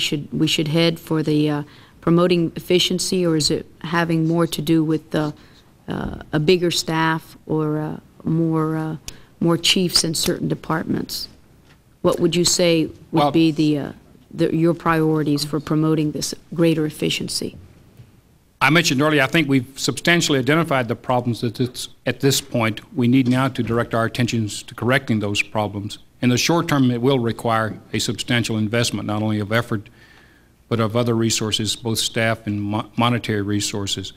should head for the promoting efficiency, or is it having more to do with a bigger staff or more chiefs in certain departments? What would you say would be your priorities for promoting this greater efficiency? I mentioned earlier, I think we've substantially identified the problems that at this point. We need now to direct our attentions to correcting those problems. In the short term, it will require a substantial investment, not only of effort, but of other resources, both staff and monetary resources.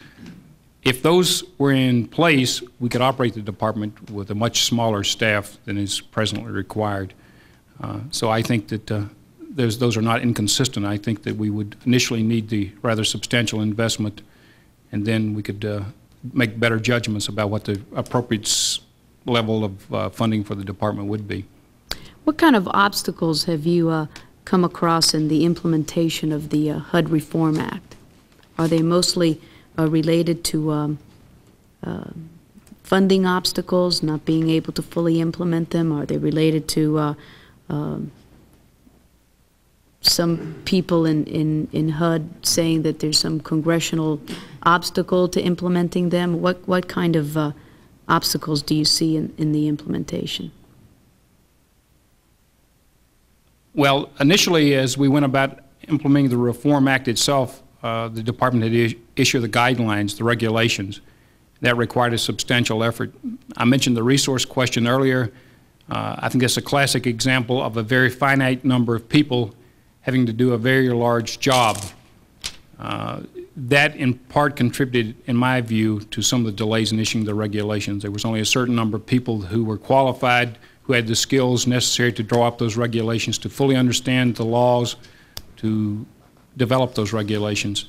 If those were in place, we could operate the department with a much smaller staff than is presently required. So I think that those are not inconsistent. I think that we would initially need the rather substantial investment, and then we could make better judgments about what the appropriate level of funding for the department would be. What kind of obstacles have you come across in the implementation of the HUD Reform Act? Are they mostly related to funding obstacles, not being able to fully implement them? Are they related to some people in HUD saying that there's some congressional obstacle to implementing them? What kind of obstacles do you see in the implementation? Well, initially, as we went about implementing the Reform Act itself, the department had issued the guidelines, the regulations. That required a substantial effort. I mentioned the resource question earlier. I think that's a classic example of a very finite number of people having to do a very large job. That in part contributed, in my view, to some of the delays in issuing the regulations. There was only a certain number of people who were qualified, who had the skills necessary to draw up those regulations, to fully understand the laws, to develop those regulations.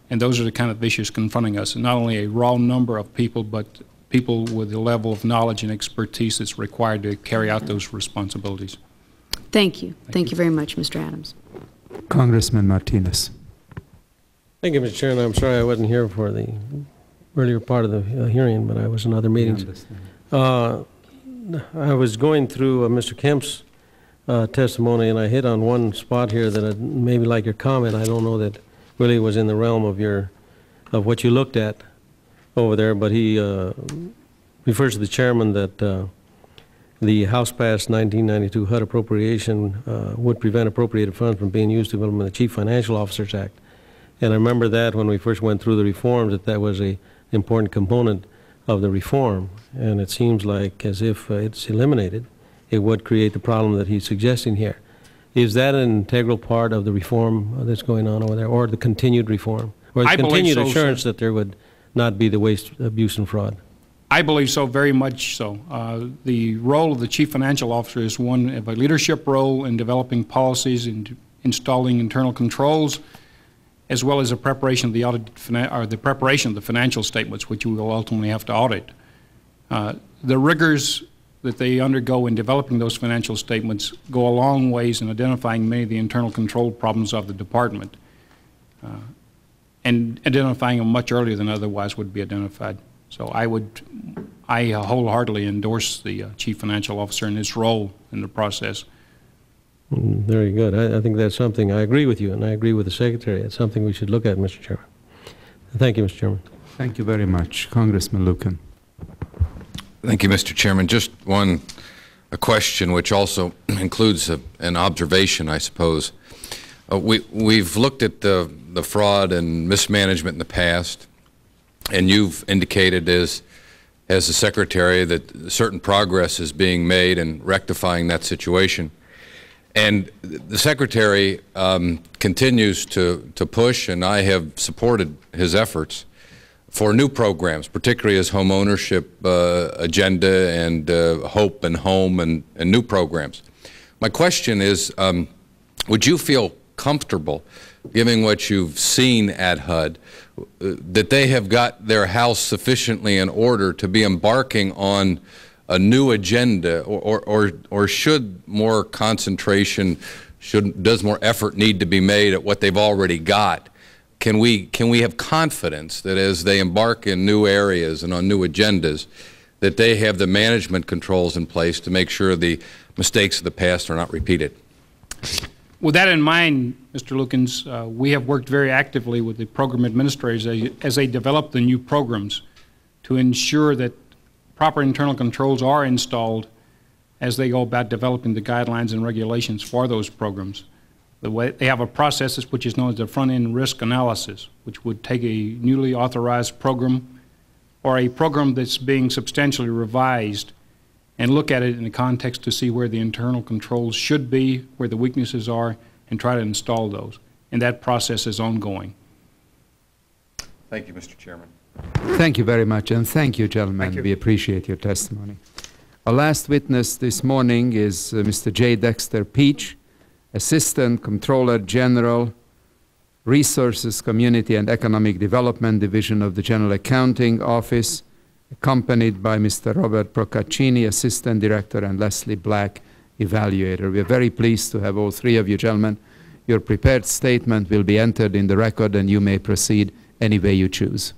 And those are the kind of issues confronting us. And not only a raw number of people, but people with the level of knowledge and expertise that's required to carry out those responsibilities. Thank you. Thank you very much, Mr. Adams. Congressman Martinez. Thank you, Mr. Chairman. I'm sorry I wasn't here for the earlier part of the hearing, but I was in other meetings. I was going through Mr. Kemp's testimony, and I hit on one spot here that maybe like your comment. I don't know that really was in the realm of what you looked at over there, but he refers to the chairman that the House passed 1992 HUD appropriation would prevent appropriated funds from being used to implement the Chief Financial Officers Act. And I remember that when we first went through the reforms, that was an important component of the reform. And it seems like as if it's eliminated, it would create the problem that he's suggesting here. Is that an integral part of the reform that's going on over there, or the continued reform, or the continued assurance that there would not be the waste, abuse, and fraud? I believe so, very much so. The role of the Chief Financial Officer is one of a leadership role in developing policies and installing internal controls, as well as the preparation of the preparation of the financial statements, which we will ultimately have to audit. The rigors that they undergo in developing those financial statements go a long ways in identifying many of the internal control problems of the department, and identifying them much earlier than otherwise would be identified. So I wholeheartedly endorse the Chief Financial Officer in his role in the process. Very good. I think that's something, I agree with you, and I agree with the Secretary. It's something we should look at, Mr. Chairman. Thank you, Mr. Chairman. Thank you very much. Congressman Lucan. Thank you, Mr. Chairman. Just a question which also includes an observation, I suppose. We've looked at the fraud and mismanagement in the past, and you've indicated as the Secretary that certain progress is being made in rectifying that situation. And the Secretary continues to push, and I have supported his efforts for new programs, particularly his home ownership agenda and Hope and Home and new programs. My question is, would you feel comfortable, given what you've seen at HUD, that they have got their house sufficiently in order to be embarking on a new agenda, or should more concentration, does more effort need to be made at what they've already got? Can we have confidence that as they embark in new areas and on new agendas, that they have the management controls in place to make sure the mistakes of the past are not repeated? With that in mind, Mr. Lukens, we have worked very actively with the program administrators as they develop the new programs to ensure that proper internal controls are installed as they go about developing the guidelines and regulations for those programs. They have a process which is known as the front-end risk analysis, which would take a newly authorized program or a program that's being substantially revised and look at it in the context to see where the internal controls should be, where the weaknesses are, and try to install those. And that process is ongoing. Thank you, Mr. Chairman. Thank you very much, and thank you, gentlemen. Thank you. We appreciate your testimony. Our last witness this morning is Mr. J. Dexter Peach, Assistant Comptroller General Resources, Community and Economic Development Division of the General Accounting Office, accompanied by Mr. Robert Procaccini, Assistant Director, and Leslie Black, Evaluator. We are very pleased to have all three of you gentlemen. Your prepared statement will be entered in the record, and you may proceed any way you choose.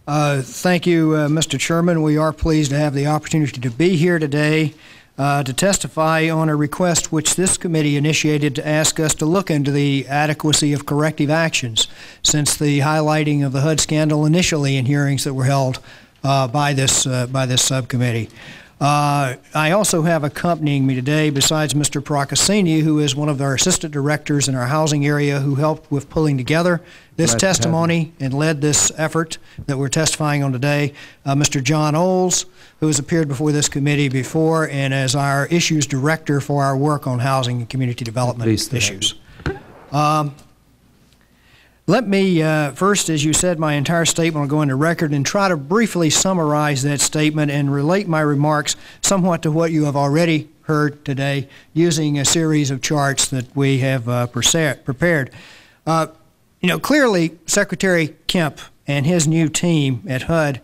Thank you, Mr. Chairman. We are pleased to have the opportunity to be here today to testify on a request which this committee initiated to ask us to look into the adequacy of corrective actions since the highlighting of the HUD scandal initially in hearings that were held by this subcommittee. I also have accompanying me today, besides Mr. Procaccini, who is one of our assistant directors in our housing area who helped with pulling together this testimony and led this effort that we're testifying on today, Mr. John Oles, who has appeared before this committee before and as our issues director for our work on housing and community development issues. Let me first, as you said, my entire statement will go into record and try to briefly summarize that statement and relate my remarks somewhat to what you have already heard today using a series of charts that we have prepared. You know, clearly Secretary Kemp and his new team at HUD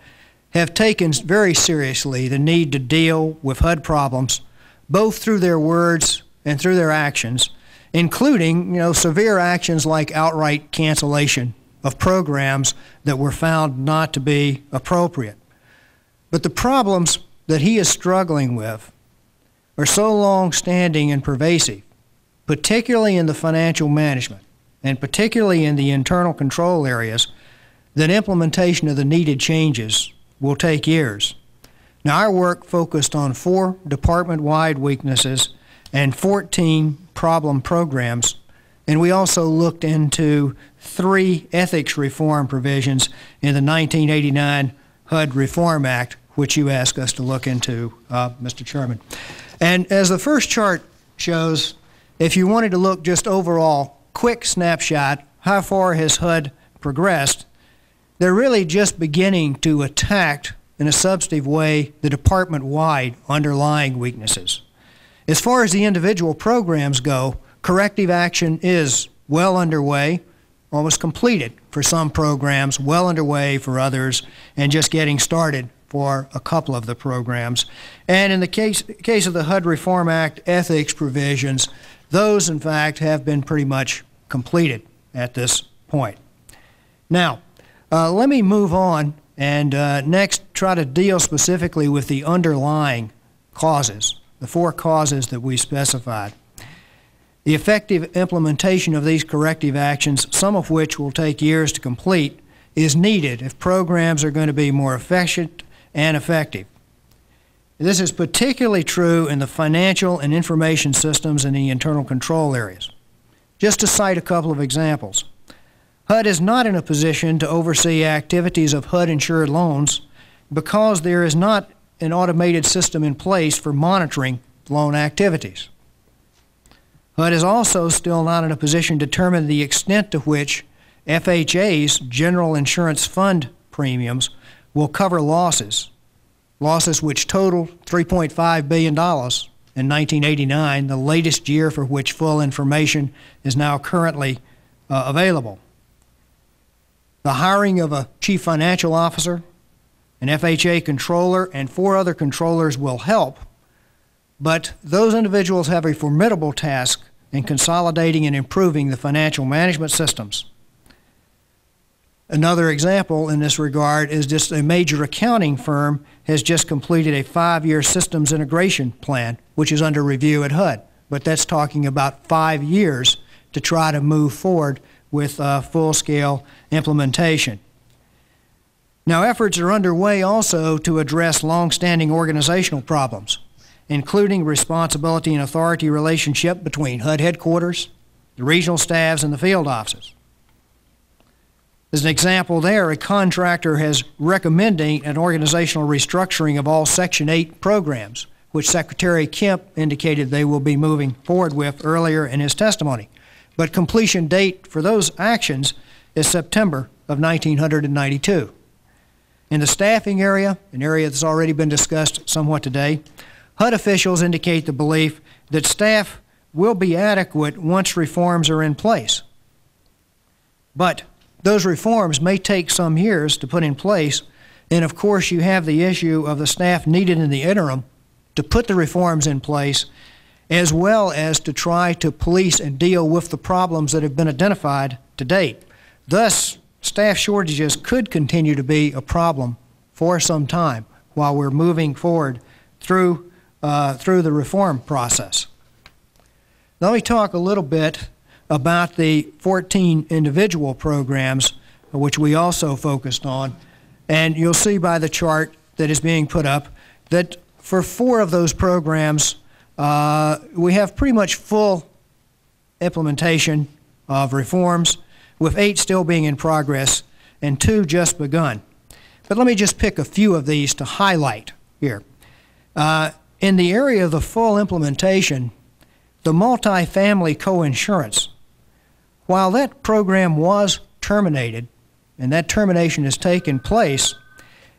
have taken very seriously the need to deal with HUD problems, both through their words and through their actions, including, you know, severe actions like outright cancellation of programs that were found not to be appropriate. But the problems that he is struggling with are so long-standing and pervasive, particularly in the financial management and particularly in the internal control areas, that implementation of the needed changes will take years. Now, our work focused on 4 department-wide weaknesses and 14 problem programs, and we also looked into 3 ethics reform provisions in the 1989 HUD Reform Act, which you asked us to look into, Mr. Chairman. And as the first chart shows, if you wanted to look just overall, quick snapshot, how far has HUD progressed, they're really just beginning to attack in a substantive way the department-wide underlying weaknesses. As far as the individual programs go, corrective action is well underway, almost completed for some programs, well underway for others, and just getting started for a couple of the programs. And in the case of the HUD Reform Act ethics provisions, those, in fact, have been pretty much completed at this point. Now, let me move on and next try to deal specifically with the underlying causes, the 4 causes that we specified. The effective implementation of these corrective actions, some of which will take years to complete, is needed if programs are going to be more efficient and effective. This is particularly true in the financial and information systems and the internal control areas. Just to cite a couple of examples, HUD is not in a position to oversee activities of HUD-insured loans because there is not an automated system in place for monitoring loan activities. HUD is also still not in a position to determine the extent to which FHA's General Insurance Fund premiums will cover losses which total $3.5 billion in 1989, the latest year for which full information is now currently available. The hiring of a chief financial officer, an FHA controller, and 4 other controllers will help, but those individuals have a formidable task in consolidating and improving the financial management systems. Another example in this regard is just a major accounting firm has just completed a 5-year systems integration plan, which is under review at HUD, but that's talking about 5 years to try to move forward with full-scale implementation. Now, efforts are underway also to address long-standing organizational problems, including responsibility and authority relationship between HUD headquarters, the regional staffs, and the field offices. As an example there, a contractor has recommending an organizational restructuring of all Section 8 programs, which Secretary Kemp indicated they will be moving forward with earlier in his testimony. But completion date for those actions is September of 1992. In the staffing area, an area that's already been discussed somewhat today, HUD officials indicate the belief that staff will be adequate once reforms are in place. But those reforms may take some years to put in place, and of course you have the issue of the staff needed in the interim to put the reforms in place, as well as to try to police and deal with the problems that have been identified to date. Thus, staff shortages could continue to be a problem for some time while we're moving forward through the reform process. Let me talk a little bit about the 14 individual programs which we also focused on, and you'll see by the chart that is being put up that for 4 of those programs we have pretty much full implementation of reforms, with 8 still being in progress and 2 just begun. But let me just pick a few of these to highlight here. In the area of the full implementation, the multifamily coinsurance, while that program was terminated, and that termination has taken place,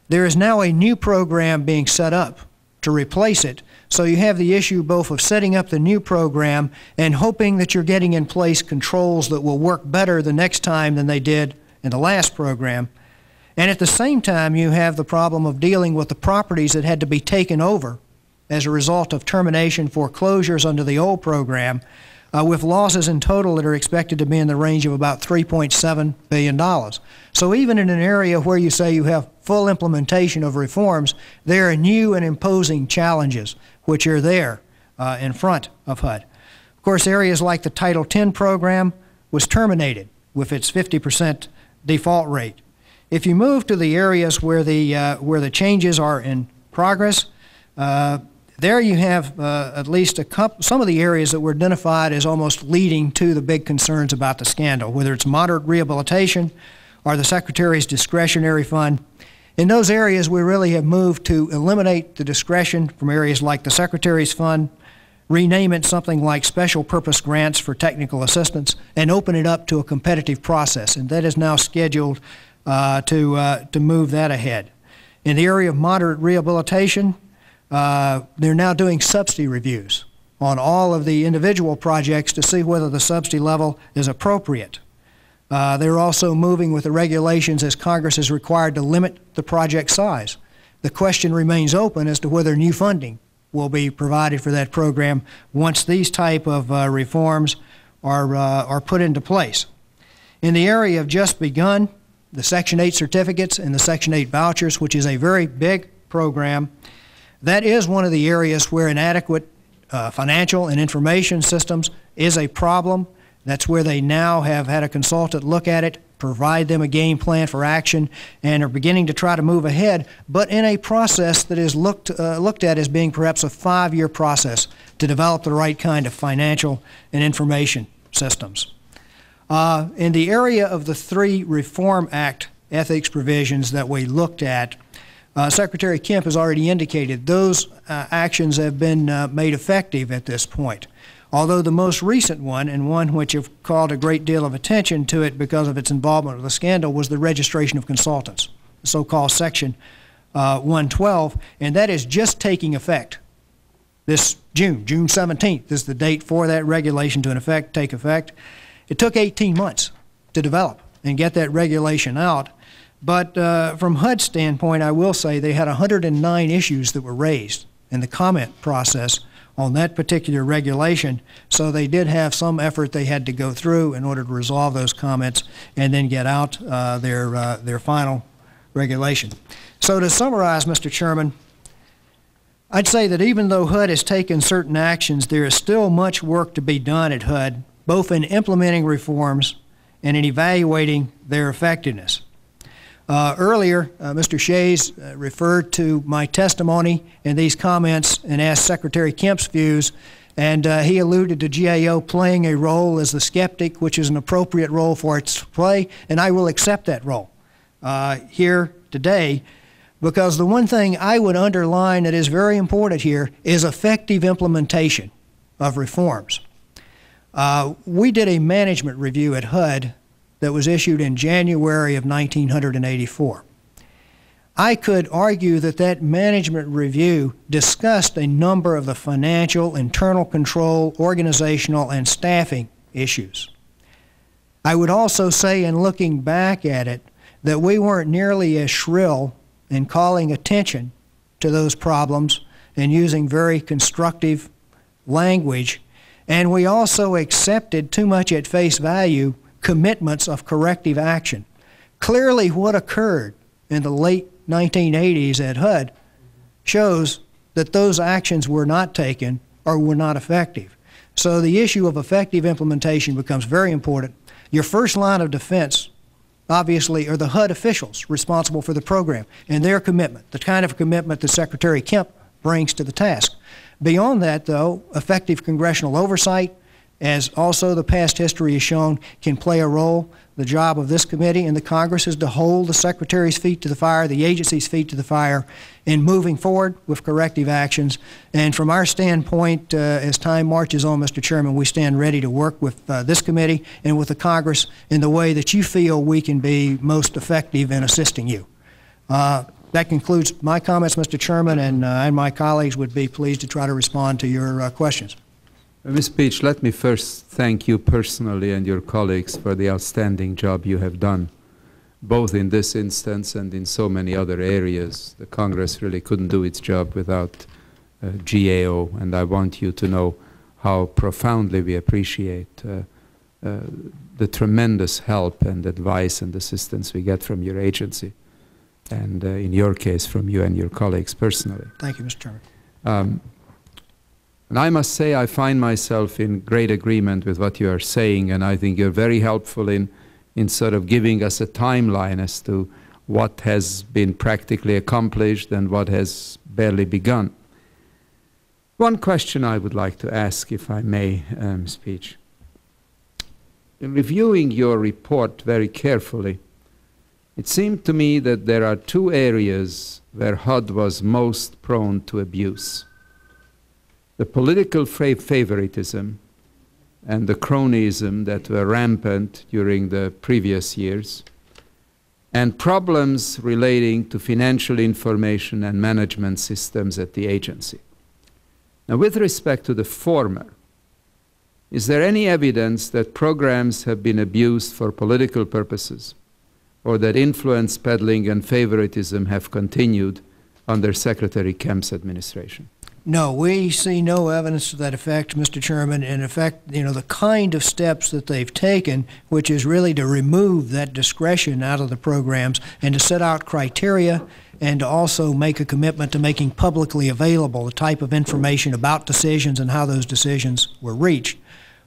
there is now a new program being set up to replace it. So you have the issue both of setting up the new program and hoping that you're getting in place controls that will work better the next time than they did in the last program. And at the same time, you have the problem of dealing with the properties that had to be taken over as a result of termination foreclosures under the old program, with losses in total that are expected to be in the range of about $3.7 billion. So even in an area where you say you have full implementation of reforms, there are new and imposing challenges which are there in front of HUD. Of course, areas like the Title X program was terminated with its 50% default rate. If you move to the areas where the changes are in progress, there you have at least some of the areas that were identified as almost leading to the big concerns about the scandal, whether it's moderate rehabilitation or the Secretary's discretionary fund. In those areas, we really have moved to eliminate the discretion from areas like the Secretary's fund, rename it something like special purpose grants for technical assistance, and open it up to a competitive process. And that is now scheduled to move that ahead. In the area of moderate rehabilitation, they're now doing subsidy reviews on all of the individual projects to see whether the subsidy level is appropriate. They're also moving with the regulations as Congress is required to limit the project size. The question remains open as to whether new funding will be provided for that program once these type of reforms are put into place. In the area of just begun, the Section 8 certificates and the Section 8 vouchers, which is a very big program, that is one of the areas where inadequate financial and information systems is a problem. That's where they now have had a consultant look at it, provide them a game plan for action, and are beginning to try to move ahead, but in a process that is looked at as being perhaps a 5-year process to develop the right kind of financial and information systems. In the area of the 3 Reform Act ethics provisions that we looked at, Secretary Kemp has already indicated those actions have been made effective at this point. Although the most recent one, and one which have called a great deal of attention to it because of its involvement with the scandal, was the registration of consultants, the so-called Section 112, and that is just taking effect this June 17th is the date for that regulation to take effect. It took 18 months to develop and get that regulation out. But from HUD's standpoint, I will say they had 109 issues that were raised in the comment process on that particular regulation, so they did have some effort they had to go through in order to resolve those comments and then get out their final regulation. So to summarize, Mr. Chairman, I'd say that even though HUD has taken certain actions, there is still much work to be done at HUD, both in implementing reforms and in evaluating their effectiveness. Earlier, Mr. Shays referred to my testimony in these comments and asked Secretary Kemp's views, and he alluded to GAO playing a role as the skeptic, which is an appropriate role for it to play, and I will accept that role here today, because the one thing I would underline that is very important here is effective implementation of reforms. We did a management review at HUD that was issued in January of 1984. I could argue that that management review discussed a number of the financial, internal control, organizational, and staffing issues. I would also say, in looking back at it, that we weren't nearly as shrill in calling attention to those problems and using very constructive language. And we also accepted too much at face value commitments of corrective action. Clearly, what occurred in the late 1980s at HUD shows that those actions were not taken or were not effective. So the issue of effective implementation becomes very important. Your first line of defense, obviously, are the HUD officials responsible for the program and their commitment, the kind of commitment that Secretary Kemp brings to the task. Beyond that, though, effective congressional oversight, as also the past history has shown, can play a role. The job of this committee and the Congress is to hold the Secretary's feet to the fire, the agency's feet to the fire, in moving forward with corrective actions. And from our standpoint, as time marches on, Mr. Chairman, we stand ready to work with this committee and with the Congress in the way that you feel we can be most effective in assisting you. That concludes my comments, Mr. Chairman, and my colleagues would be pleased to try to respond to your questions. Ms. Peach, let me first thank you personally and your colleagues for the outstanding job you have done, both in this instance and in so many other areas. The Congress really couldn't do its job without GAO, and I want you to know how profoundly we appreciate the tremendous help and advice and assistance we get from your agency, and in your case, from you and your colleagues personally. Thank you, Mr. Chairman. And I must say I find myself in great agreement with what you are saying, and I think you're very helpful in sort of giving us a timeline as to what has been practically accomplished and what has barely begun. One question I would like to ask, if I may, Ms. Peach. In reviewing your report very carefully, it seemed to me that there are two areas where HUD was most prone to abuse: the political favoritism and the cronyism that were rampant during the previous years, and problems relating to financial information and management systems at the agency. Now, with respect to the former, is there any evidence that programs have been abused for political purposes, or that influence peddling and favoritism have continued under Secretary Kemp's administration? No, we see no evidence to that effect, Mr. Chairman. In effect, the kind of steps that they've taken, which is really to remove that discretion out of the programs and to set out criteria and to also make a commitment to making publicly available the type of information about decisions and how those decisions were reached,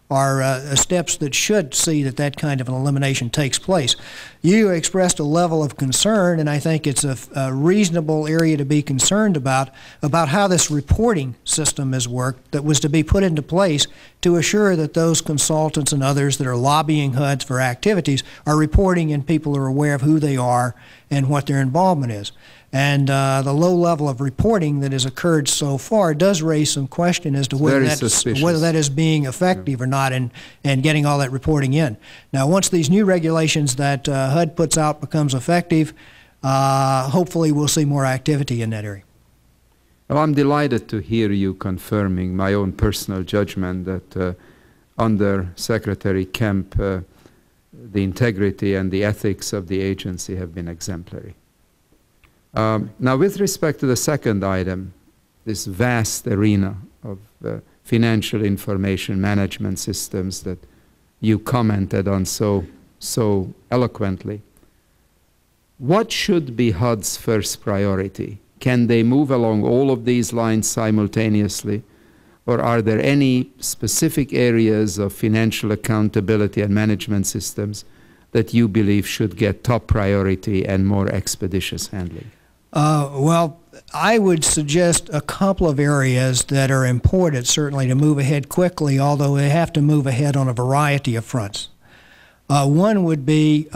are steps that should see that kind of an elimination takes place. You expressed a level of concern, and I think it's a reasonable area to be concerned about how this reporting system has worked that was to be put into place to assure that those consultants and others that are lobbying HUDs for activities are reporting and people are aware of who they are and what their involvement is. And the low level of reporting that has occurred so far does raise some question as to whether that is being effective or not in getting all that reporting in. Now, once these new regulations that HUD puts out becomes effective, hopefully we'll see more activity in that area. Well, I'm delighted to hear you confirming my own personal judgment that under Secretary Kemp, the integrity and the ethics of the agency have been exemplary. Now, with respect to the second item, this vast arena of financial information management systems that you commented on so eloquently, what should be HUD's first priority? Can they move along all of these lines simultaneously, or are there any specific areas of financial accountability and management systems that you believe should get top priority and more expeditious handling? Well, I would suggest a couple of areas that are important, certainly, to move ahead quickly, although they have to move ahead on a variety of fronts. One would be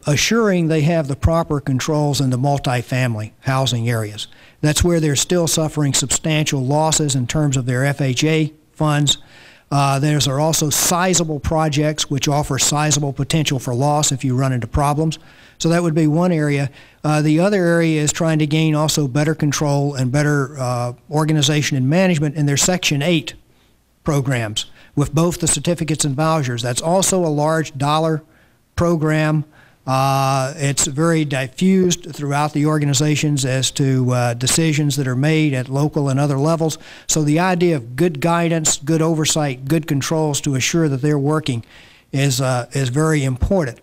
assuring they have the proper controls in the multifamily housing areas. That's where they're still suffering substantial losses in terms of their FHA funds. There are also sizable projects which offer sizable potential for loss if you run into problems. So that would be one area. The other area is trying to gain also better control and better organization and management in their Section 8 programs with both the certificates and vouchers. That's also a large dollar program. It's very diffused throughout the organizations as to decisions that are made at local and other levels. So the idea of good guidance, good oversight, good controls to assure that they're working is very important.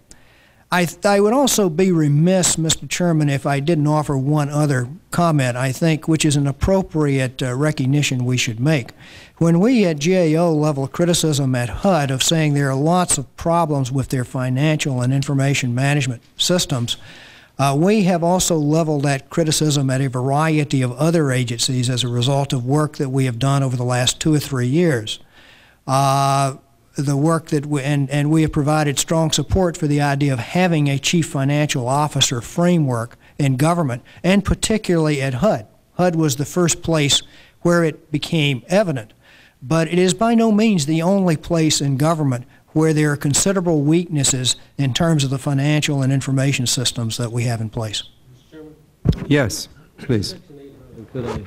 I would also be remiss, Mr. Chairman, if I didn't offer one other comment, I think, which is an appropriate recognition we should make. When we at GAO level criticism at HUD of saying there are lots of problems with their financial and information management systems, we have also leveled that criticism at a variety of other agencies as a result of work that we have done over the last 2 or 3 years. The work that we have provided strong support for the idea of having a chief financial officer framework in government, and particularly at HUD. HUD was the first place where it became evident, but it is by no means the only place in government where there are considerable weaknesses in terms of the financial and information systems that we have in place. Yes, please. Could I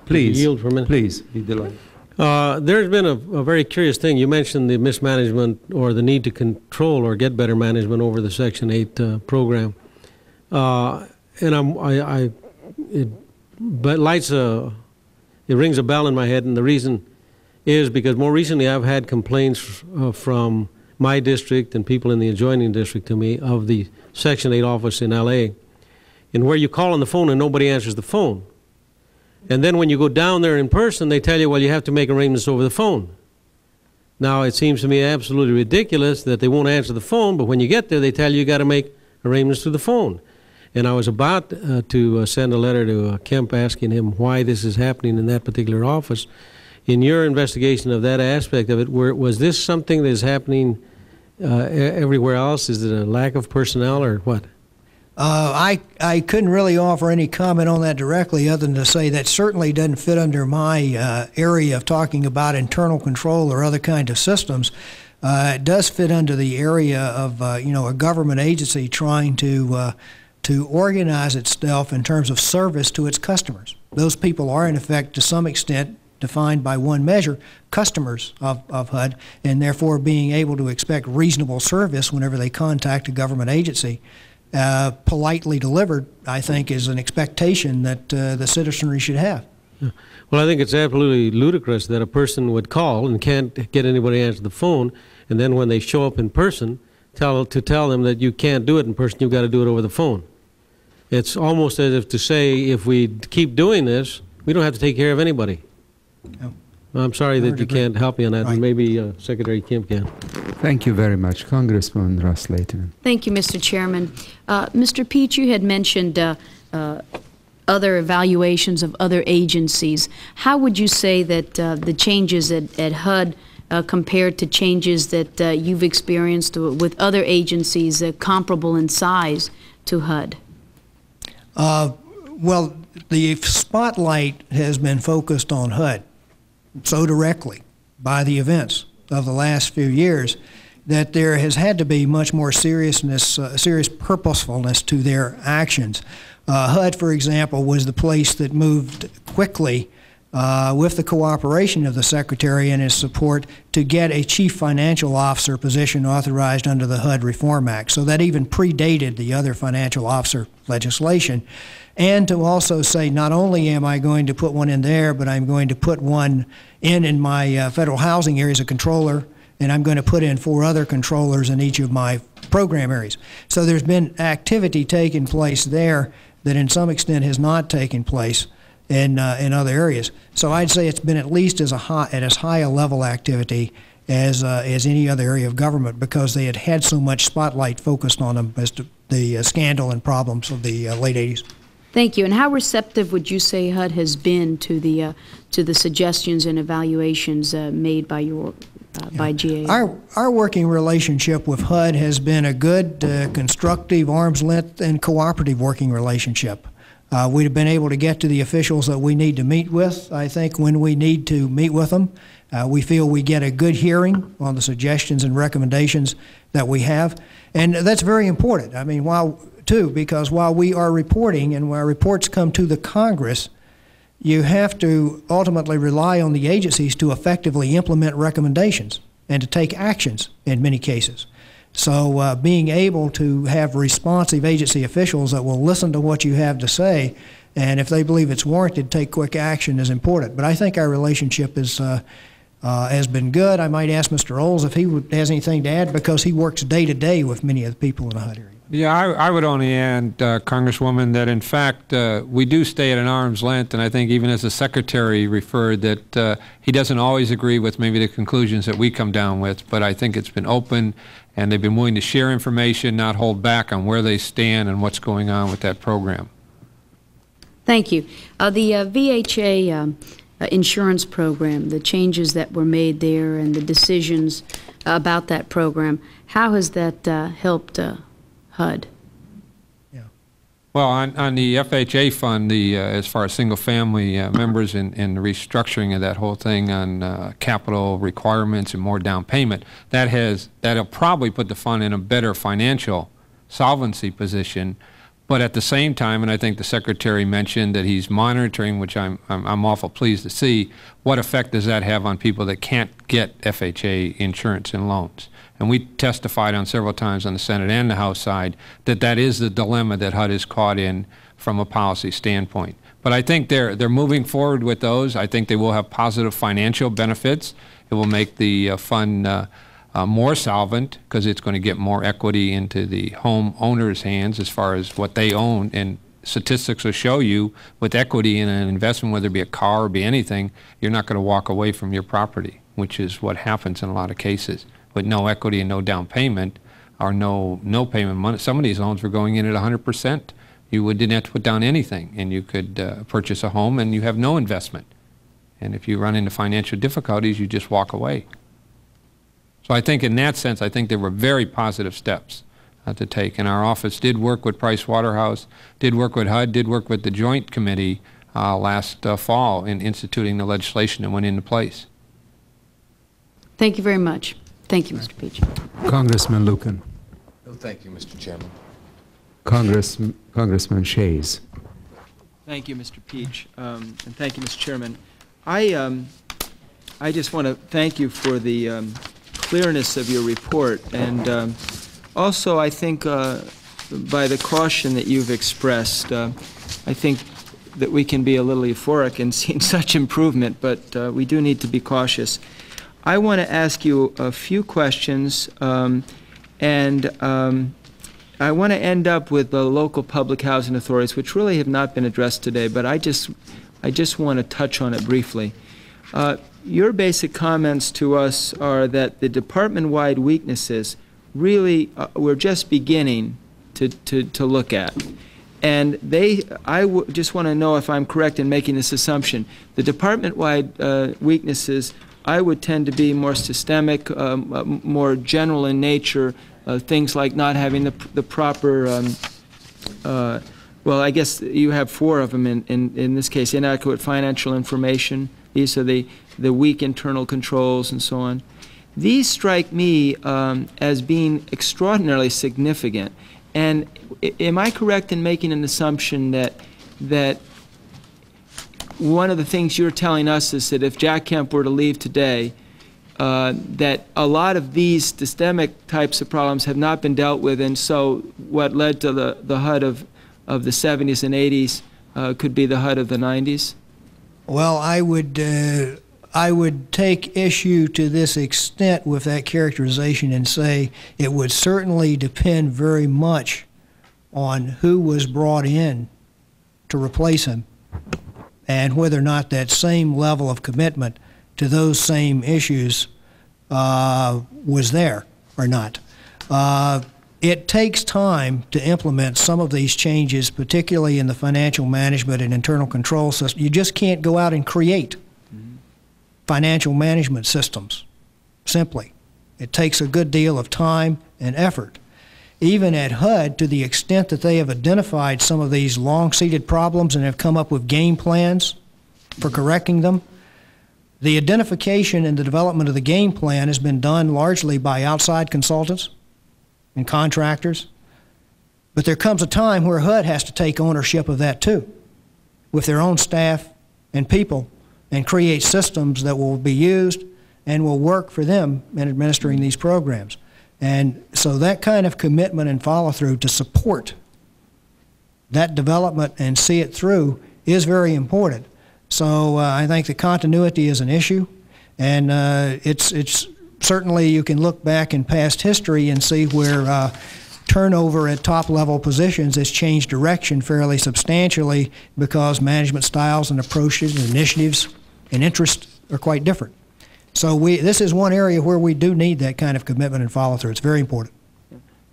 Please yield for a minute? Please, be delighted. There's been a very curious thing. You mentioned the mismanagement or the need to control or get better management over the Section 8 program. And it rings a bell in my head, and the reason is because more recently I've had complaints from my district and people in the adjoining district to me of the Section 8 office in LA, and where you call on the phone and nobody answers the phone. And then when you go down there in person, they tell you, well, you have to make arrangements over the phone. Now, it seems to me absolutely ridiculous that they won't answer the phone, but when you get there, they tell you got to make arrangements through the phone. And I was about to send a letter to Kemp asking him why this is happening in that particular office. In your investigation of that aspect of it, was this something that is happening everywhere else? Is it a lack of personnel or what? I couldn't really offer any comment on that directly other than to say that certainly doesn't fit under my area of talking about internal control or other kind of systems. It does fit under the area of a government agency trying to organize itself in terms of service to its customers. Those people are in effect to some extent defined by one measure, customers of HUD, and therefore being able to expect reasonable service whenever they contact a government agency. Politely delivered, I think, is an expectation that the citizenry should have. Yeah. Well, I think it's absolutely ludicrous that a person would call and can't get anybody to answer the phone, and then when they show up in person, tell them that you can't do it in person, you've got to do it over the phone. It's almost as if to say, if we keep doing this, we don't have to take care of anybody. No. I'm sorry that you can't help me on that, and maybe Secretary Kemp can. Thank you very much. Congressman Russ Layton. Thank you, Mr. Chairman. Mr. Peach, you had mentioned other evaluations of other agencies. How would you say that the changes at HUD compared to changes that you've experienced with other agencies comparable in size to HUD? Well, the spotlight has been focused on HUD so directly by the events of the last few years that there has had to be much more serious purposefulness to their actions. HUD, for example, was the place that moved quickly with the cooperation of the Secretary and his support to get a chief financial officer position authorized under the HUD Reform Act. So that even predated the other financial officer legislation. And to also say, not only am I going to put one in there, but I'm going to put one in my federal housing area as a controller, and I'm going to put in 4 other controllers in each of my program areas. So there's been activity taking place there that in some extent has not taken place in other areas. So I'd say it's been at least at as high a level activity as any other area of government, because they had had so much spotlight focused on them as to the scandal and problems of the late 80s. Thank you. And how receptive would you say HUD has been to the suggestions and evaluations made by by GAO? Our working relationship with HUD has been a good, constructive, arm's length, and cooperative working relationship. We've been able to get to the officials that we need to meet with, I think, when we need to meet with them. We feel we get a good hearing on the suggestions and recommendations that we have, and that's very important. I mean, because while we are reporting and while reports come to the Congress, you have to ultimately rely on the agencies to effectively implement recommendations and to take actions in many cases. So being able to have responsive agency officials that will listen to what you have to say, and if they believe it's warranted, take quick action is important. But I think our relationship is, has been good. I might ask Mr. Olds if he has anything to add, because he works day to day with many of the people in the HUD area. Yeah, I would only add, Congresswoman, that in fact we do stay at an arm's length, and I think even as the Secretary referred that he doesn't always agree with maybe the conclusions that we come down with, but I think it's been open and they've been willing to share information, not hold back on where they stand and what's going on with that program. Thank you. The VHA insurance program, the changes that were made there and the decisions about that program, how has that helped HUD? Well, on the FHA fund, as far as single-family members and the restructuring of that whole thing on capital requirements and more down payment, that'll probably put the fund in a better financial solvency position. But at the same time, and I think the Secretary mentioned that he's monitoring, which I'm awful pleased to see, what effect does that have on people that can't get FHA insurance and loans? And we testified on several times on the Senate and the House side that that is the dilemma that HUD is caught in from a policy standpoint. But I think they're moving forward with those. I think they will have positive financial benefits. It will make the fund more solvent because it's going to get more equity into the homeowner's hands as far as what they own. And statistics will show you with equity in an investment, whether it be a car or be anything, you're not going to walk away from your property, which is what happens in a lot of cases. With no equity and no down payment or no payment money, some of these loans were going in at 100%. You didn't have to put down anything, and you could purchase a home and you have no investment. And if you run into financial difficulties, you just walk away. So I think in that sense, I think there were very positive steps to take. And our office did work with Price Waterhouse, did work with HUD, did work with the Joint Committee last fall in instituting the legislation that went into place. Thank you very much. Thank you, Mr. Peach. Congressman Lucan. No, thank you, Mr. Chairman. Congressman Shays. Thank you, Mr. Peach, and thank you, Mr. Chairman. I just want to thank you for the clearness of your report, and also I think by the caution that you've expressed, I think that we can be a little euphoric in seeing such improvement, but we do need to be cautious. I want to ask you a few questions, and I want to end up with the local public housing authorities, which really have not been addressed today, but I just want to touch on it briefly. Your basic comments to us are that the department-wide weaknesses really we're just beginning to look at. And just want to know if I'm correct in making this assumption. The department-wide weaknesses, I would tend to be more systemic, more general in nature, things like not having the proper, well, I guess you have 4 of them in this case: inadequate financial information. These are the weak internal controls and so on. These strike me as being extraordinarily significant. And am I correct in making an assumption that one of the things you're telling us is that if Jack Kemp were to leave today, that a lot of these systemic types of problems have not been dealt with, and so what led to the HUD of the 70s and 80s could be the HUD of the 90s? Well, I would take issue to this extent with that characterization and say it would certainly depend very much on who was brought in to replace him and whether or not that same level of commitment to those same issues was there or not. It takes time to implement some of these changes, particularly in the financial management and internal control system. You just can't go out and create financial management systems, simply. It takes a good deal of time and effort. Even at HUD, to the extent that they have identified some of these long-seated problems and have come up with game plans for correcting them, the identification and the development of the game plan has been done largely by outside consultants and contractors. But there comes a time where HUD has to take ownership of that too, with their own staff and people, and create systems that will be used and will work for them in administering these programs. And so that kind of commitment and follow-through to support that development and see it through is very important. So I think the continuity is an issue, and it's certainly, you can look back in past history and see where turnover at top-level positions has changed direction fairly substantially because management styles and approaches and initiatives and interests are quite different. So this is one area where we do need that kind of commitment and follow-through. It's very important.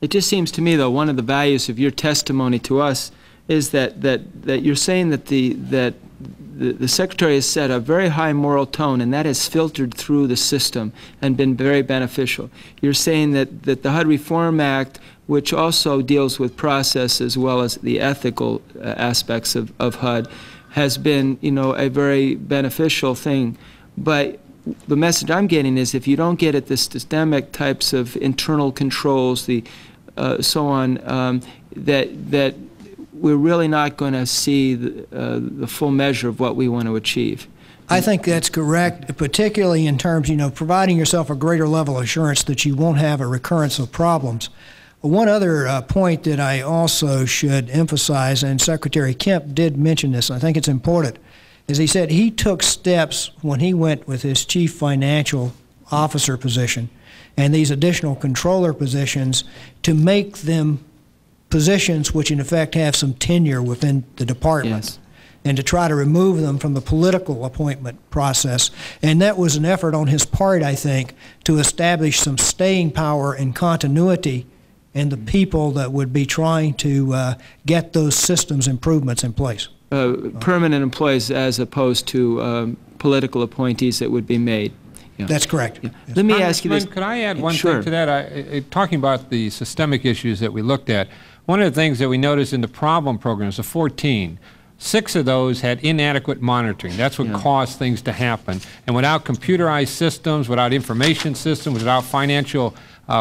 It just seems to me, though, one of the values of your testimony to us is that you're saying that the Secretary has set a very high moral tone, and that has filtered through the system and been very beneficial. You're saying that the HUD Reform Act, which also deals with process as well as the ethical aspects of HUD, has been, a very beneficial thing. But the message I'm getting is if you don't get at the systemic types of internal controls, so on, that we're really not going to see the full measure of what we want to achieve. I think that's correct, particularly in terms, providing yourself a greater level of assurance that you won't have a recurrence of problems. One other point that I also should emphasize, and Secretary Kemp did mention this, I think it's important, is he said he took steps when he went with his chief financial officer position and these additional controller positions to make them positions which in effect have some tenure within the department. Yes. And to try to remove them from the political appointment process. And that was an effort on his part, I think, to establish some staying power and continuity in the people that would be trying to get those systems improvements in place. Permanent employees as opposed to political appointees that would be made. Yeah. That's correct. Yeah. Yes. Let me ask you this. Could I add one thing to that? Talking about the systemic issues that we looked at, one of the things that we noticed in the problem programs, the 14, 6 of those had inadequate monitoring. That's what caused things to happen. And without computerized systems, without information systems, without financial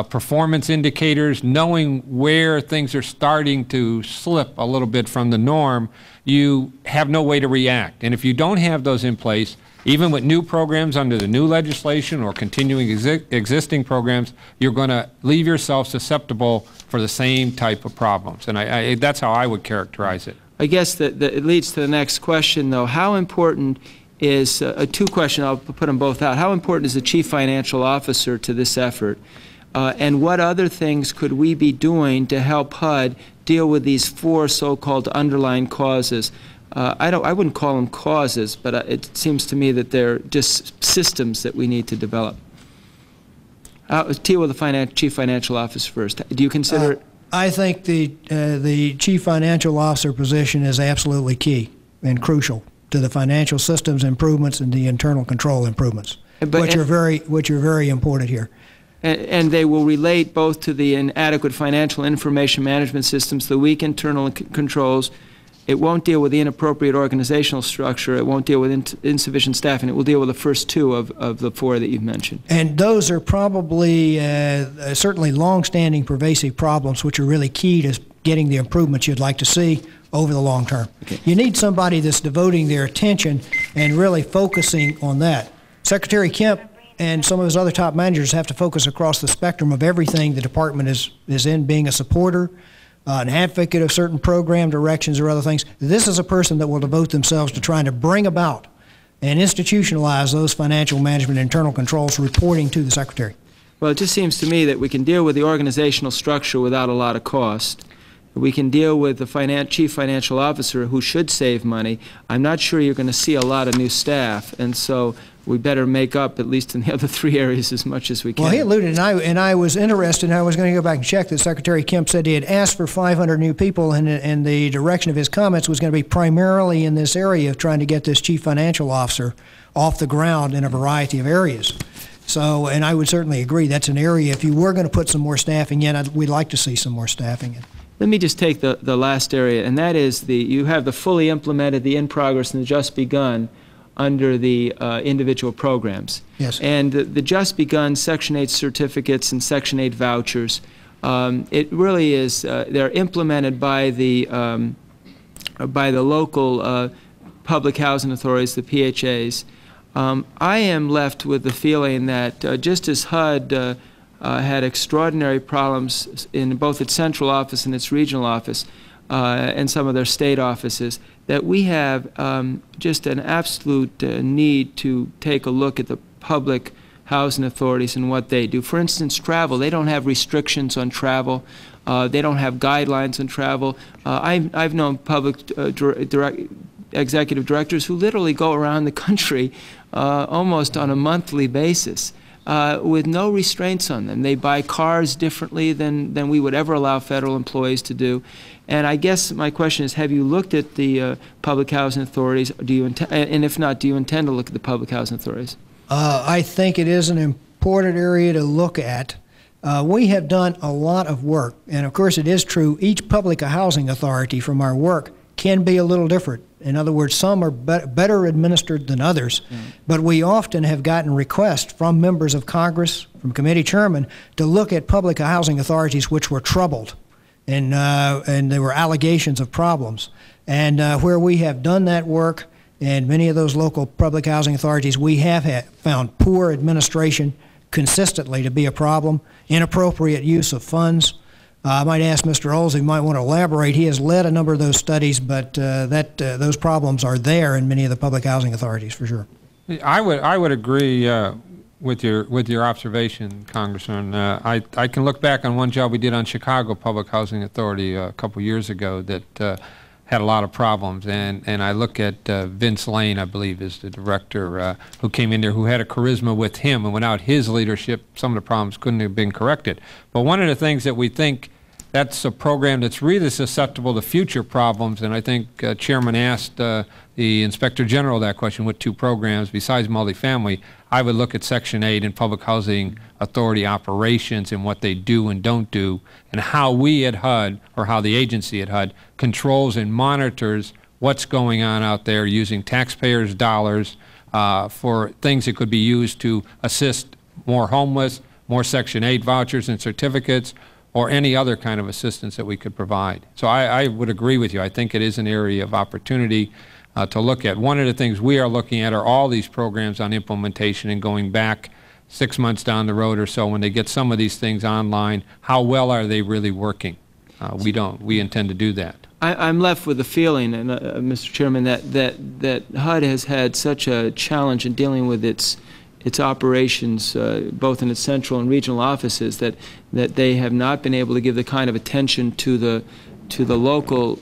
performance indicators, knowing where things are starting to slip a little bit from the norm, you have no way to react. And if you don't have those in place, even with new programs under the new legislation or continuing existing programs, you're going to leave yourself susceptible for the same type of problems. And that's how I would characterize it. I guess that it leads to the next question, though. How important is, 2 questions, I'll put them both out. How important is the Chief Financial Officer to this effort? And what other things could we be doing to help HUD deal with these 4 so-called underlying causes? I wouldn't call them causes, but it seems to me that they're just systems that we need to develop. Deal with the Chief Financial Officer first. Do you consider it? I think the Chief Financial Officer position is absolutely key and crucial to the financial systems improvements and the internal control improvements, which are very important here. And they will relate both to the inadequate financial information management systems, the weak internal controls. It won't deal with the inappropriate organizational structure. It won't deal with insufficient staffing. It will deal with the first 2 of the 4 that you've mentioned. And those are probably certainly long-standing pervasive problems which are really key to getting the improvements you'd like to see over the long term. Okay. You need somebody that's devoting their attention and really focusing on that. Secretary Kemp and some of his other top managers have to focus across the spectrum of everything the department is in, being a supporter, an advocate of certain program directions or other things. This is a person that will devote themselves to trying to bring about and institutionalize those financial management internal controls reporting to the Secretary. Well, it just seems to me that we can deal with the organizational structure without a lot of cost. We can deal with the Chief Financial Officer who should save money. I'm not sure you're going to see a lot of new staff, and so we better make up, at least in the other 3 areas, as much as we can. Well, he alluded, and I was interested, and I was going to go back and check that Secretary Kemp said he had asked for 500 new people, and the direction of his comments was going to be primarily in this area of trying to get this Chief Financial Officer off the ground in a variety of areas. So, and I would certainly agree, that's an area, if you were going to put some more staffing in, we'd like to see some more staffing in. Let me just take the last area, and that is you have the fully implemented, the in progress, and the just begun under the individual programs. Yes. And the just begun Section 8 certificates and Section 8 vouchers, it really is, they're implemented by the local public housing authorities, the PHAs. I am left with the feeling that just as HUD had extraordinary problems in both its central office and its regional office and some of their state offices, that we have just an absolute need to take a look at the public housing authorities and what they do. For instance, travel. They don't have restrictions on travel. They don't have guidelines on travel. I've known public executive directors who literally go around the country almost on a monthly basis with no restraints on them. They buy cars differently than we would ever allow federal employees to do. And I guess my question is, have you looked at the public housing authorities? Do you and if not, do you intend to look at the public housing authorities? I think it is an important area to look at. We have done a lot of work, and of course it is true, each public housing authority from our work can be a little different. In other words, some are better administered than others, but we often have gotten requests from members of Congress, from committee chairmen, to look at public housing authorities which were troubled, and there were allegations of problems. And where we have done that work, in many of those local public housing authorities, we have found poor administration consistently to be a problem, inappropriate use of funds. I might ask Mr. Olds, he might want to elaborate. He has led a number of those studies, but those problems are there in many of the public housing authorities, for sure. I would agree with your observation, Congressman. I can look back on one job we did on Chicago Public Housing Authority a couple years ago that had a lot of problems, and I look at Vince Lane, I believe is the director, who came in there, who had a charisma with him, and without his leadership some of the problems couldn't have been corrected. But one of the things that we think, that's a program that's really susceptible to future problems, and I think Chairman asked the Inspector General that question with two programs besides multifamily. I would look at Section 8 in Public Housing Authority operations and what they do and don't do, and how we at HUD, or how the agency at HUD, controls and monitors what's going on out there using taxpayers' dollars for things that could be used to assist more homeless, more Section 8 vouchers and certificates, or any other kind of assistance that we could provide. So I would agree with you. I think it is an area of opportunity to look at. One of the things we are looking at are all these programs on implementation and going back 6 months down the road or so when they get some of these things online, how well are they really working? We intend to do that. I'm left with the feeling, and Mr. Chairman, that HUD has had such a challenge in dealing with its operations, both in its central and regional offices, that they have not been able to give the kind of attention to the local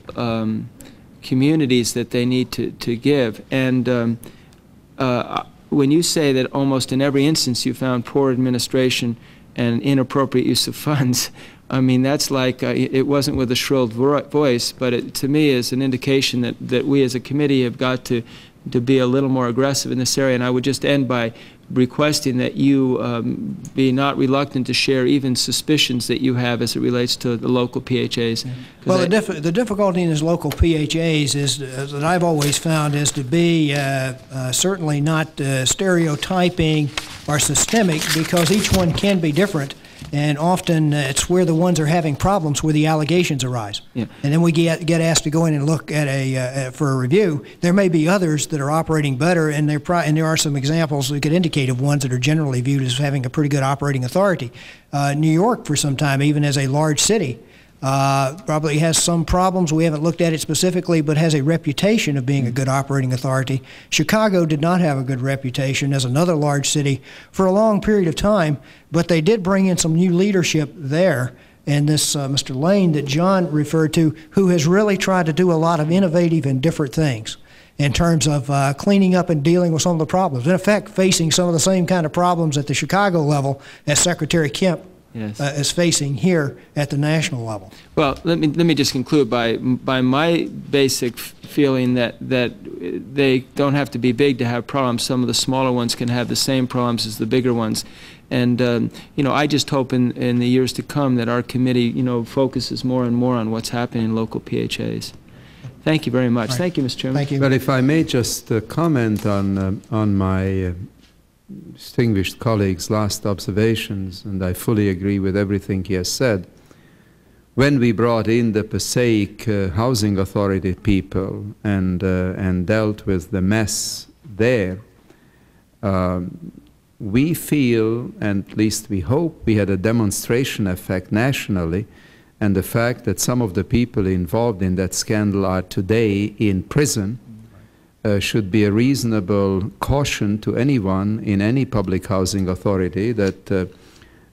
communities that they need to give. And when you say that almost in every instance you found poor administration and inappropriate use of funds, I mean, that's like, it wasn't with a shrilled voice, but it, to me, is an indication that we as a committee have got to be a little more aggressive in this area. And I would just end by requesting that you be not reluctant to share even suspicions that you have as it relates to the local PHAs. Well, the difficulty in these local PHAs is, that I've always found, is to be certainly not stereotyping or systemic, because each one can be different. And often it's where the ones are having problems where the allegations arise. Yeah. And then we get asked to go in and look at for a review. There may be others that are operating better, and there are some examples we could indicate of ones that are generally viewed as having a pretty good operating authority. New York, for some time, even as a large city, probably has some problems. We haven't looked at it specifically, but has a reputation of being a good operating authority. Chicago did not have a good reputation as another large city for a long period of time, but they did bring in some new leadership there. And this Mr. Lane that John referred to, who has really tried to do a lot of innovative and different things in terms of cleaning up and dealing with some of the problems. In effect, facing some of the same kind of problems at the Chicago level as Secretary Kemp is facing here at the national level. Well, let me just conclude by my basic feeling that they don't have to be big to have problems. Some of the smaller ones can have the same problems as the bigger ones. And you know, I just hope in the years to come that our committee, you know, focuses more and more on what's happening in local PHAs. Thank you very much. Right. Thank you, Mr. Chairman. Thank you. But if I may just comment on my distinguished colleague's last observations, and I fully agree with everything he has said. When we brought in the Passaic Housing Authority people and dealt with the mess there, we feel, and at least we hope, we had a demonstration effect nationally, and the fact that some of the people involved in that scandal are today in prison should be a reasonable caution to anyone in any public housing authority that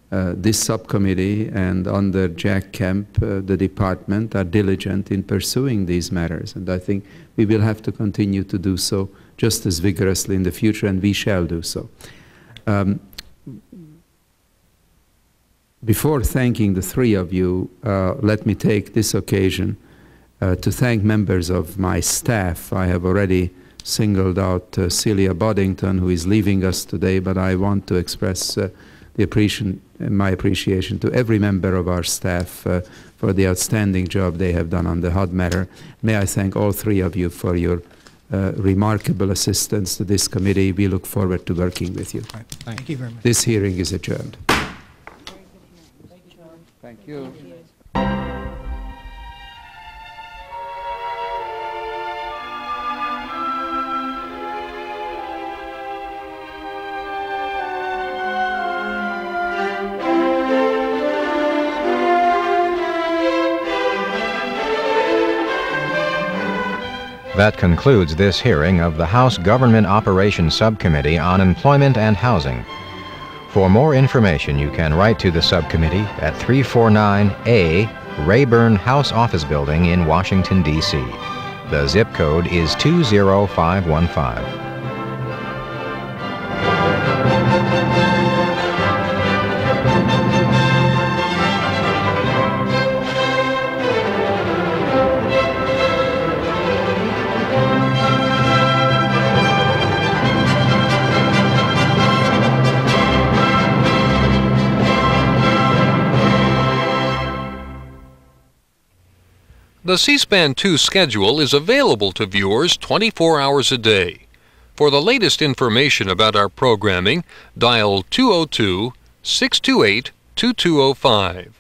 this subcommittee and under Jack Kemp, the department, are diligent in pursuing these matters. And I think we will have to continue to do so just as vigorously in the future, and we shall do so. Before thanking the three of you, let me take this occasion to thank members of my staff. I have already singled out Celia Boddington, who is leaving us today, but I want to express my appreciation to every member of our staff for the outstanding job they have done on the HUD matter. May I thank all three of you for your remarkable assistance to this committee. We look forward to working with you. Right. Thank you very much. This hearing is adjourned. Thank you. That concludes this hearing of the House Government Operations Subcommittee on Employment and Housing. For more information, you can write to the subcommittee at 349A Rayburn House Office Building in Washington, D.C. The zip code is 20515. The C-SPAN 2 schedule is available to viewers 24 hours a day. For the latest information about our programming, dial 202-628-2205.